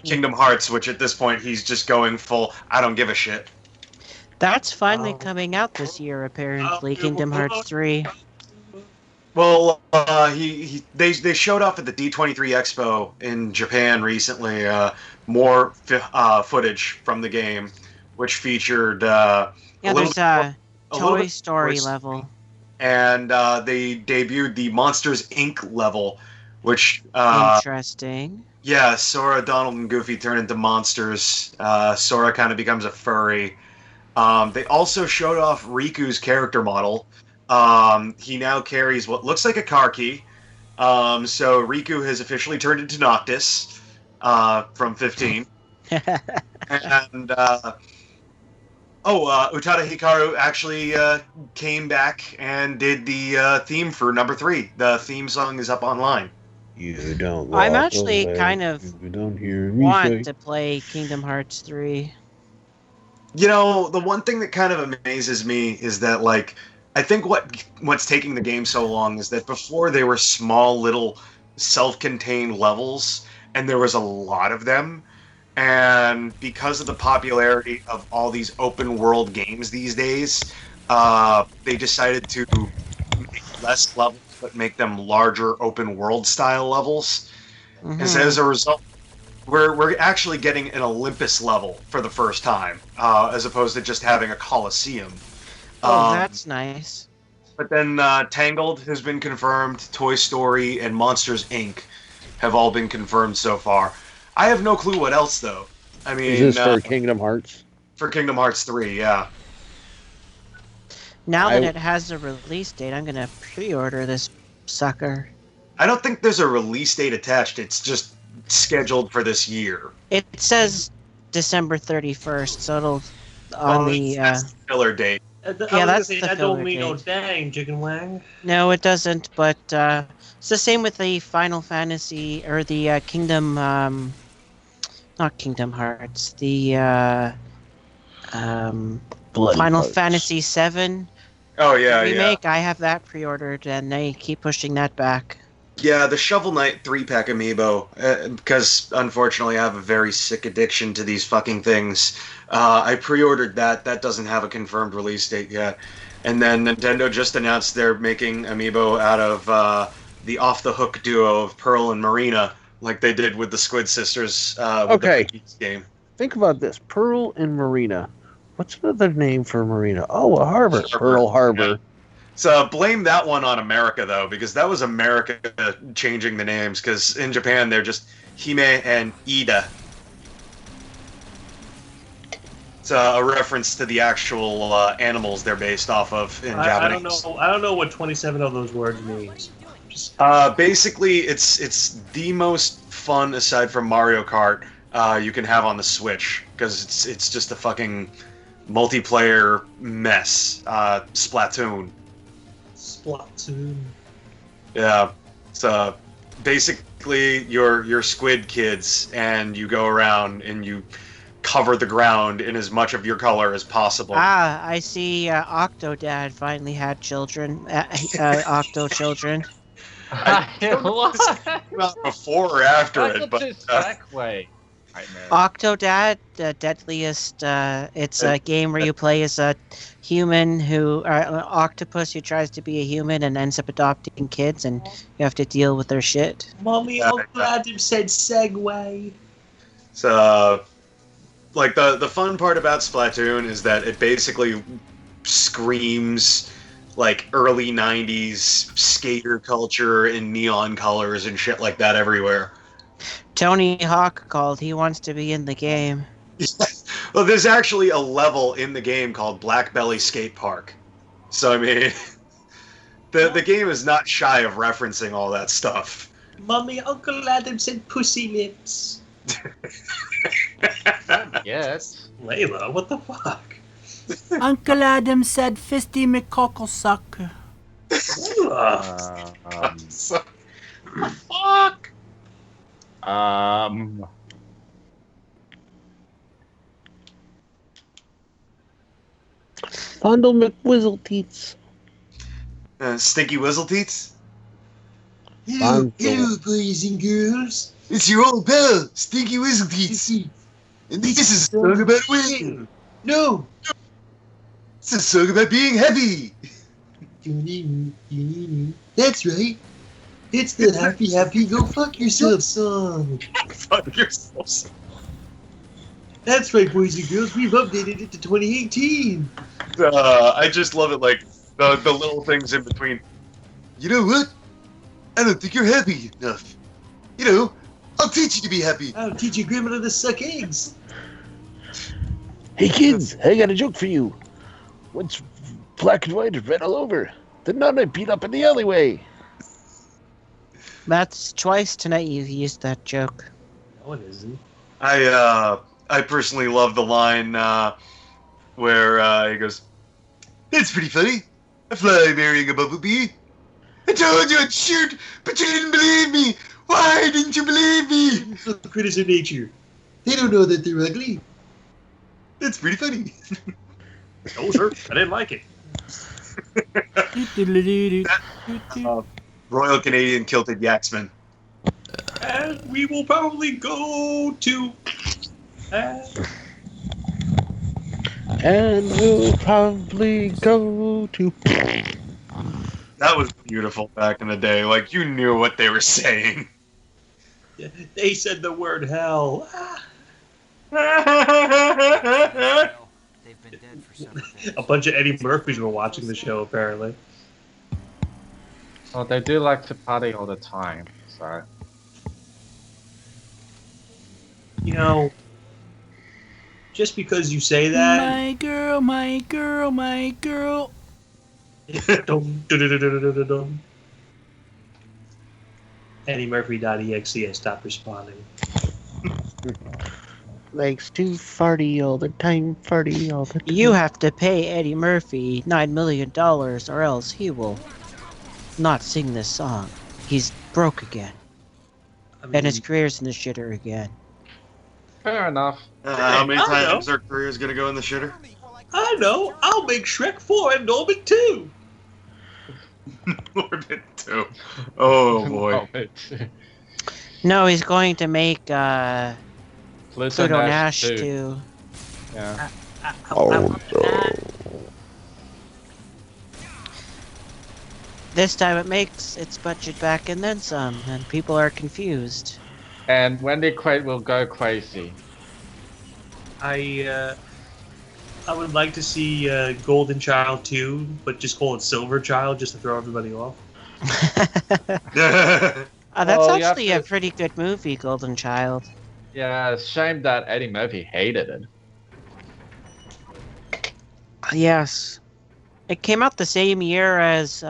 Kingdom Hearts, which at this point he's just going full, I don't give a shit.
That's finally coming out this year, apparently. Kingdom Hearts 3.
Well, they showed off at the D23 Expo in Japan recently more footage from the game, which featured
there's a Toy Story level,
and they debuted the Monsters Inc. level, which
interesting.
Yeah, Sora, Donald, and Goofy turn into monsters. Sora kind of becomes a furry. They also showed off Riku's character model. He now carries what looks like a car key. So Riku has officially turned into Noctis from 15. And Utada Hikaru actually came back and did the theme for number 3. The theme song is up online.
You don't.
I'm actually kind of want to play Kingdom Hearts 3.
You know, the one thing that kind of amazes me is that, like, I think what's taking the game so long is that before they were small little self-contained levels, and there was a lot of them, and because of the popularity of all these open world games these days, they decided to make less levels but make them larger open world style levels. And so as a result, we're actually getting an Olympus level for the first time, as opposed to just having a Coliseum.
Oh, that's nice.
But then Tangled has been confirmed, Toy Story, and Monsters, Inc. have all been confirmed so far. I have no clue what else, though. I mean,
is this for Kingdom Hearts?
For Kingdom Hearts 3, yeah.
Now that it has a release date, I'm going to pre-order this sucker.
I don't think there's a release date attached. It's just scheduled for this year.
It says December 31st, so it'll on
that's the filler date.
Yeah, that's the
that
filler
don't mean no
date.
dang, Chicken Wang.
No, it doesn't, but it's the same with the Final Fantasy, or the Kingdom, not Kingdom Hearts, the Final Fantasy 7
Oh, yeah,
remake. I have that pre-ordered, and they keep pushing that back.
Yeah, the Shovel Knight 3-pack amiibo, because unfortunately I have a very sick addiction to these fucking things. I pre-ordered that. That doesn't have a confirmed release date yet. And then Nintendo just announced they're making amiibo out of the off-the-hook duo of Pearl and Marina, like they did with the Squid Sisters with the Piggies game.
Think about this. Pearl and Marina. What's another name for Marina? Oh, a harbor. Pearl Harbor.
Yeah. So blame that one on America, though, because that was America changing the names, because in Japan they're just Hime and Ida. It's a reference to the actual animals they're based off of in Japanese.
I don't know what 27 of those words means.
Basically, it's the most fun, aside from Mario Kart, you can have on the Switch, because it's just a fucking multiplayer mess. Splatoon. Yeah. So basically, you're squid kids, and you go around and you cover the ground in as much of your color as possible.
Ah, I see. Octodad finally had children. Octo children.
Not before or after it, but
segue.
Octodad, the deadliest. It's a game where you play as a human octopus who tries to be a human and ends up adopting kids, and you have to deal with their shit.
Mommy, Uncle Adam said segue.
So, like, the fun part about Splatoon is that it basically screams like early 90s skater culture in neon colors and shit like that everywhere.
Tony Hawk called. He wants to be in the game.
Well, there's actually a level in the game called Black Belly Skate Park. So, I mean, the game is not shy of referencing all that stuff.
Mommy, Uncle Adam said pussy lips.
Yes.
Layla, what the fuck?
Uncle Adam said fisty McCockle suck.
Fuck.
Fondle McWizzleteats.
Stinky Whizzleteats?
Hello,
boys and girls. It's your old pal, Stinky Whizzleteats. And this is a song about winning. No. It's a song about being happy. That's right. It's the happy go fuck yourself song. Fuck yourself. That's right, boys and girls. We've updated it to 2018. I just love it, like the little things in between. You know what? I don't think you're happy enough. You know, I'll teach you to be happy. I'll teach your grandmother to suck eggs.
Hey kids, I got a joke for you. What's black and white and red all over? The nun I beat up in the alleyway.
That's twice tonight you've used that joke.
No, it isn't.
I personally love the line where he goes, "That's pretty funny. A fly marrying a bumblebee. I told you I'd shoot, but you didn't believe me. Why didn't you believe me?" Critters of nature. They don't know that they're ugly. That's pretty funny.
Oh, sure. I didn't like it.
Royal Canadian Kilted Yaxman.
And we will probably go to...
And we'll probably go to...
That was beautiful back in the day. Like, you knew what they were saying.
They said the word hell.
They've been dead for several days.
A bunch of Eddie Murphys were watching the show, apparently.
Well, they do like to party all the time, so...
You know, just because you say that...
My girl, my girl, my girl.
EddieMurphy.exe has stopped responding.
Likes to farty all the time, farty all the time.
You have to pay Eddie Murphy $9 million or else he will not sing this song. He's broke again. And his career's in the shitter again.
Fair enough.
How many times our career is going to go in the shitter?
I know. I'll make Shrek 4 and Norman 2.
Orbit 2. Oh boy.
No, he's going to make
Pluto
Pluto
Nash
Nash
2.
2.
Yeah.
This time it makes its budget back and then some, and people are confused.
And Wendy Quaid will go crazy.
I would like to see Golden Child 2, but just call it Silver Child just to throw everybody off.
That's
Oh, you have
actually a
to-
pretty good movie, Golden Child.
Yeah, it's a shame that Eddie Murphy hated it.
Yes. It came out the same year as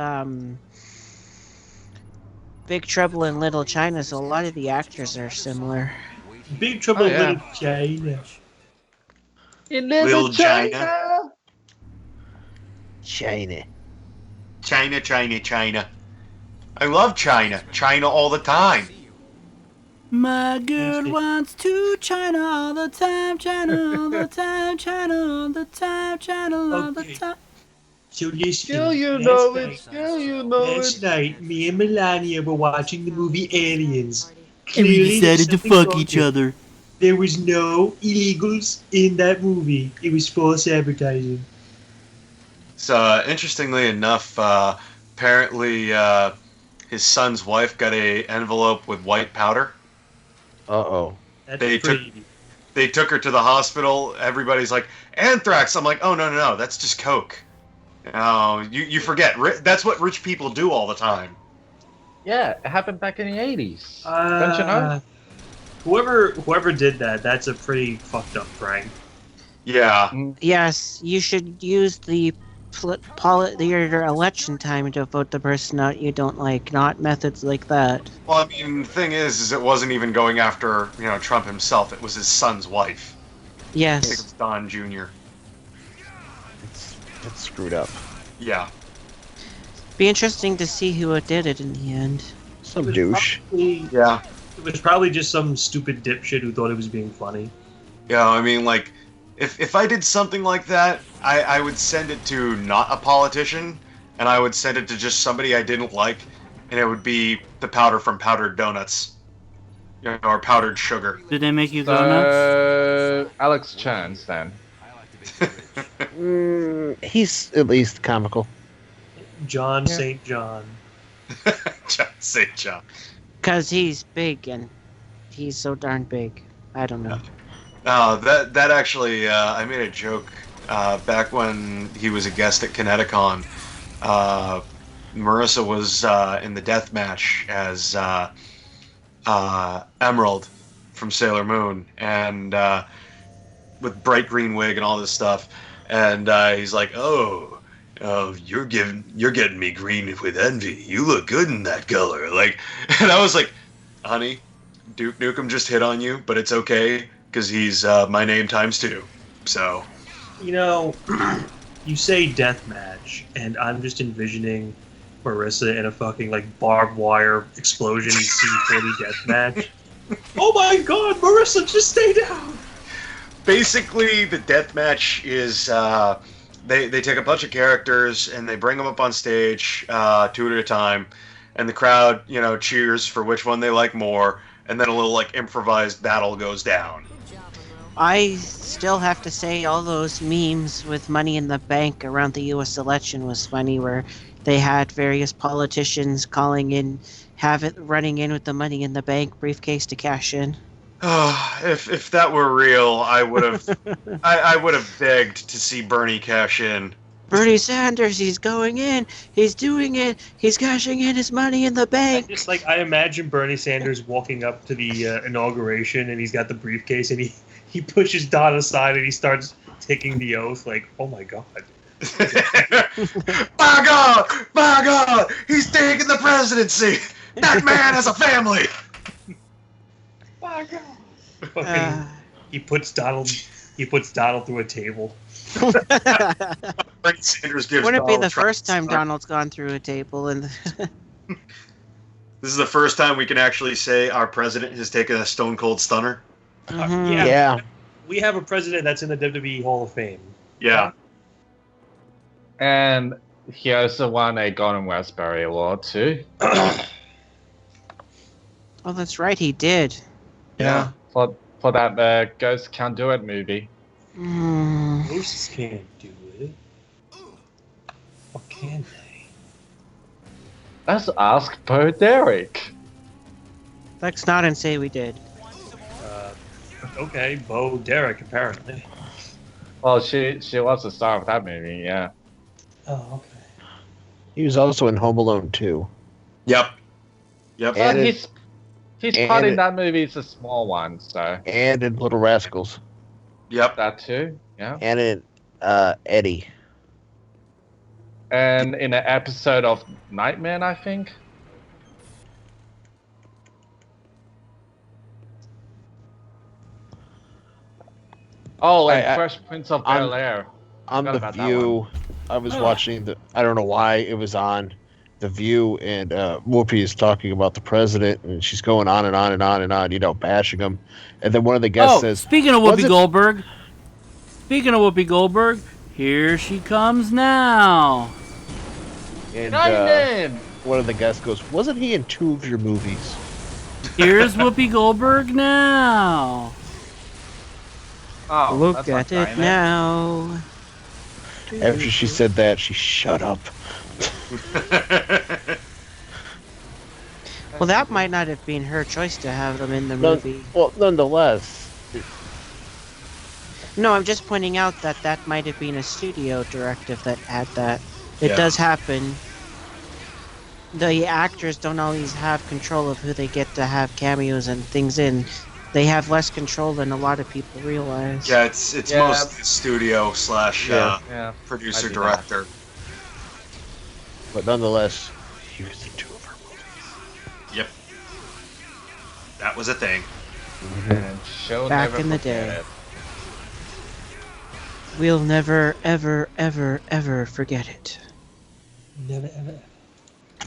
Big Trouble in Little China, so a lot of the actors are similar.
Big Trouble in
yeah.
Little China.
In
Little China.
China.
China, China, China. I love China. China all the time.
My girl wants to China all the time, China all the time, China all the time, China all the time.
So listen,
Girl, you
last
know
night-
it. Girl, you know
Last
it.
night, me and Melania were watching the movie Aliens.
And we
Clearly,
decided to
something
fuck
wrong
each
here.
other.
There was no illegals in that movie. It was false advertising.
So, interestingly enough, apparently his son's wife got a envelope with white powder.
Uh-oh.
That's
They took
pretty.
they took her to the hospital. Everybody's like, anthrax. I'm like, oh, no, that's just coke. Oh, you forget. That's what rich people do all the time.
Yeah, it happened back in the 80s. Don't you know?
Whoever did that, that's a pretty fucked up prank.
Yeah.
Yes, you should use your election time to vote the person out you don't like, not methods like that.
Well, I mean, the thing is it wasn't even going after, Trump himself. It was his son's wife. I think it
Yes.
was Don Jr.
It's screwed up.
Yeah.
Be interesting to see who did it in the end.
Some douche.
Yeah.
It was probably just some stupid dipshit who thought it was being funny.
Yeah, I mean, like, if I did something like that, I would send it to not a politician, and I would send it to just somebody I didn't like, and it would be the powder from powdered donuts. Or powdered sugar.
Did they make you go nuts?
Alex Chance, then.
He's at least comical.
John St. John.
John St. John.
Because he's big and he's so darn big. I don't know.
That actually, I made a joke back when he was a guest at Kineticon. Marissa was in the death match as Emerald from Sailor Moon, and with bright green wig and all this stuff. And he's like, "Oh, you're getting me green with envy. You look good in that color." Like, and I was like, "Honey, Duke Nukem just hit on you, but it's okay because he's my name times 2." So,
You say deathmatch, and I'm just envisioning Marissa in a fucking barbed wire explosion C40 deathmatch. Oh my god, Marissa, just stay down!
basically, the death match is they take a bunch of characters and they bring them up on stage 2 at a time, and the crowd cheers for which one they like more, and then a little improvised battle goes down.
I still have to say all those memes with Money in the Bank around the U.S. election was funny, where they had various politicians running in with the Money in the Bank briefcase to cash in.
If that were real, I would have I would have begged to see Bernie cash in.
Bernie Sanders, he's going in, he's doing it, he's cashing in his money in the bank.
I imagine Bernie Sanders walking up to the inauguration, and he's got the briefcase, and he pushes Don aside, and he starts taking the oath. Oh my god!
My God, he's taking the presidency. That man has a family.
My god! He puts Donald through a table.
Bernie Sanders gives
Wouldn't it be
Donald
the
Trump
first time
stunner.
Donald's gone through a table? And
This is the first time we can actually say our president has taken a stone cold stunner.
Yeah. We have a president that's in the WWE Hall of Fame.
Yeah.
And he also won a Golden Raspberry Award too.
Oh, that's right, he did.
Yeah. For that Ghost Can't Do It movie.
Ghosts can't do it. Or can they?
Let's ask Bo Derek.
Let's not and say we did.
Okay, Bo Derek, apparently.
Well, she was the star of that movie, yeah.
Oh, okay.
He was also in Home Alone 2.
Yep.
But
And
his part in that movie is a small one, so.
And in Little Rascals.
Yep.
That too, yeah.
And in Eddie.
And in an episode of Nightman, I think. Oh, and Fresh Prince of Bel-Air.
On The View, I was watching I don't know why it was on The View, and Whoopi is talking about the president, and she's going on and on and on and on, bashing him. And then one of the guests says,
speaking of Whoopi Goldberg, here she comes now.
And one of the guests goes, wasn't he in 2 of your movies?
Here's Whoopi Goldberg now.
Oh,
look at it now.
After she said that, she shut up.
Well, that might not have been her choice to have them in the movie.
Well, nonetheless.
No, I'm just pointing out that might have been a studio directive that had that. It does happen. The actors don't always have control of who they get to have cameos and things in. They have less control than a lot of people realize.
Yeah, it's mostly studio / producer director.
But nonetheless, he was in 2 of her movies.
Yep. That was a thing.
And she'll
Back
never
in the
forget
day.
it.
We'll never, ever, ever, ever forget it.
Never, ever.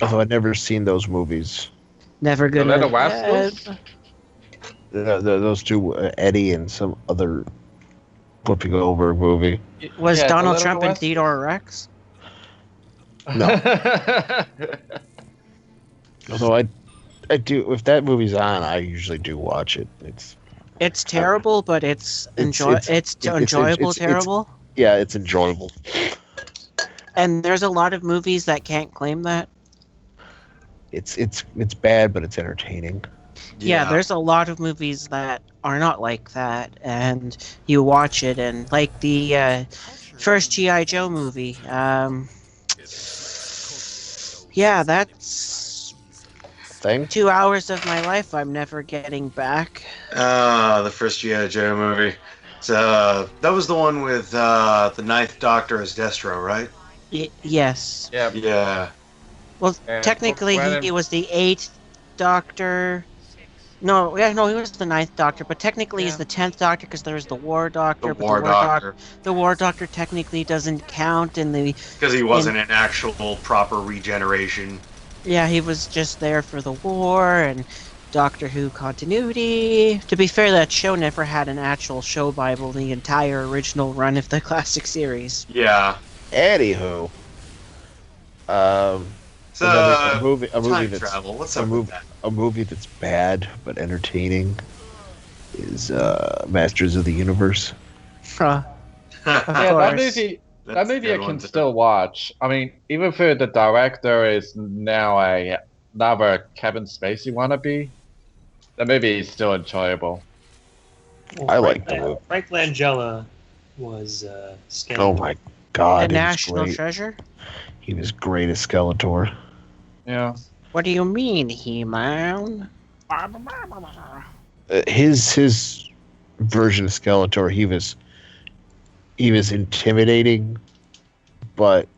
Although I've never seen those movies.
Never
The
gonna.
Little Rascals?
Those 2, Eddie and some other Whoopi Goldberg movie.
Was
Yeah,
Donald
The Little
Trump and
Rascals?
Theodore Rex?
No. Although I do, if that movie's on, I usually do watch it.
It's terrible, but it's enjoyable. Terrible.
Yeah, it's enjoyable.
And there's a lot of movies that can't claim that.
It's bad, but it's entertaining.
Yeah, there's a lot of movies that are not like that, and you watch it, and like the first G.I. Joe movie. Yeah, that's
thing.
2 hours of my life I'm never getting back.
The first G.I. Joe movie. So that was the one with the 9th Doctor as Destro, right?
Yes.
Yeah.
Well,
And
technically he was the 8th Doctor. No, he was the 9th Doctor, but technically he's the 10th Doctor because there's the War Doctor. The War Doctor technically doesn't count in the...
Because he wasn't an actual proper regeneration.
Yeah, he was just there for the war and Doctor Who continuity. To be fair, that show never had an actual show Bible the entire original run of the classic series.
Yeah.
Anywho.
So,
a movie
time
that's
travel. What's up with that?
A movie that's bad but entertaining is Masters of the Universe.
Of
that movie
That's
I
a good one
can
to-
still watch. I mean, even though the director is now another Kevin Spacey wannabe, the movie is still enjoyable.
I like the movie.
Frank Langella was
Oh
Skeletor.
my god.
A
he was
national
great.
treasure?
He was great as Skeletor.
Yeah.
What do you mean, He-Man?
His version of Skeletor, he was intimidating, but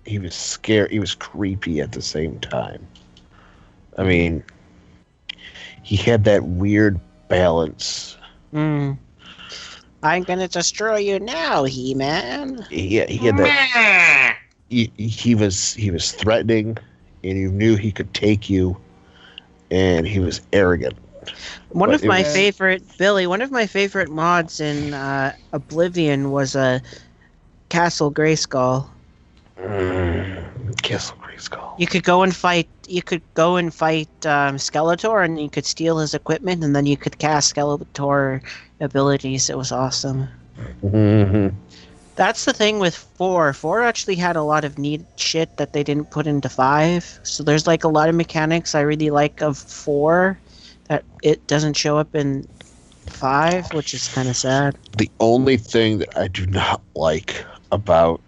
he was scary. He was creepy at the same time. I mean, he had that weird balance.
I'm gonna destroy you now, He-Man.
He had that. He was threatening, and you knew he could take you, and he was arrogant.
One
But
of
it
my
was-
favorite mods in Oblivion was a Castle Grayskull.
Castle Grayskull.
You could go and fight. Skeletor, and you could steal his equipment, and then you could cast Skeletor abilities. It was awesome.
Mm-hmm.
That's the thing with 4. 4 actually had a lot of neat shit that they didn't put into 5. So there's like a lot of mechanics I really like of 4 that it doesn't show up in 5, which is kind of sad.
The only thing that I do not like about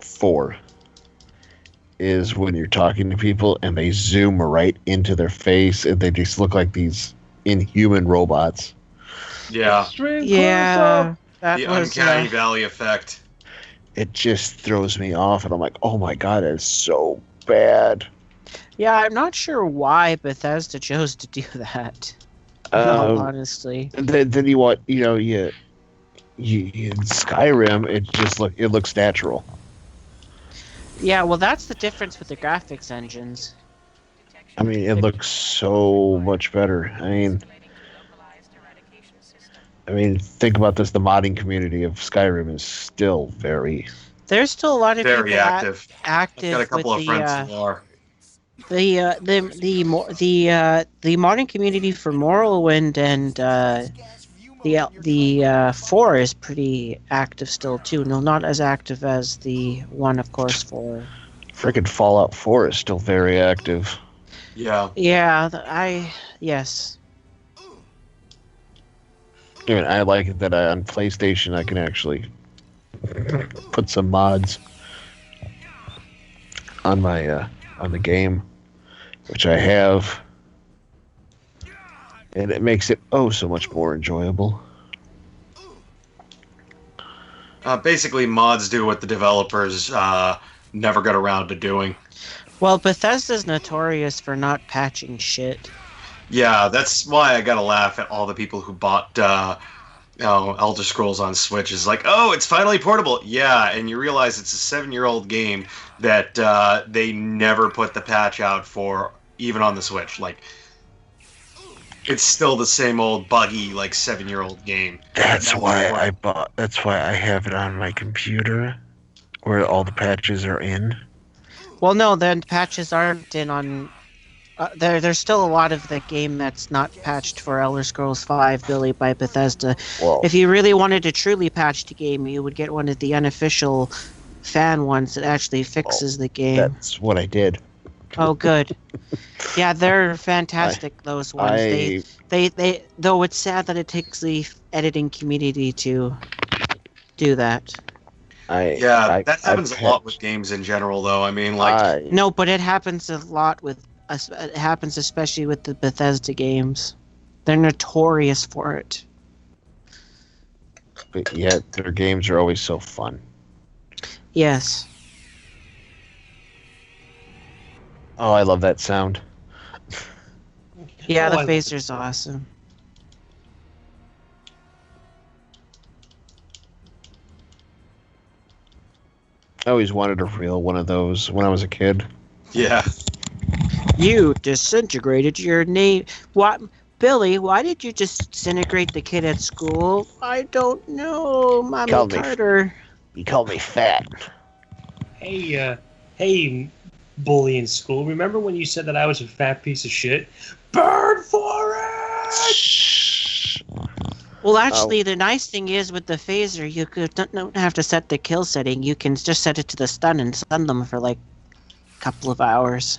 4 is when you're talking to people and they zoom right into their face and they just look like these inhuman robots.
Yeah.
Yeah. That
The
was,
uncanny valley effect.
It just throws me off, and I'm like, oh my god, it's so bad.
Yeah, I'm not sure why Bethesda chose to do that. No, honestly.
Then you want, you in Skyrim, it looks natural.
Yeah, well, that's the difference with the graphics engines.
I mean, it looks so much better. I mean, think about this. The modding community of Skyrim is still very...
There's still a lot of
Very
people
active.
active.
I've got a couple of friends who are.
The modding community for Morrowind and the 4 is pretty active still too. No, not as active as the one, of course, for.
Freaking Fallout 4 is still very active.
Yeah.
Yeah, yes.
I mean, I like it that on PlayStation I can actually put some mods on my on the game, which I have, and it makes it so much more enjoyable.
Basically, mods do what the developers never got around to doing.
Well, Bethesda's notorious for not patching shit.
Yeah, that's why I gotta laugh at all the people who bought Elder Scrolls on Switch. Is like, oh, it's finally portable. Yeah, and you realize it's a 7-year-old game that they never put the patch out for, even on the Switch. Like, it's still the same old buggy, 7-year-old game.
That's why I bought. That's why I have it on my computer, where all the patches are in.
Well, no, the patches aren't in on. There's still a lot of the game that's not patched for Elder Scrolls V, Billy, by Bethesda.
Whoa.
If you really wanted to truly patch the game, you would get one of the unofficial fan ones that actually fixes the game.
That's what I did.
Oh, good. Yeah, they're fantastic. Those ones. They though it's sad that it takes the editing community to do that.
That happens a lot with games in general, though. I mean,
no, but it happens a lot with. It happens especially with the Bethesda games. They're notorious for it.
But yet, their games are always so fun.
Yes.
Oh, I love that sound.
Yeah, the phaser's awesome.
I always wanted to reel one of those when I was a kid.
Yeah.
You disintegrated your name. What, Billy? Why did you disintegrate the kid at school? I don't know, Mommy Carter.
You called me fat.
Hey, bully in school. Remember when you said that I was a fat piece of shit? Burn for it!
Well, actually, the nice thing is with the phaser, you don't have to set the kill setting. You can just set it to the stun and stun them for a couple of hours.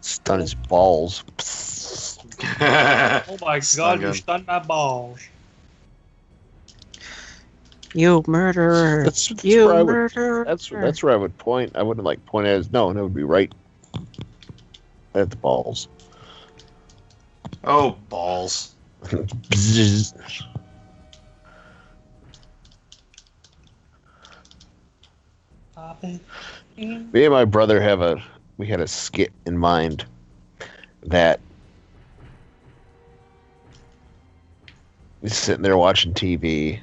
Stun his balls.
Oh my god, you stunned my balls.
You murderer.
That's
murderer.
That's where I would point. I wouldn't point at it. No, it would be right at the balls.
Oh, balls.
Me and my brother had a skit in mind that he's sitting there watching TV,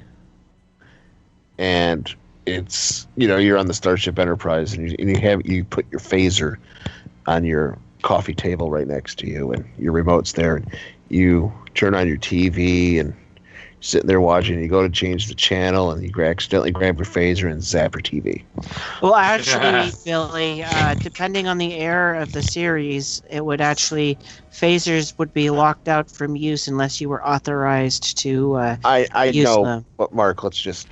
and it's you're on the Starship Enterprise, and you put your phaser on your coffee table right next to you, and your remote's there, and you turn on your TV, and sitting there watching, you go to change the channel, and you accidentally grab your phaser and zap your TV.
Well, actually, Billy, depending on the era of the series, it would actually phasers would be locked out from use unless you were authorized to
I
use
know,
them.
but Mark, let's just.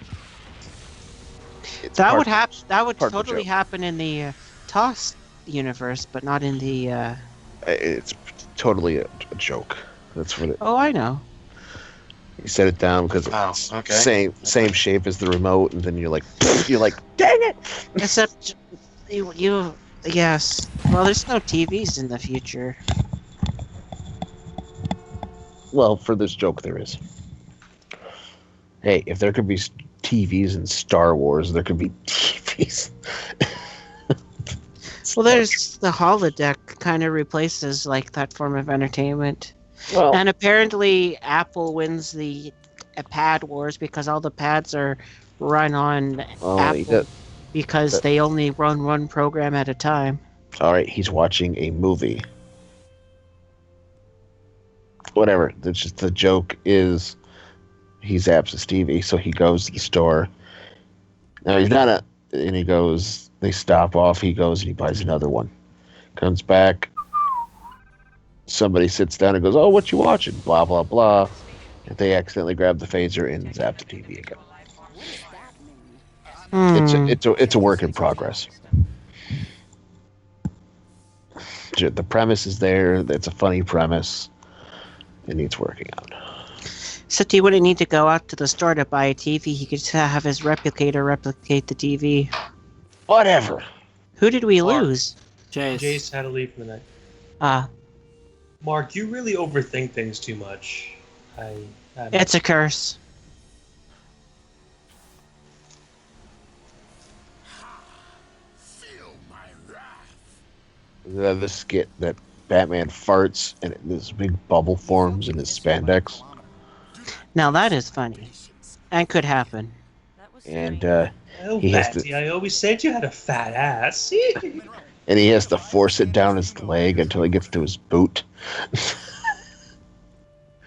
That would happen. That would
part of the
totally
joke.
happen in the TOS universe, but not in the.
It's totally a joke. That's what it.
Oh, I know.
You set it down because it's
okay.
same shape as the remote, and then you're like, dang it!
Except you yes. Well, there's no TVs in the future.
Well, for this joke, there is. Hey, if there could be TVs in Star Wars, there could be TVs.
Well, there's the holodeck kind of replaces like that form of entertainment.
Well,
And apparently Apple wins the pad wars because all the pads are run on Apple because they only run one program at a time.
all right, he's watching a movie. Whatever. That's just the joke is he zaps his TV, so he goes to the store. Now he's not and he goes. They stop off. He goes and he buys another one. Comes back. Somebody sits down and goes, "Oh, what you watching?" Blah blah blah. And they accidentally grab the phaser and zap the TV again. It's a work in progress. The premise is there. It's a funny premise. It needs working on.
Except he wouldn't need to go out to the store to buy a TV. He could just have his replicator replicate the TV.
Whatever.
Who did we lose?
Jace had to leave for the night. Mark, you really overthink things too much.
It's a curse.
The skit that Batman farts and this big bubble forms in his spandex.
Now that is funny. And could happen.
And
Oh,
he has
Batty,
to,
I always said you had a fat ass.
and he has to force it down his leg until he gets to his boot.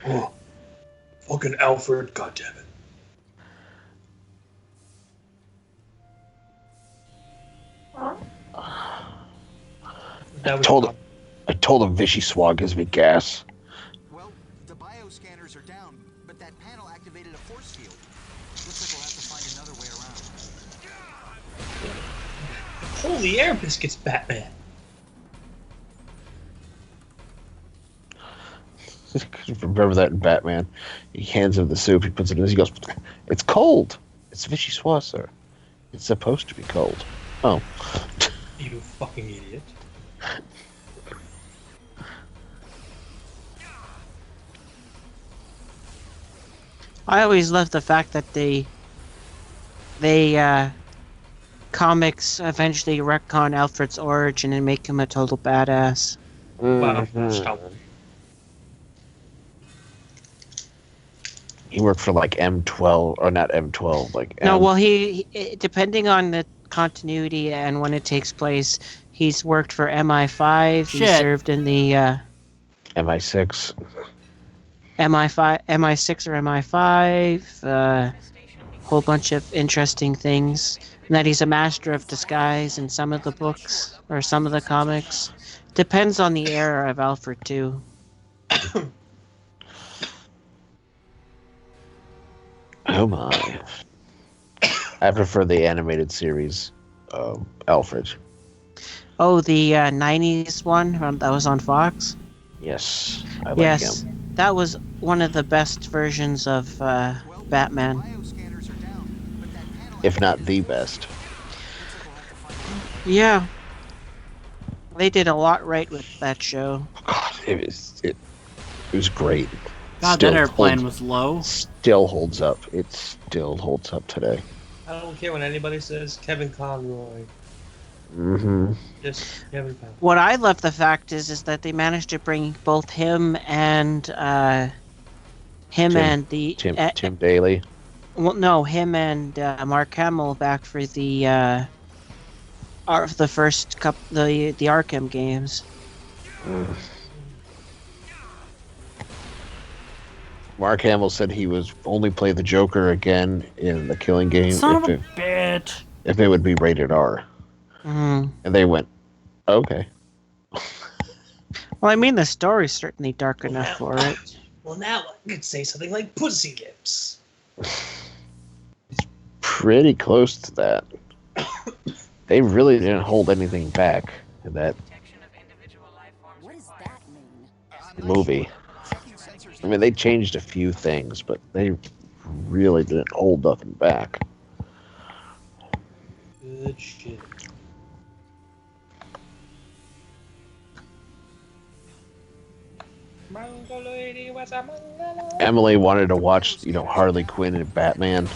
Oh, fucking Alfred, goddammit.
I told him Vichy Swag gives me gas.
Well, the bioscanners are down, but that panel activated a force field. Looks like we'll have to find another way around.
Holy air biscuits, Batman.
Remember that in Batman? He hands him the soup, he puts it in his, he goes, "It's cold. It's Vichy Swag, sir. It's supposed to be cold." Oh.
You fucking idiot.
I always love the fact that they comics eventually retcon Alfred's origin and make him a total badass.
Wow, stop.
He worked for like M12, or not M12, like
No, well, he depending on the continuity and when it takes place, he's worked for MI5. He served in the
MI6.
MI6 or MI5. Whole bunch of interesting things. And that he's a master of disguise in some of the books or some of the comics. Depends on the era of Alfred too.
Oh my. I prefer the animated series, Alfred.
Oh, the 90s one that was on Fox?
Yes, I like
Yes,
him.
that was one of the best versions of Batman.
If not the best.
Yeah. They did a lot right with that show.
It was great.
God, that airplane was low.
Still holds up. It still holds up today.
I don't care when anybody says Kevin Conroy.
Mm-hmm.
Just Kevin Conroy.
What I love the fact is that they managed to bring both him and Tim
Daly.
Well, no, him and Mark Hamill back for the first the Arkham games.
Mark Hamill said he was only play the Joker again in the Killing Game
Son of a bitch.
if it would be rated R.
Mm.
And they went, okay.
Well, I mean, the story's certainly dark enough for it.
Well, now I could say something like pussy lips.
Pretty close to that. They really didn't hold anything back in that movie. I mean, they changed a few things, but they really didn't hold nothing back.
Good shit.
Emily wanted to watch, Harley Quinn and Batman,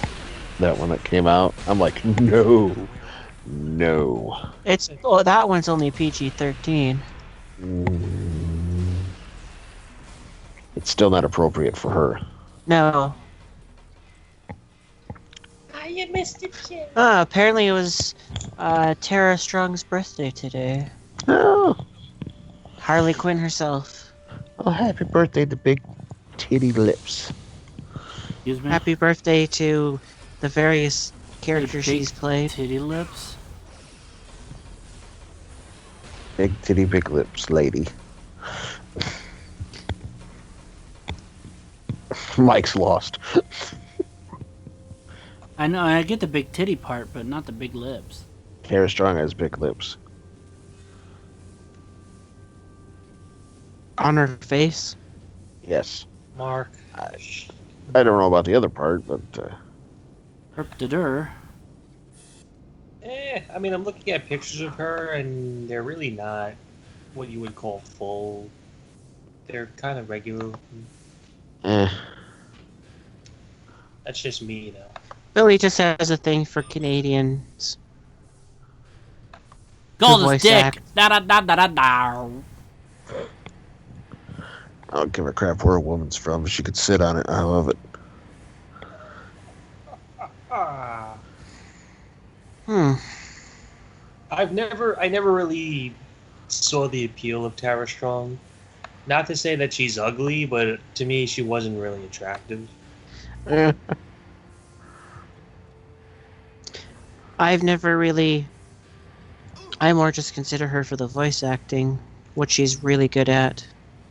that one that came out. I'm like, no.
That one's only PG-13.
It's still not appropriate for her.
No.
You missed it, shit.
Apparently it was Tara Strong's birthday today.
Oh.
Harley Quinn herself.
Oh, happy birthday to Big Titty Lips.
Excuse me?
Happy birthday to the various characters she's played.
Titty Lips?
Big Titty Big Lips lady. Mike's lost.
I know, I get the big titty part, but not the big lips.
Tara Strong has big lips.
On her face?
Yes.
Mark.
I don't know about the other part, but...
Herp-de-dur.
I mean, I'm looking at pictures of her, and they're really not what you would call full. They're kind of regular. That's just me, though.
Billy just has a thing for Canadians.
Gold dick! Da-da-da-da-da-da!
I don't give a crap where a woman's from. She could sit on it. I love it.
I never really saw the appeal of Tara Strong. Not to say that she's ugly, but to me, she wasn't really attractive.
I've never really... I more just consider her for the voice acting, what she's really good at.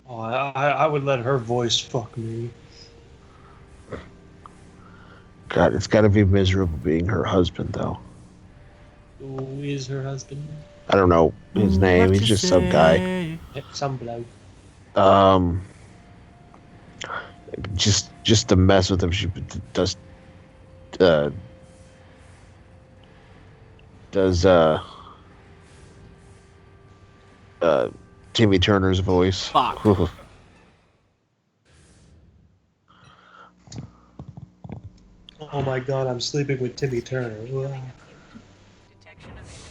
Oh, I would let her voice fuck me.
God, it's got to be miserable being her husband, though.
Who is her husband?
I don't know his name. He's just some guy.
Some bloke.
Just to mess with him, she does Timmy Turner's voice.
Fuck.
Oh my god, I'm sleeping with Timmy Turner.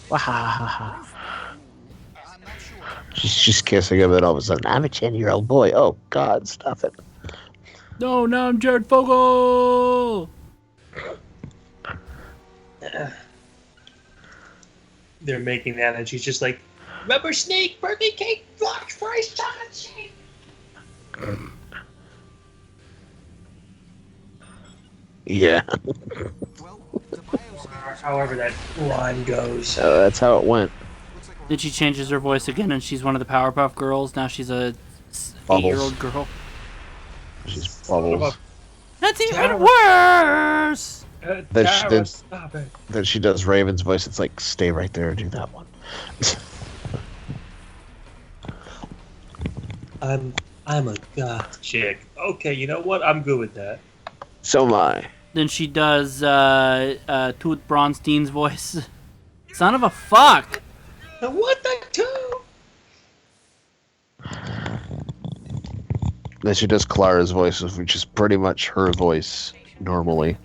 Wahahaha.
She's just kissing him, and all of a sudden, I'm a 10-year-old boy. Oh God, stop it.
No, now I'm Jared Fogle!
They're making that, and she's just like, rubber snake, birthday cake, block fries, chocolate shake.
Yeah.
However that line goes.
That's how it went.
Then she changes her voice again, and she's one of the Powerpuff Girls. Now she's a 8-year-old girl.
She's Bubbles.
That's even worse!
Then she does Raven's voice. It's like, stay right there and do that one.
I'm a goth chick. Okay, you know what? I'm good with that.
So am I.
Then she does Toot Bronstein's voice. Son of a fuck!
What the two?
Then she does Clara's voice, which is pretty much her voice normally.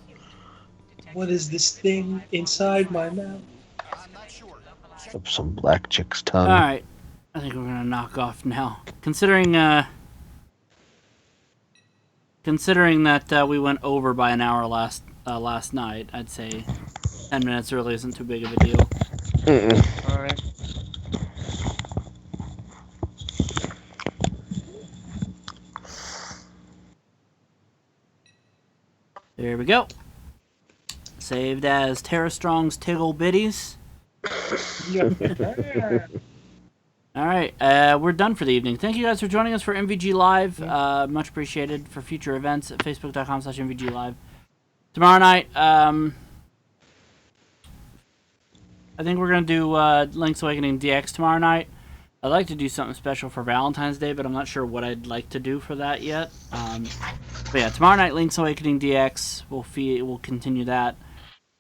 What is this thing inside my mouth?
Some black chick's tongue.
Alright. I think we're gonna knock off now. Considering that we went over by an hour last night, I'd say 10 minutes early isn't too big of a deal.
Alright.
There we go. Saved as Tara Strong's Tiggle Biddies. All right, we're done for the evening. Thank you guys for joining us for MVG Live. Much appreciated. For future events at facebook.com/MVG Live. Tomorrow night, I think we're going to do Link's Awakening DX tomorrow night. I'd like to do something special for Valentine's Day, but I'm not sure what I'd like to do for that yet. But yeah, tomorrow night, Link's Awakening DX. We'll continue that.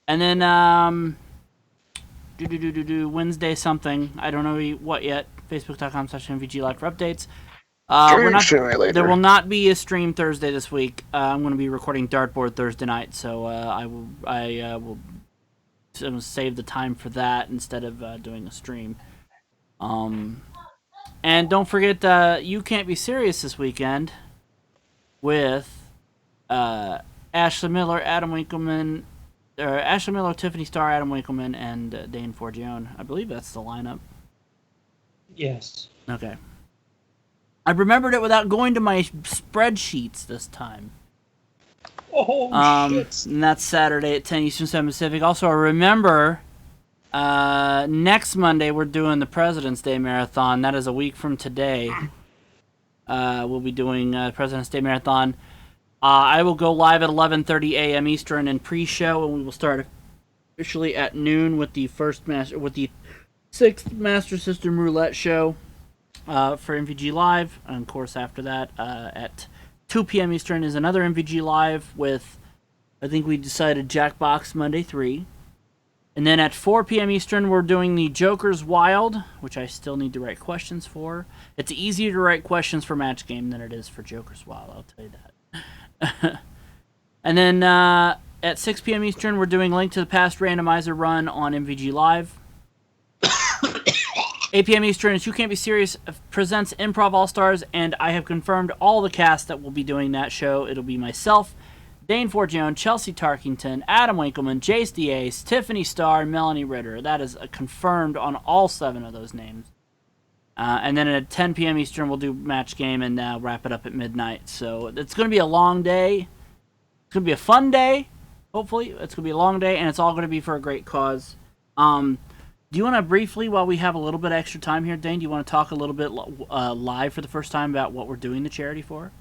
And then Wednesday something. I don't know what yet. Facebook.com/MVG Live for updates. There will not be a stream Thursday this week. I'm going to be recording Dartboard Thursday night, so I will save the time for that instead of doing a stream. And don't forget, You Can't Be Serious this weekend with Ashley Miller, Tiffany Starr, Adam Winkleman, and Dane Forgione. I believe that's the lineup.
Yes.
Okay. I remembered it without going to my spreadsheets this time.
Oh, shit.
And that's Saturday at 10 Eastern, 7 Pacific. Also, remember, next Monday we're doing the President's Day Marathon. That is a week from today. We'll be doing President's Day Marathon. I will go live at 11:30 a.m. Eastern in pre-show, and we will start officially at noon with the sixth Master System Roulette show for MVG Live. And of course, after that, at 2 p.m. Eastern is another MVG Live with, I think we decided, Jackbox Monday 3. And then at 4 p.m. Eastern, we're doing the Joker's Wild, which I still need to write questions for. It's easier to write questions for Match Game than it is for Joker's Wild, I'll tell you that. And then at 6 p.m. Eastern, we're doing Link to the Past randomizer run on MVG Live. 8 p.m. Eastern is You Can't Be Serious presents Improv All-Stars, and I have confirmed all the cast that will be doing that show. It'll be myself, Dane Forgione, Chelsea Tarkington, Adam Winkleman, Jace D, Tiffany Starr, and Melanie Ritter. That is confirmed on all 7 of those names. And then at 10 p.m. Eastern, we'll do Match Game and wrap it up at midnight. So it's going to be a long day. It's going to be a fun day, hopefully. It's going to be a long day, and it's all going to be for a great cause. Do you want to briefly, while we have a little bit of extra time here, Dane, do you want to talk a little bit live for the first time about what we're doing the charity for?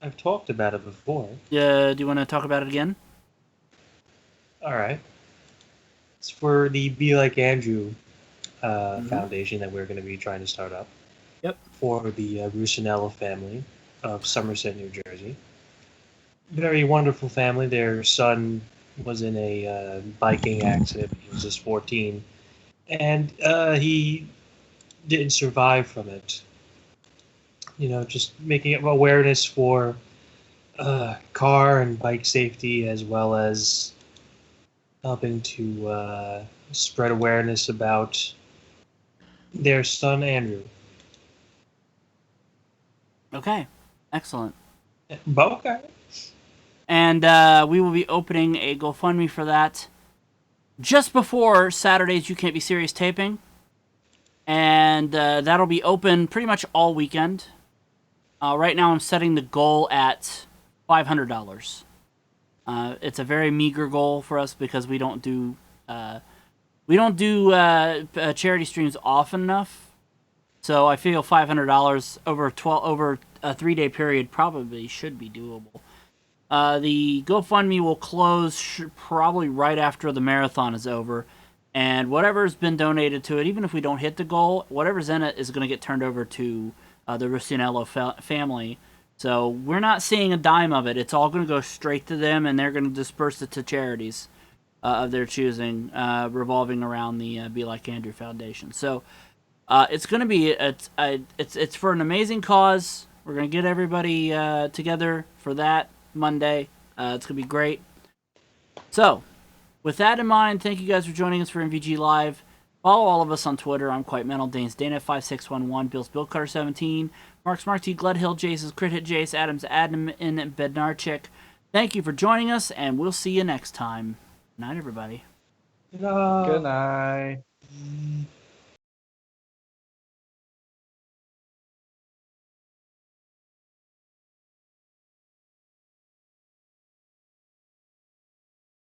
I've talked about it before.
Do you want to talk about it again?
All right. It's for the Be Like Andrew foundation that we're going to be trying to start up.
Yep. For
the Rusinello family of Somerset, New Jersey. Very wonderful family. Their son was in a biking accident. He was just 14. And he didn't survive from it. You know, just making awareness for car and bike safety, as well as helping to spread awareness about their son, Andrew.
Okay. Excellent.
Okay.
And we will be opening a GoFundMe for that just before Saturday's You Can't Be Serious taping. And that'll be open pretty much all weekend. Right now I'm setting the goal at $500. It's a very meager goal for us because we don't do charity streams often enough. So I feel $500 over a 3-day period probably should be doable. The GoFundMe will close probably right after the marathon is over, and whatever's been donated to it, even if we don't hit the goal, whatever's in it is going to get turned over to the Rusinello family. So we're not seeing a dime of it. It's all going to go straight to them, and they're going to disperse it to charities of their choosing, revolving around the Be Like Andrew Foundation. So it's going to be it's for an amazing cause. We're going to get everybody together for that Monday. It's going to be great. So, with that in mind, thank you guys for joining us for MVG Live. Follow all of us on Twitter. I'm Quite Mental, Dane's Dana5611, Bill's BillCutter17, Mark's Mark T, Gledhill, Jace's Crit Hit Jace, Adam's Adam Bednarczyk. Thank you for joining us, and we'll see you next time. Good night, everybody.
Good night.
Good night.